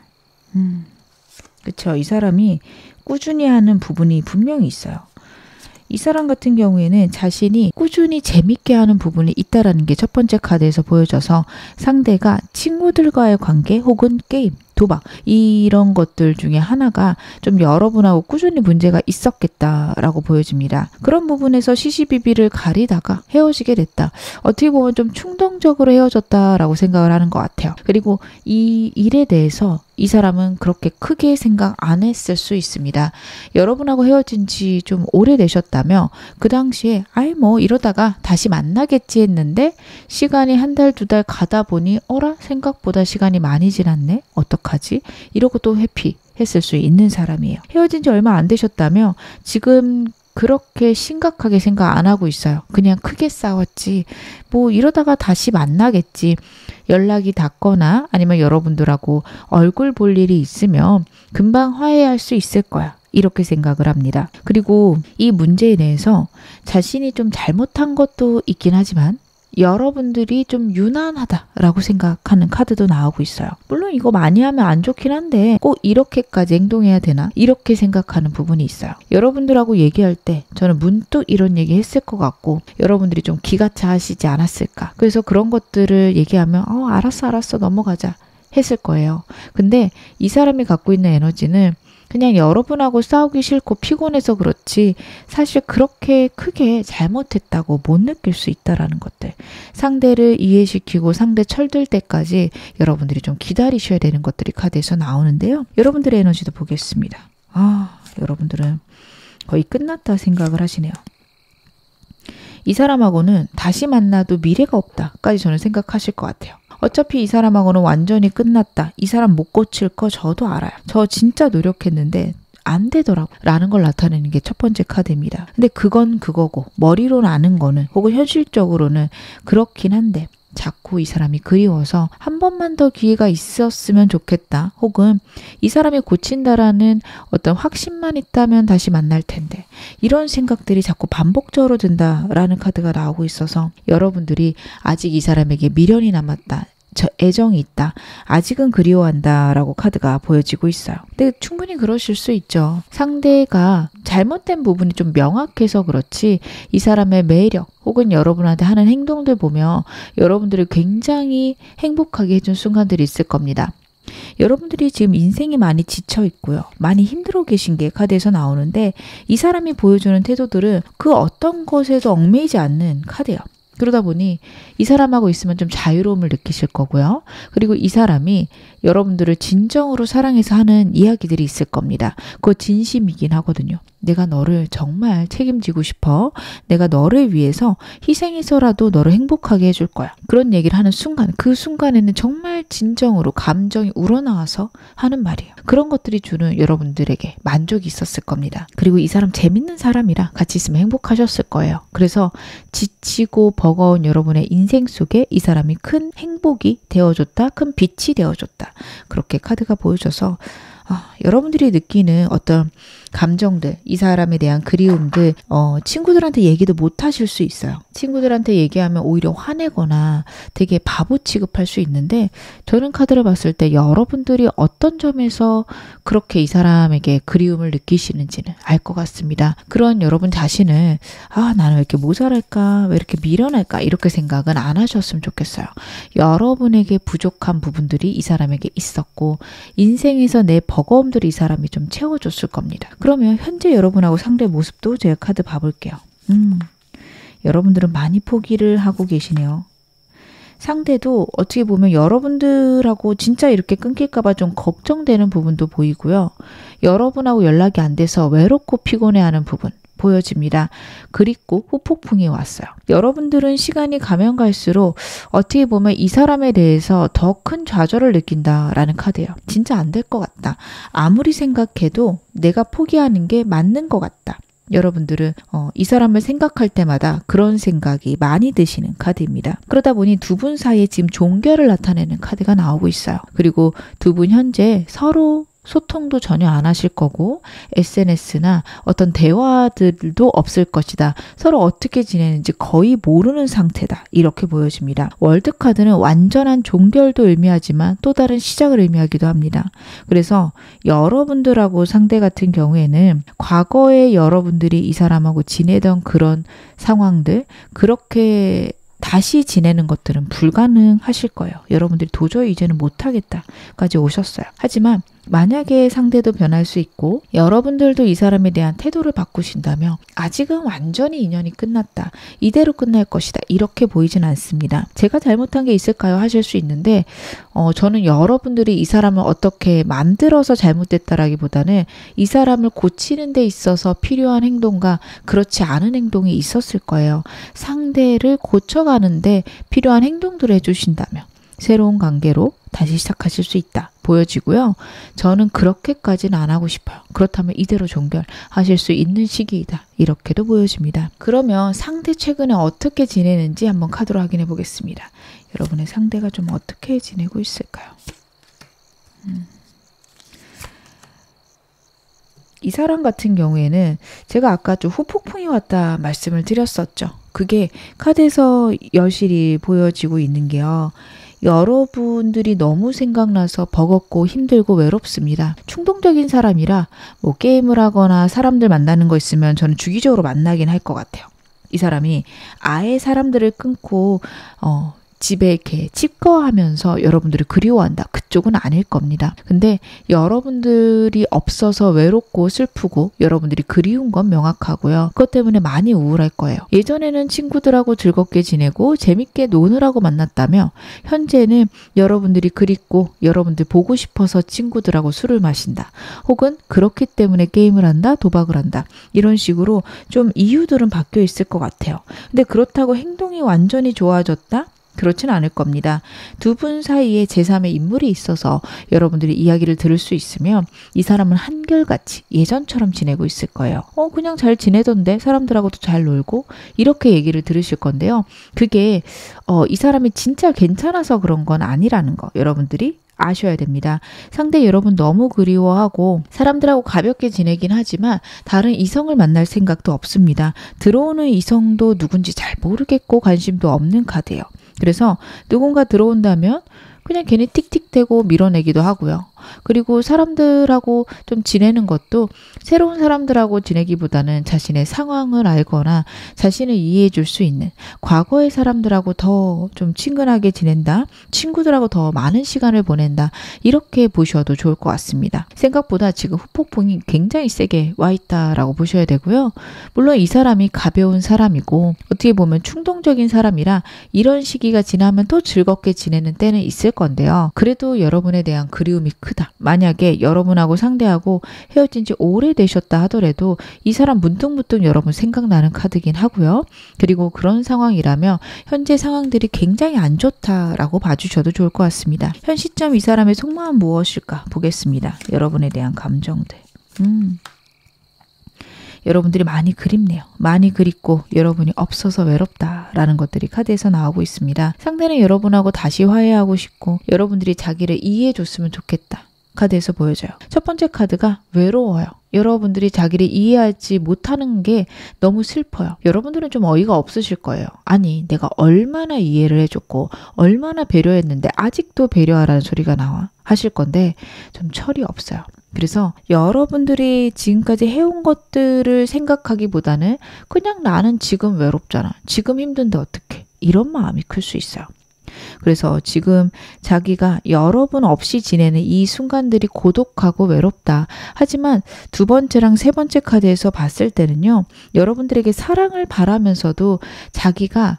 그쵸. 이 사람이 꾸준히 하는 부분이 분명히 있어요. 이 사람 같은 경우에는 자신이 꾸준히 재밌게 하는 부분이 있다라는 게 첫 번째 카드에서 보여져서 상대가 친구들과의 관계 혹은 게임, 도박 이런 것들 중에 하나가 좀 여러분하고 꾸준히 문제가 있었겠다라고 보여집니다. 그런 부분에서 시시비비를 가리다가 헤어지게 됐다. 어떻게 보면 좀 충동적으로 헤어졌다라고 생각을 하는 것 같아요. 그리고 이 일에 대해서 이 사람은 그렇게 크게 생각 안 했을 수 있습니다. 여러분하고 헤어진 지 좀 오래되셨다며 그 당시에 아이 뭐 이러다가 다시 만나겠지 했는데 시간이 한 달, 두 달 가다 보니 어라? 생각보다 시간이 많이 지났네? 어떡하지? 이러고 또 회피했을 수 있는 사람이에요. 헤어진 지 얼마 안 되셨다며 지금 그렇게 심각하게 생각 안 하고 있어요. 그냥 크게 싸웠지. 뭐 이러다가 다시 만나겠지. 연락이 닿거나 아니면 여러분들하고 얼굴 볼 일이 있으면 금방 화해할 수 있을 거야. 이렇게 생각을 합니다. 그리고 이 문제에 대해서 자신이 좀 잘못한 것도 있긴 하지만 여러분들이 좀 유난하다라고 생각하는 카드도 나오고 있어요. 물론 이거 많이 하면 안 좋긴 한데 꼭 이렇게까지 행동해야 되나? 이렇게 생각하는 부분이 있어요. 여러분들하고 얘기할 때 저는 문득 이런 얘기 했을 것 같고 여러분들이 좀 기가 차시지 않았을까? 그래서 그런 것들을 얘기하면 알았어 넘어가자 했을 거예요. 근데 이 사람이 갖고 있는 에너지는 그냥 여러분하고 싸우기 싫고 피곤해서 그렇지 사실 그렇게 크게 잘못했다고 못 느낄 수 있다라는 것들. 상대를 이해시키고 상대 철들 때까지 여러분들이 좀 기다리셔야 되는 것들이 카드에서 나오는데요. 여러분들의 에너지도 보겠습니다. 여러분들은 거의 끝났다 생각을 하시네요. 이 사람하고는 다시 만나도 미래가 없다까지 저는 생각하실 것 같아요. 어차피 이 사람하고는 완전히 끝났다. 이 사람 못 고칠 거 저도 알아요. 저 진짜 노력했는데 안 되더라고 라는 걸 나타내는 게 첫 번째 카드입니다. 근데 그건 그거고 머리로는 아는 거는 혹은 현실적으로는 그렇긴 한데 자꾸 이 사람이 그리워서 한 번만 더 기회가 있었으면 좋겠다. 혹은 이 사람이 고친다라는 어떤 확신만 있다면 다시 만날 텐데. 이런 생각들이 자꾸 반복적으로 든다라는 카드가 나오고 있어서 여러분들이 아직 이 사람에게 미련이 남았다. 애정이 있다. 아직은 그리워한다 라고 카드가 보여지고 있어요. 근데 충분히 그러실 수 있죠. 상대가 잘못된 부분이 좀 명확해서 그렇지 이 사람의 매력 혹은 여러분한테 하는 행동들 보면 여러분들을 굉장히 행복하게 해준 순간들이 있을 겁니다. 여러분들이 지금 인생이 많이 지쳐 있고요. 많이 힘들어 계신 게 카드에서 나오는데 이 사람이 보여주는 태도들은 그 어떤 것에도 얽매이지 않는 카드예요. 그러다 보니 이 사람하고 있으면 좀 자유로움을 느끼실 거고요. 그리고 이 사람이 여러분들을 진정으로 사랑해서 하는 이야기들이 있을 겁니다. 그거 진심이긴 하거든요. 내가 너를 정말 책임지고 싶어. 내가 너를 위해서 희생해서라도 너를 행복하게 해줄 거야. 그런 얘기를 하는 순간, 그 순간에는 정말 진정으로 감정이 우러나와서 하는 말이에요. 그런 것들이 주는 여러분들에게 만족이 있었을 겁니다. 그리고 이 사람 재밌는 사람이라 같이 있으면 행복하셨을 거예요. 그래서 지치고 버거운 여러분의 인생 속에 이 사람이 큰 행복이 되어줬다. 큰 빛이 되어줬다. 그렇게 카드가 보여줘서 여러분들이 느끼는 어떤 감정들, 이 사람에 대한 그리움들, 친구들한테 얘기도 못 하실 수 있어요. 친구들한테 얘기하면 오히려 화내거나 되게 바보 취급할 수 있는데 저는 카드를 봤을 때 여러분들이 어떤 점에서 그렇게 이 사람에게 그리움을 느끼시는지는 알 것 같습니다. 그런 여러분 자신을 나는 왜 이렇게 모자랄까? 왜 이렇게 미련할까? 이렇게 생각은 안 하셨으면 좋겠어요. 여러분에게 부족한 부분들이 이 사람에게 있었고 인생에서 내 버거움들이 이 사람이 좀 채워줬을 겁니다. 그러면 현재 여러분하고 상대 모습도 제가 카드 봐볼게요. 여러분들은 많이 포기를 하고 계시네요. 상대도 어떻게 보면 여러분들하고 진짜 이렇게 끊길까봐 좀 걱정되는 부분도 보이고요. 여러분하고 연락이 안 돼서 외롭고 피곤해하는 부분 보여집니다. 그리고 후폭풍이 왔어요. 여러분들은 시간이 가면 갈수록 어떻게 보면 이 사람에 대해서 더 큰 좌절을 느낀다라는 카드예요. 진짜 안 될 것 같다. 아무리 생각해도 내가 포기하는 게 맞는 것 같다. 여러분들은 이 사람을 생각할 때마다 그런 생각이 많이 드시는 카드입니다. 그러다 보니 두 분 사이에 지금 종결을 나타내는 카드가 나오고 있어요. 그리고 두 분 현재 서로 소통도 전혀 안 하실 거고 SNS나 어떤 대화들도 없을 것이다. 서로 어떻게 지내는지 거의 모르는 상태다. 이렇게 보여집니다. 월드카드는 완전한 종결도 의미하지만 또 다른 시작을 의미하기도 합니다. 그래서 여러분들하고 상대 같은 경우에는 과거에 여러분들이 이 사람하고 지내던 그런 상황들 그렇게 다시 지내는 것들은 불가능하실 거예요. 여러분들이 도저히 이제는 못하겠다까지 오셨어요. 하지만 만약에 상대도 변할 수 있고 여러분들도 이 사람에 대한 태도를 바꾸신다면 아직은 완전히 인연이 끝났다. 이대로 끝날 것이다. 이렇게 보이진 않습니다. 제가 잘못한 게 있을까요? 하실 수 있는데 저는 여러분들이 이 사람을 어떻게 만들어서 잘못됐다라기보다는 이 사람을 고치는 데 있어서 필요한 행동과 그렇지 않은 행동이 있었을 거예요. 상대를 고쳐가는데 필요한 행동들을 해주신다면 새로운 관계로 다시 시작하실 수 있다 보여지고요. 저는 그렇게까지는 안 하고 싶어요. 그렇다면 이대로 종결하실 수 있는 시기이다. 이렇게도 보여집니다. 그러면 상대 최근에 어떻게 지내는지 한번 카드로 확인해 보겠습니다. 여러분의 상대가 좀 어떻게 지내고 있을까요? 이 사람 같은 경우에는 제가 아까 좀 후폭풍이 왔다 말씀을 드렸었죠. 그게 카드에서 여실히 보여지고 있는 게요. 여러분들이 너무 생각나서 버겁고 힘들고 외롭습니다. 충동적인 사람이라 뭐 게임을 하거나 사람들 만나는 거 있으면 저는 주기적으로 만나긴 할 것 같아요. 이 사람이 아예 사람들을 끊고 집에 이렇게 칩거하면서 여러분들을 그리워한다. 그쪽은 아닐 겁니다. 근데 여러분들이 없어서 외롭고 슬프고 여러분들이 그리운 건 명확하고요. 그것 때문에 많이 우울할 거예요. 예전에는 친구들하고 즐겁게 지내고 재밌게 노느라고 만났다며 현재는 여러분들이 그립고 여러분들 보고 싶어서 친구들하고 술을 마신다. 혹은 그렇기 때문에 게임을 한다. 도박을 한다. 이런 식으로 좀 이유들은 바뀌어 있을 것 같아요. 근데 그렇다고 행동이 완전히 좋아졌다? 그렇진 않을 겁니다. 두 분 사이에 제3의 인물이 있어서 여러분들이 이야기를 들을 수 있으면 이 사람은 한결같이 예전처럼 지내고 있을 거예요. 그냥 잘 지내던데 사람들하고도 잘 놀고 이렇게 얘기를 들으실 건데요. 그게 이 사람이 진짜 괜찮아서 그런 건 아니라는 거 여러분들이 아셔야 됩니다. 상대 여러분 너무 그리워하고 사람들하고 가볍게 지내긴 하지만 다른 이성을 만날 생각도 없습니다. 들어오는 이성도 누군지 잘 모르겠고 관심도 없는 카드예요. 그래서 누군가 들어온다면 그냥 괜히 틱틱대고 밀어내기도 하고요. 그리고 사람들하고 좀 지내는 것도 새로운 사람들하고 지내기보다는 자신의 상황을 알거나 자신을 이해해 줄 수 있는 과거의 사람들하고 더 좀 친근하게 지낸다. 친구들하고 더 많은 시간을 보낸다. 이렇게 보셔도 좋을 것 같습니다. 생각보다 지금 후폭풍이 굉장히 세게 와 있다라고 보셔야 되고요. 물론 이 사람이 가벼운 사람이고 어떻게 보면 충동적인 사람이라 이런 시기가 지나면 또 즐겁게 지내는 때는 있을 건데요. 그래도 여러분에 대한 그리움이 크다. 만약에 여러분하고 상대하고 헤어진 지 오래되셨다 하더라도 이 사람 문득문득 여러분 생각나는 카드긴 하고요. 그리고 그런 상황이라면 현재 상황들이 굉장히 안 좋다라고 봐주셔도 좋을 것 같습니다. 현 시점 이 사람의 속마음 무엇일까 보겠습니다. 여러분에 대한 감정들. 여러분들이 많이 그립네요. 많이 그립고 여러분이 없어서 외롭다라는 것들이 카드에서 나오고 있습니다. 상대는 여러분하고 다시 화해하고 싶고 여러분들이 자기를 이해해 줬으면 좋겠다. 카드에서 보여져요. 첫 번째 카드가 외로워요. 여러분들이 자기를 이해하지 못하는 게 너무 슬퍼요. 여러분들은 좀 어이가 없으실 거예요. 아니, 내가 얼마나 이해를 해줬고 얼마나 배려했는데 아직도 배려하라는 소리가 나와 하실 건데 좀 철이 없어요. 그래서 여러분들이 지금까지 해온 것들을 생각하기보다는 그냥 나는 지금 외롭잖아. 지금 힘든데 어떡해. 이런 마음이 클 수 있어요. 그래서 지금 자기가 여러분 없이 지내는 이 순간들이 고독하고 외롭다. 하지만 두 번째랑 세 번째 카드에서 봤을 때는요. 여러분들에게 사랑을 바라면서도 자기가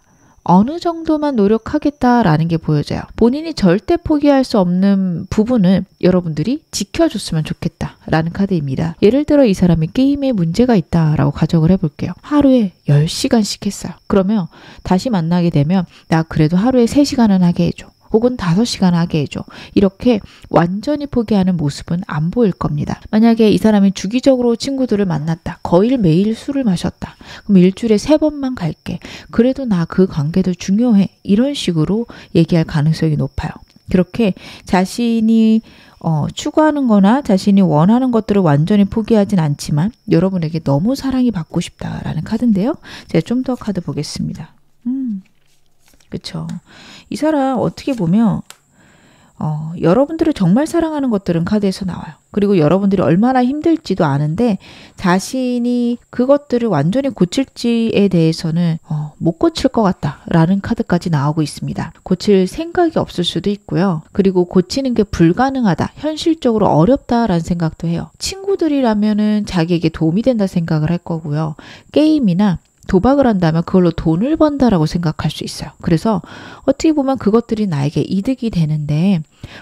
어느 정도만 노력하겠다라는 게 보여져요. 본인이 절대 포기할 수 없는 부분을 여러분들이 지켜줬으면 좋겠다라는 카드입니다. 예를 들어 이 사람이 게임에 문제가 있다라고 가정을 해볼게요. 하루에 10시간씩 했어요. 그러면 다시 만나게 되면 나 그래도 하루에 3시간은 하게 해줘. 혹은 5시간 하게 해줘. 이렇게 완전히 포기하는 모습은 안 보일 겁니다. 만약에 이 사람이 주기적으로 친구들을 만났다. 거의 매일 술을 마셨다. 그럼 일주일에 3번만 갈게. 그래도 나 그 관계도 중요해. 이런 식으로 얘기할 가능성이 높아요. 그렇게 자신이 추구하는 거나 자신이 원하는 것들을 완전히 포기하진 않지만 여러분에게 너무 사랑이 받고 싶다라는 카드인데요. 제가 좀 더 카드 보겠습니다. 그쵸. 이 사람 어떻게 보면 여러분들을 정말 사랑하는 것들은 카드에서 나와요. 그리고 여러분들이 얼마나 힘들지도 아는데 자신이 그것들을 완전히 고칠지에 대해서는 못 고칠 것 같다라는 카드까지 나오고 있습니다. 고칠 생각이 없을 수도 있고요. 그리고 고치는 게 불가능하다, 현실적으로 어렵다라는 생각도 해요. 친구들이라면은 자기에게 도움이 된다 생각을 할 거고요. 게임이나 도박을 한다면 그걸로 돈을 번다라고 생각할 수 있어요. 그래서 어떻게 보면 그것들이 나에게 이득이 되는데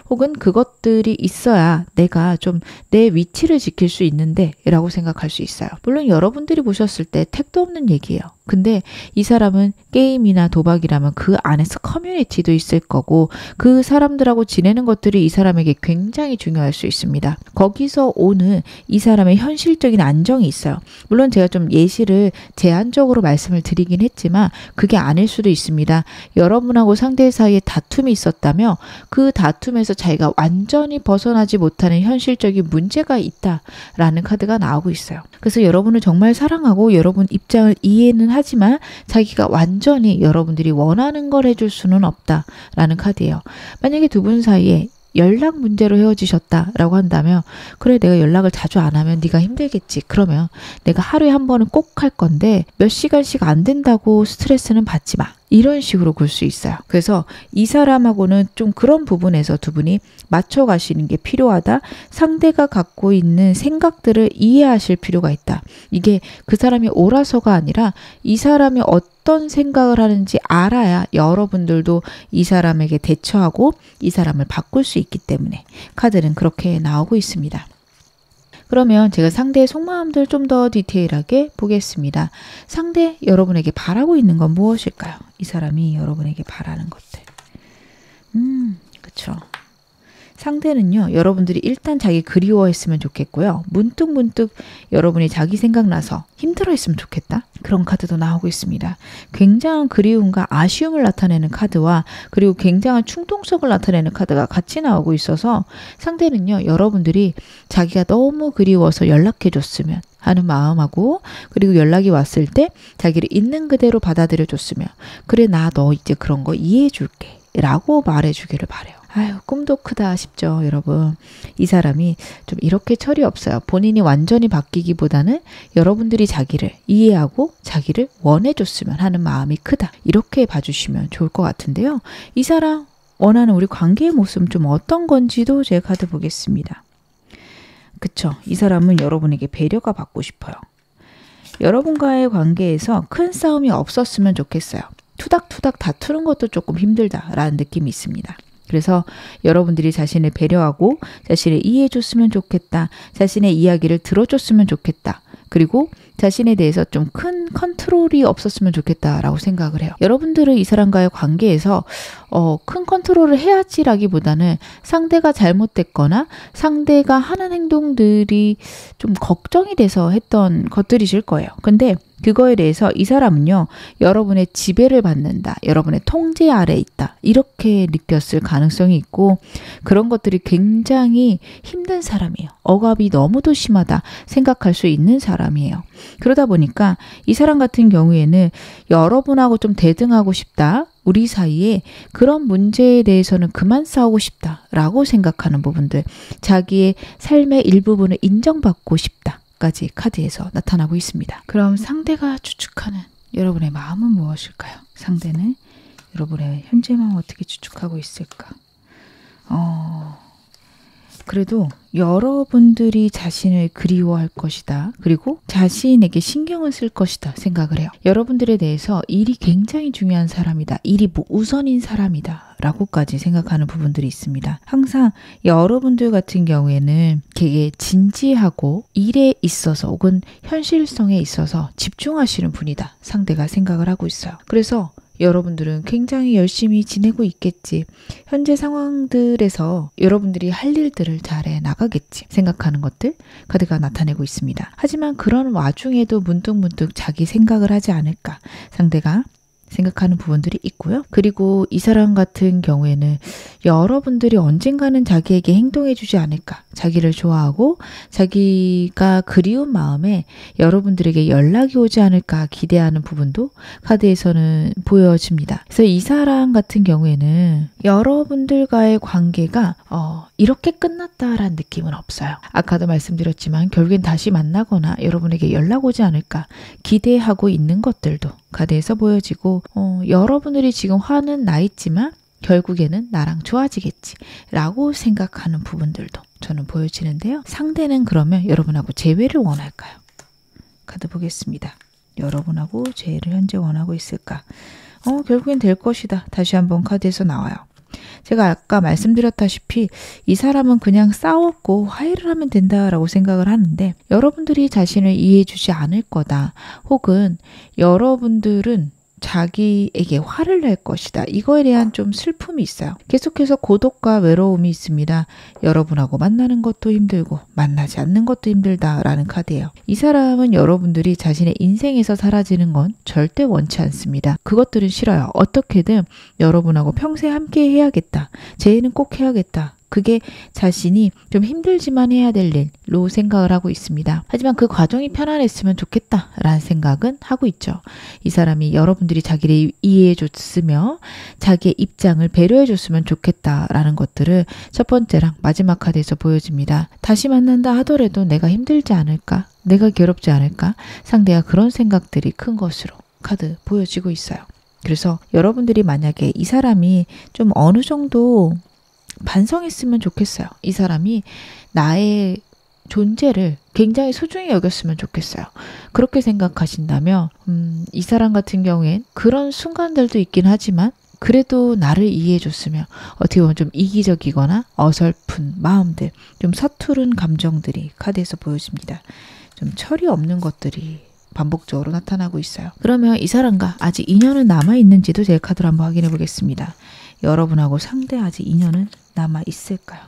혹은 그것들이 있어야 내가 좀 내 위치를 지킬 수 있는데 라고 생각할 수 있어요. 물론 여러분들이 보셨을 때 택도 없는 얘기예요. 근데 이 사람은 게임이나 도박이라면 그 안에서 커뮤니티도 있을 거고 그 사람들하고 지내는 것들이 이 사람에게 굉장히 중요할 수 있습니다. 거기서 오는 이 사람의 현실적인 안정이 있어요. 물론 제가 좀 예시를 제한적으로 말씀을 드리긴 했지만 그게 아닐 수도 있습니다. 여러분하고 상대 사이에 다툼이 있었다며 그 다툼에서 자기가 완전히 벗어나지 못하는 현실적인 문제가 있다라는 카드가 나오고 있어요. 그래서 여러분을 정말 사랑하고 여러분 입장을 이해는 하지만 자기가 완전히 여러분들이 원하는 걸 해줄 수는 없다라는 카드예요. 만약에 두 분 사이에 연락 문제로 헤어지셨다라고 한다면 그래 내가 연락을 자주 안 하면 네가 힘들겠지. 그러면 내가 하루에 한 번은 꼭 할 건데 몇 시간씩 안 된다고 스트레스는 받지 마. 이런 식으로 굴 수 있어요. 그래서 이 사람하고는 좀 그런 부분에서 두 분이 맞춰가시는 게 필요하다. 상대가 갖고 있는 생각들을 이해하실 필요가 있다. 이게 그 사람이 옳아서가 아니라 이 사람이 어떤 생각을 하는지 알아야 여러분들도 이 사람에게 대처하고 이 사람을 바꿀 수 있기 때문에 카드는 그렇게 나오고 있습니다. 그러면 제가 상대의 속마음들 좀 더 디테일하게 보겠습니다. 상대 여러분에게 바라고 있는 건 무엇일까요? 이 사람이 여러분에게 바라는 것들. 그쵸. 상대는요, 여러분들이 일단 자기 그리워했으면 좋겠고요. 문득문득 여러분이 자기 생각나서 힘들어했으면 좋겠다. 그런 카드도 나오고 있습니다. 굉장한 그리움과 아쉬움을 나타내는 카드와 그리고 굉장한 충동성을 나타내는 카드가 같이 나오고 있어서 상대는요, 여러분들이 자기가 너무 그리워서 연락해줬으면 하는 마음하고 그리고 연락이 왔을 때 자기를 있는 그대로 받아들여줬으면 그래 나 너 이제 그런 거 이해해줄게 라고 말해주기를 바래요. 아유, 꿈도 크다 싶죠, 여러분. 이 사람이 좀 이렇게 철이 없어요. 본인이 완전히 바뀌기보다는 여러분들이 자기를 이해하고 자기를 원해줬으면 하는 마음이 크다. 이렇게 봐주시면 좋을 것 같은데요. 이 사람 원하는 우리 관계의 모습은 좀 어떤 건지도 제 카드 보겠습니다. 그쵸. 이 사람은 여러분에게 배려가 받고 싶어요. 여러분과의 관계에서 큰 싸움이 없었으면 좋겠어요. 투닥투닥 다투는 것도 조금 힘들다라는 느낌이 있습니다. 그래서 여러분들이 자신을 배려하고 자신을 이해해줬으면 좋겠다. 자신의 이야기를 들어줬으면 좋겠다. 그리고 자신에 대해서 좀 큰 컨트롤이 없었으면 좋겠다라고 생각을 해요. 여러분들은 이 사람과의 관계에서 큰 컨트롤을 해야지라기보다는 상대가 잘못됐거나 상대가 하는 행동들이 좀 걱정이 돼서 했던 것들이실 거예요. 근데 그거에 대해서 이 사람은요, 여러분의 지배를 받는다, 여러분의 통제 아래에 있다, 이렇게 느꼈을 가능성이 있고, 그런 것들이 굉장히 힘든 사람이에요. 억압이 너무도 심하다 생각할 수 있는 사람이에요. 그러다 보니까 이 사람 같은 경우에는 여러분하고 좀 대등하고 싶다, 우리 사이에 그런 문제에 대해서는 그만 싸우고 싶다라고 생각하는 부분들, 자기의 삶의 일부분을 인정받고 싶다 까지 카드에서 나타나고 있습니다. 그럼 상대가 추측하는 여러분의 마음은 무엇일까요? 상대는 여러분의 현재 마음 어떻게 추측하고 있을까? 그래도 여러분들이 자신을 그리워할 것이다. 그리고 자신에게 신경을 쓸 것이다 생각을 해요. 여러분들에 대해서 일이 굉장히 중요한 사람이다. 일이 우선인 사람이다. 라고까지 생각하는 부분들이 있습니다. 항상 여러분들 같은 경우에는 되게 진지하고 일에 있어서 혹은 현실성에 있어서 집중하시는 분이다. 상대가 생각을 하고 있어요. 그래서 여러분들은 굉장히 열심히 지내고 있겠지. 현재 상황들에서 여러분들이 할 일들을 잘해 나가겠지. 생각하는 것들 카드가 나타내고 있습니다. 하지만 그런 와중에도 문득문득 자기 생각을 하지 않을까. 상대가 생각하는 부분들이 있고요. 그리고 이 사람 같은 경우에는 여러분들이 언젠가는 자기에게 행동해주지 않을까. 자기를 좋아하고 자기가 그리운 마음에 여러분들에게 연락이 오지 않을까 기대하는 부분도 카드에서는 보여집니다. 그래서 이 사람 같은 경우에는 여러분들과의 관계가 이렇게 끝났다라는 느낌은 없어요. 아까도 말씀드렸지만 결국엔 다시 만나거나 여러분에게 연락 오지 않을까 기대하고 있는 것들도 카드에서 보여지고 여러분들이 지금 화는 나 있지만 결국에는 나랑 좋아지겠지 라고 생각하는 부분들도 저는 보여지는데요. 상대는 그러면 여러분하고 재회를 원할까요? 카드 보겠습니다. 여러분하고 재회를 현재 원하고 있을까? 결국엔 될 것이다. 다시 한번 카드에서 나와요. 제가 아까 말씀드렸다시피 이 사람은 그냥 싸웠고 화해를 하면 된다라고 생각을 하는데 여러분들이 자신을 이해해 주지 않을 거다. 혹은 여러분들은 자기에게 화를 낼 것이다. 이거에 대한 좀 슬픔이 있어요. 계속해서 고독과 외로움이 있습니다. 여러분하고 만나는 것도 힘들고 만나지 않는 것도 힘들다라는 카드예요. 이 사람은 여러분들이 자신의 인생에서 사라지는 건 절대 원치 않습니다. 그것들은 싫어요. 어떻게든 여러분하고 평생 함께 해야겠다. 재회는 꼭 해야겠다. 그게 자신이 좀 힘들지만 해야 될 일로 생각을 하고 있습니다. 하지만 그 과정이 편안했으면 좋겠다라는 생각은 하고 있죠. 이 사람이 여러분들이 자기를 이해해줬으며 자기의 입장을 배려해줬으면 좋겠다라는 것들을 첫 번째랑 마지막 카드에서 보여집니다. 다시 만난다 하더라도 내가 힘들지 않을까? 내가 괴롭지 않을까? 상대가 그런 생각들이 큰 것으로 카드 보여지고 있어요. 그래서 여러분들이 만약에 이 사람이 좀 어느 정도 반성했으면 좋겠어요. 이 사람이 나의 존재를 굉장히 소중히 여겼으면 좋겠어요. 그렇게 생각하신다면 이 사람 같은 경우엔 그런 순간들도 있긴 하지만 그래도 나를 이해해줬으면 어떻게 보면 좀 이기적이거나 어설픈 마음들, 좀 서투른 감정들이 카드에서 보여집니다. 좀 철이 없는 것들이 반복적으로 나타나고 있어요. 그러면 이 사람과 아직 인연은 남아있는지도 제 카드로 한번 확인해 보겠습니다. 여러분하고 상대 아직 인연은 남아있을까요?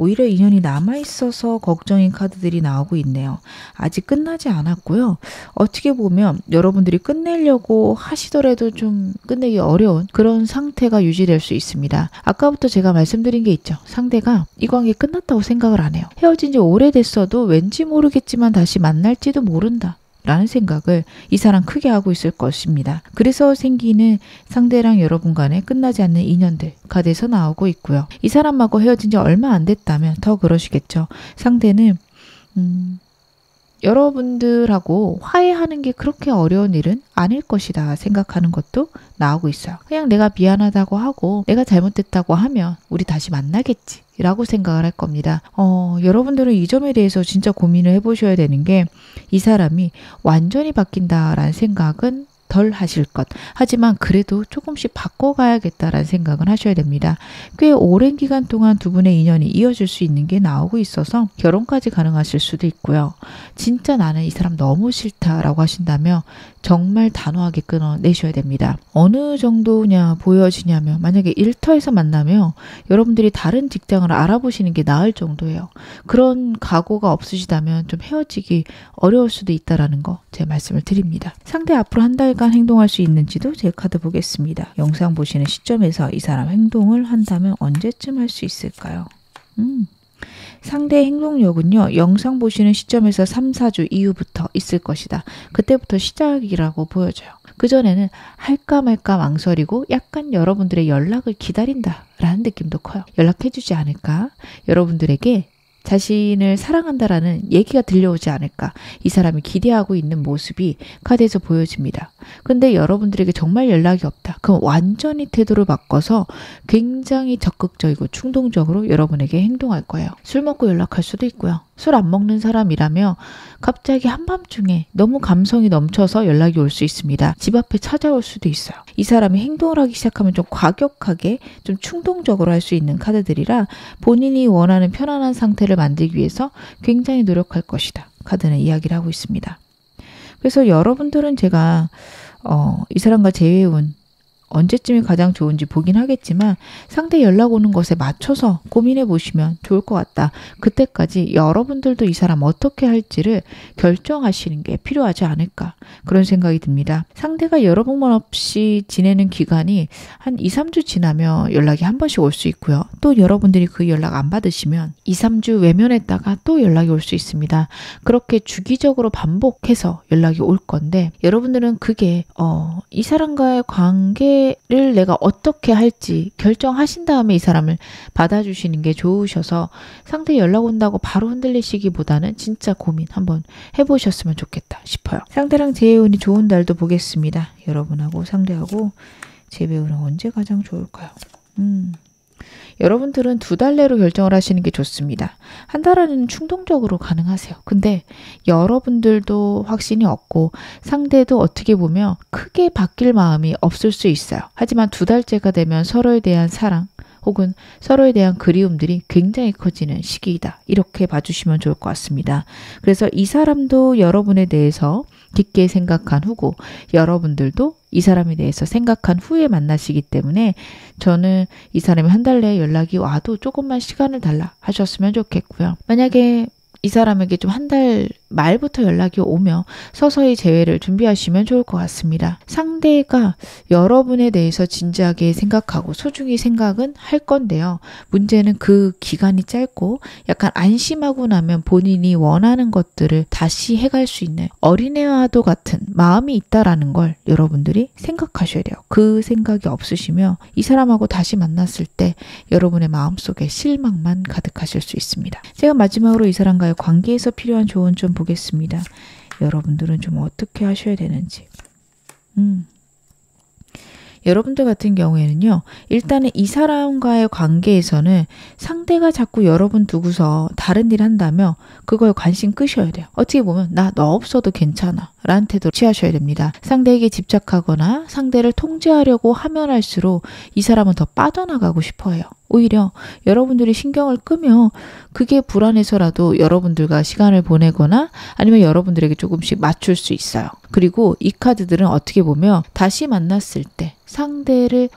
오히려 인연이 남아있어서 걱정인 카드들이 나오고 있네요. 아직 끝나지 않았고요. 어떻게 보면 여러분들이 끝내려고 하시더라도 좀 끝내기 어려운 그런 상태가 유지될 수 있습니다. 아까부터 제가 말씀드린 게 있죠. 상대가 이 관계 끝났다고 생각을 안 해요. 헤어진 지 오래됐어도 왠지 모르겠지만 다시 만날지도 모른다 라는 생각을 이 사람 크게 하고 있을 것입니다. 그래서 생기는 상대랑 여러분 간에 끝나지 않는 인연들 카드에서 나오고 있고요. 이 사람하고 헤어진 지 얼마 안 됐다면 더 그러시겠죠. 상대는 여러분들하고 화해하는 게 그렇게 어려운 일은 아닐 것이다 생각하는 것도 나오고 있어요. 그냥 내가 미안하다고 하고 내가 잘못됐다고 하면 우리 다시 만나겠지 라고 생각을 할 겁니다. 여러분들은 이 점에 대해서 진짜 고민을 해보셔야 되는 게 이 사람이 완전히 바뀐다라는 생각은 덜 하실 것. 하지만 그래도 조금씩 바꿔가야겠다라는 생각은 하셔야 됩니다. 꽤 오랜 기간 동안 두 분의 인연이 이어질 수 있는 게 나오고 있어서 결혼까지 가능하실 수도 있고요. 진짜 나는 이 사람 너무 싫다라고 하신다면 정말 단호하게 끊어내셔야 됩니다. 어느 정도냐 보여지냐면 만약에 일터에서 만나면 여러분들이 다른 직장을 알아보시는 게 나을 정도예요. 그런 각오가 없으시다면 좀 헤어지기 어려울 수도 있다라는 거 제 말씀을 드립니다. 상대 앞으로 한 달간 행동할 수 있는지도 제 카드 보겠습니다. 영상 보시는 시점에서 이 사람 행동을 한다면 언제쯤 할 수 있을까요? 상대의 행동력은요. 영상 보시는 시점에서 3, 4주 이후부터 있을 것이다. 그때부터 시작이라고 보여져요. 그전에는 할까 말까 망설이고 약간 여러분들의 연락을 기다린다라는 느낌도 커요. 연락해주지 않을까? 여러분들에게 자신을 사랑한다라는 얘기가 들려오지 않을까? 이 사람이 기대하고 있는 모습이 카드에서 보여집니다. 근데 여러분들에게 정말 연락이 없다. 그럼 완전히 태도를 바꿔서 굉장히 적극적이고 충동적으로 여러분에게 행동할 거예요. 술 먹고 연락할 수도 있고요. 술 안 먹는 사람이라면 갑자기 한밤중에 너무 감성이 넘쳐서 연락이 올 수 있습니다. 집 앞에 찾아올 수도 있어요. 이 사람이 행동을 하기 시작하면 좀 과격하게 좀 충동적으로 할 수 있는 카드들이라 본인이 원하는 편안한 상태를 만들기 위해서 굉장히 노력할 것이다. 카드는 이야기를 하고 있습니다. 그래서 여러분들은 제가 이 사람과 재회운 언제쯤이 가장 좋은지 보긴 하겠지만 상대 연락 오는 것에 맞춰서 고민해 보시면 좋을 것 같다. 그때까지 여러분들도 이 사람 어떻게 할지를 결정하시는 게 필요하지 않을까 그런 생각이 듭니다. 상대가 여러분만 없이 지내는 기간이 한 2, 3주 지나면 연락이 한 번씩 올 수 있고요. 또 여러분들이 그 연락 안 받으시면 2, 3주 외면했다가 또 연락이 올 수 있습니다. 그렇게 주기적으로 반복해서 연락이 올 건데 여러분들은 그게 이 사람과의 관계를 내가 어떻게 할지 결정하신 다음에 이 사람을 받아주시는 게 좋으셔서 상대 연락 온다고 바로 흔들리시기보다는 진짜 고민 한번 해보셨으면 좋겠다 싶어요. 상대랑 재회운이 좋은 달도 보겠습니다. 여러분하고 상대하고 재회운은 언제 가장 좋을까요? 여러분들은 2달 내로 결정을 하시는 게 좋습니다. 한 달 안에는 충동적으로 가능하세요. 근데 여러분들도 확신이 없고 상대도 어떻게 보면 크게 바뀔 마음이 없을 수 있어요. 하지만 2달째가 되면 서로에 대한 사랑 혹은 서로에 대한 그리움들이 굉장히 커지는 시기이다. 이렇게 봐주시면 좋을 것 같습니다. 그래서 이 사람도 여러분에 대해서 깊게 생각한 후고 여러분들도 이 사람에 대해서 생각한 후에 만나시기 때문에 저는 이 사람이 한 달 내에 연락이 와도 조금만 시간을 달라 하셨으면 좋겠고요. 만약에 이 사람에게 좀 한 달 말부터 연락이 오며 서서히 재회를 준비하시면 좋을 것 같습니다. 상대가 여러분에 대해서 진지하게 생각하고 소중히 생각은 할 건데요. 문제는 그 기간이 짧고 약간 안심하고 나면 본인이 원하는 것들을 다시 해갈 수 있는 어린애와도 같은 마음이 있다라는 걸 여러분들이 생각하셔야 돼요. 그 생각이 없으시면 이 사람하고 다시 만났을 때 여러분의 마음속에 실망만 가득하실 수 있습니다. 제가 마지막으로 이 사람과의 관계에서 필요한 조언 좀 보겠습니다. 여러분들은 좀 어떻게 하셔야 되는지. 여러분들 같은 경우에는요. 일단은 이 사람과의 관계에서는 상대가 자꾸 여러분 두고서 다른 일 한다면 그걸 관심 끄셔야 돼요. 어떻게 보면 나 너 없어도 괜찮아 라는 태도를 취하셔야 됩니다. 상대에게 집착하거나 상대를 통제하려고 하면 할수록 이 사람은 더 빠져나가고 싶어 해요. 오히려 여러분들이 신경을 끄면 그게 불안해서라도 여러분들과 시간을 보내거나 아니면 여러분들에게 조금씩 맞출 수 있어요. 그리고 이 카드들은 어떻게 보면 다시 만났을 때 상대를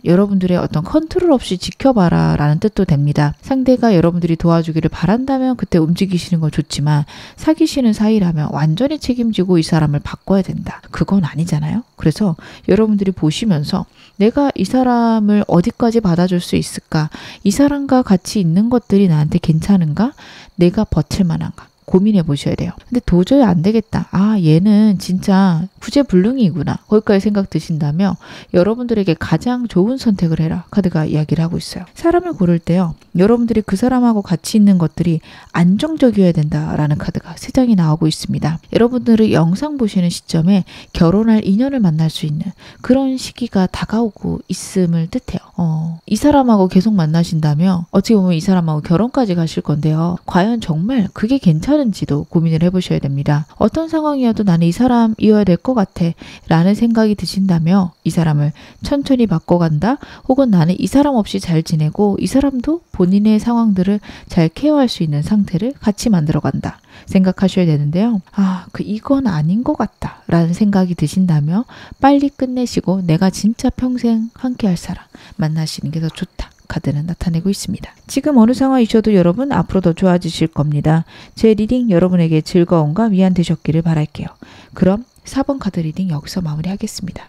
여러분들의 어떤 컨트롤 없이 지켜봐라 라는 뜻도 됩니다. 상대가 여러분들이 도와주기를 바란다면 그때 움직이시는 건 좋지만 사귀시는 사이라면 완전히 책임지고 이 사람을 바꿔야 된다. 그건 아니잖아요. 그래서 여러분들이 보시면서 내가 이 사람을 어디까지 받아줄 수 있을까? 이 사람과 같이 있는 것들이 나한테 괜찮은가? 내가 버틸 만한가? 고민해 보셔야 돼요. 근데 도저히 안 되겠다. 아, 얘는 진짜 구제불능이구나. 거기까지 생각 드신다면 여러분들에게 가장 좋은 선택을 해라. 카드가 이야기를 하고 있어요. 사람을 고를 때요. 여러분들이 그 사람하고 같이 있는 것들이 안정적이어야 된다라는 카드가 3장이 나오고 있습니다. 여러분들이 영상 보시는 시점에 결혼할 인연을 만날 수 있는 그런 시기가 다가오고 있음을 뜻해요. 이 사람하고 계속 만나신다면 어찌 보면 이 사람하고 결혼까지 가실 건데요. 과연 정말 그게 괜찮은지도 고민을 해보셔야 됩니다. 어떤 상황이어도 나는 이 사람이어야 될 것 같아 라는 생각이 드신다면 이 사람을 천천히 바꿔간다. 혹은 나는 이 사람 없이 잘 지내고 이 사람도 본인의 상황들을 잘 케어할 수 있는 상태를 같이 만들어간다. 생각하셔야 되는데요. 이건 아닌 것 같다 라는 생각이 드신다면 빨리 끝내시고 내가 진짜 평생 함께 할 사람 만나시는 게 더 좋다. 카드는 나타내고 있습니다. 지금 어느 상황이셔도 여러분 앞으로 더 좋아지실 겁니다. 제 리딩 여러분에게 즐거움과 위안 되셨기를 바랄게요. 그럼 4번 카드 리딩 여기서 마무리하겠습니다.